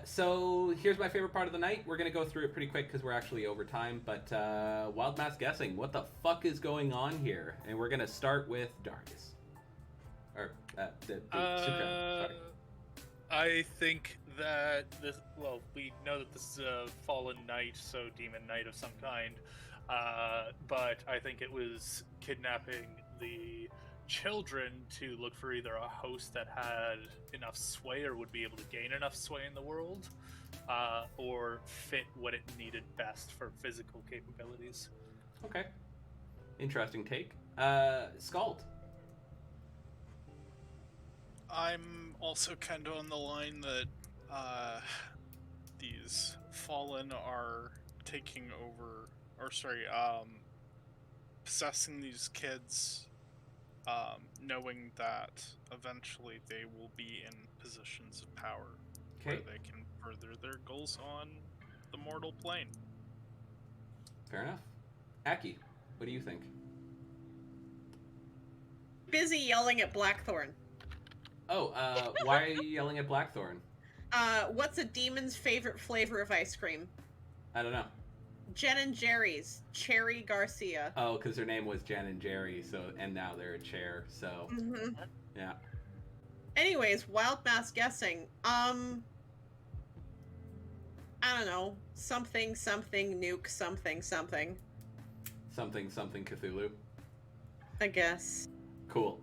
So here's my favorite part of the night. We're gonna go through it pretty quick because we're actually over time. But wild mass guessing. What the fuck is going on here? And we're gonna start with Darius. Or the Sukran, sorry. I think that this. Well, we know that this is a fallen knight, so demon knight of some kind. But I think it was kidnapping the children to look for either a host that had enough sway or would be able to gain enough sway in the world, or fit what it needed best for physical capabilities. Okay. Interesting take. Scald. I'm also kind of on the line that these fallen are taking over, or sorry, possessing these kids, knowing that eventually they will be in positions of power where Okay. they can further their goals on the mortal plane. Fair enough. Aki, what do you think? Busy yelling at Blackthorn. Oh, why are you yelling at Blackthorn? What's a demon's favorite flavor of ice cream? I don't know. Jen and Jerry's. Cherry Garcia. Oh, because her name was Jen and Jerry, and now they're a chair, so Mm-hmm. yeah. Anyways, wild mass guessing. I don't know. Something nuke something. Something Cthulhu. I guess. Cool.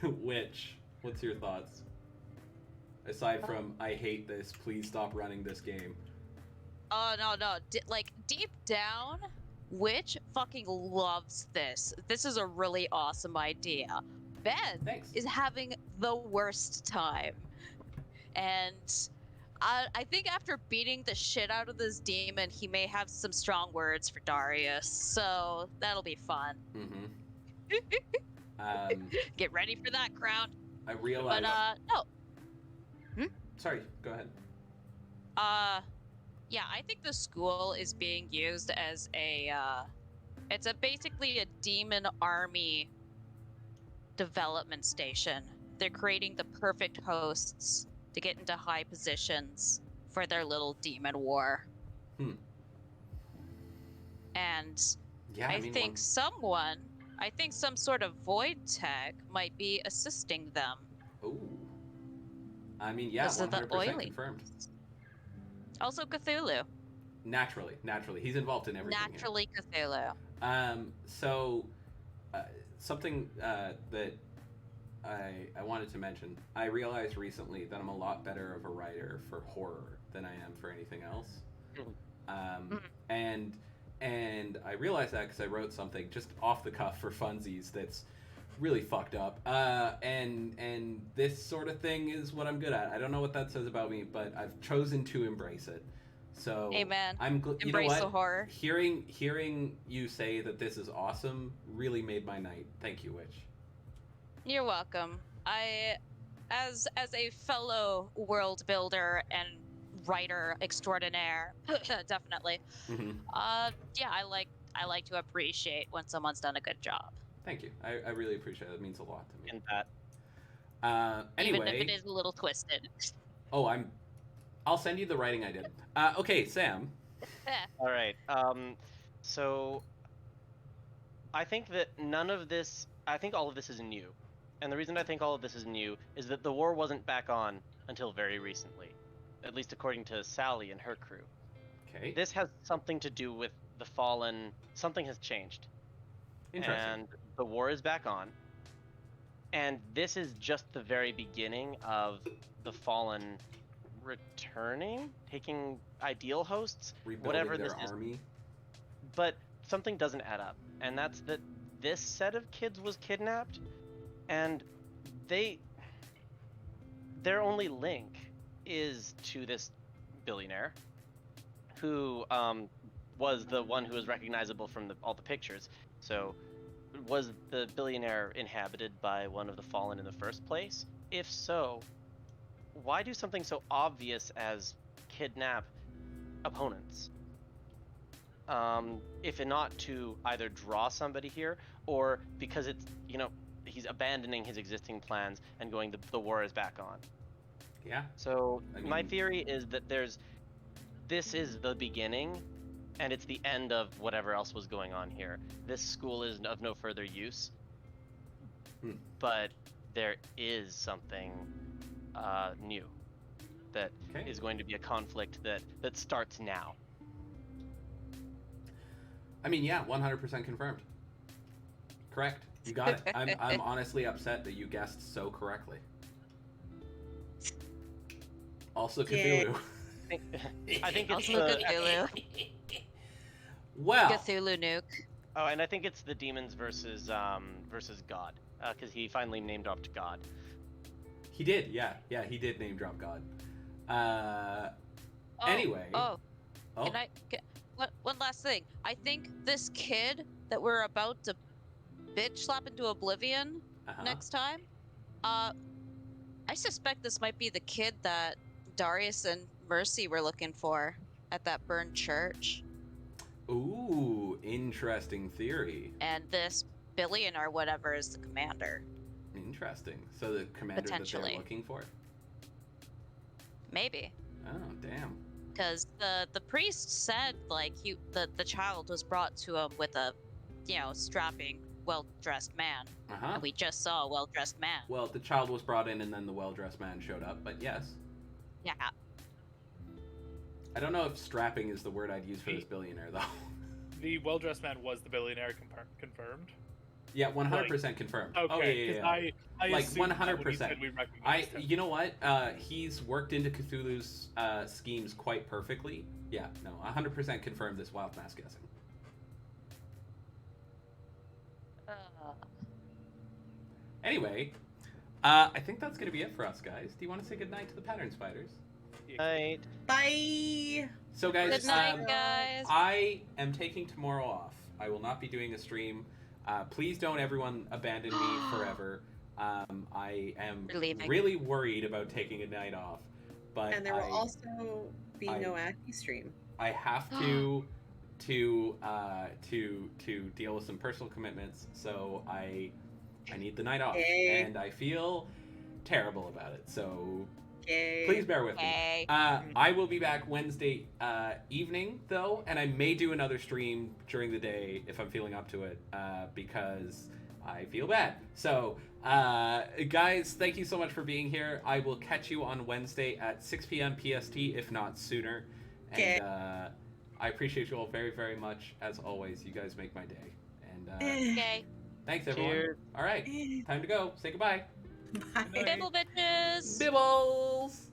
Witch, what's your thoughts? Aside from, I hate this, please stop running this game. Oh, no. Deep down, Witch fucking loves this. This is a really awesome idea. Ben Thanks. is having the worst time. And I think after beating the shit out of this demon, he may have some strong words for Darius. So that'll be fun. Mm-hmm. Get ready for that, crowd. I realize... But, no. Sorry, go ahead. Yeah, I think the school is being used as it's basically a demon army development station. They're creating the perfect hosts to get into high positions for their little demon war. And Yeah, I mean, think some sort of void tech might be assisting them. Ooh. I mean, yeah, Because of the 100% oily. confirmed. Also Cthulhu. Naturally. He's involved in everything here. Naturally Cthulhu. So, something that I wanted to mention. I realized recently that I'm a lot better of a writer for horror than I am for anything else. And I realized that because I wrote something just off the cuff for funsies that's really fucked up. And this sort of thing is what I'm good at. I don't know what that says about me, but I've chosen to embrace it. So Amen. you know Embrace what? the horror. Hearing you say that this is awesome really made my night. Thank you, Witch. You're welcome. As a fellow world builder and writer extraordinaire, definitely. Mm-hmm. Yeah, I like to appreciate when someone's done a good job. Thank you. I really appreciate it. It means a lot to me. In that. Anyway. Even if it is a little twisted. Oh, I'll send you the writing I did. Okay, Sam. All right. So I think that I think all of this is new. And the reason I think all of this is new is that the war wasn't back on until very recently, at least according to Sally and her crew. Okay. This has something to do with the Fallen. Something has changed. Interesting. And the war is back on. And this is just the very beginning of the Fallen returning, taking ideal hosts, Rebuilding whatever their this is. army. But something doesn't add up, and that's that this set of kids was kidnapped, and their only link is to this billionaire, who was the one who was recognizable from all the pictures. So, was the billionaire inhabited by one of the Fallen in the first place? If so, why do something so obvious as kidnap opponents? if not to either draw somebody here, or because it's, he's abandoning his existing plans and going, the war is back on. Yeah. So my mean- theory is that this is the beginning, and it's the end of whatever else was going on here. This school is of no further use, but there is something new that is going to be a conflict that starts now. I mean, yeah, 100% confirmed. Correct. You got it. I'm honestly upset that you guessed so correctly. Also Cthulhu. I think it's Also Cthulhu. Well. Cthulhu nuke. Oh, and I think it's the demons versus God, because he finally name dropped God. He did, yeah, he did name drop God. Anyway. Can I? One last thing. I think this kid that we're about to bitch slap into oblivion next time. I suspect this might be the kid that Darius and Mercy were looking for at that burned church. Ooh, interesting theory. And this Billion or whatever is the commander. Interesting. So the commander that they're looking for? Maybe. Oh, damn. Because the priest said like the child was brought to him with a, strapping, well-dressed man. And we just saw a well-dressed man. Well, the child was brought in and then the well-dressed man showed up, but yes. Yeah. I don't know if strapping is the word I'd use for this billionaire, though. The well-dressed man was the billionaire confirmed? Yeah, 100% confirmed. Okay, oh, yeah. I like 100%. You know what? He's worked into Cthulhu's schemes quite perfectly. Yeah, no, 100% confirmed this wild mass guessing. Anyway, I think that's going to be it for us, guys. Do you want to say goodnight to the pattern spiders? Night. Bye. So, guys, Good night, guys. I am taking tomorrow off. I will not be doing a stream. Please don't everyone abandon me forever. I am really worried about taking a night off. But and there will also be no Aki stream. I have to deal with some personal commitments, so I need the night off, and I feel terrible about it. So please bear with me. I will be back Wednesday evening though, and I may do another stream during the day if I'm feeling up to it, because I feel bad. So guys, thank you so much for being here. I will catch you on Wednesday at 6 p.m. PST, if not sooner. And I appreciate you all very, very much. As always, you guys make my day. And thanks, everyone. Cheers. All right, time to go. Say goodbye. Bye. Bibble bitches. Bibbles.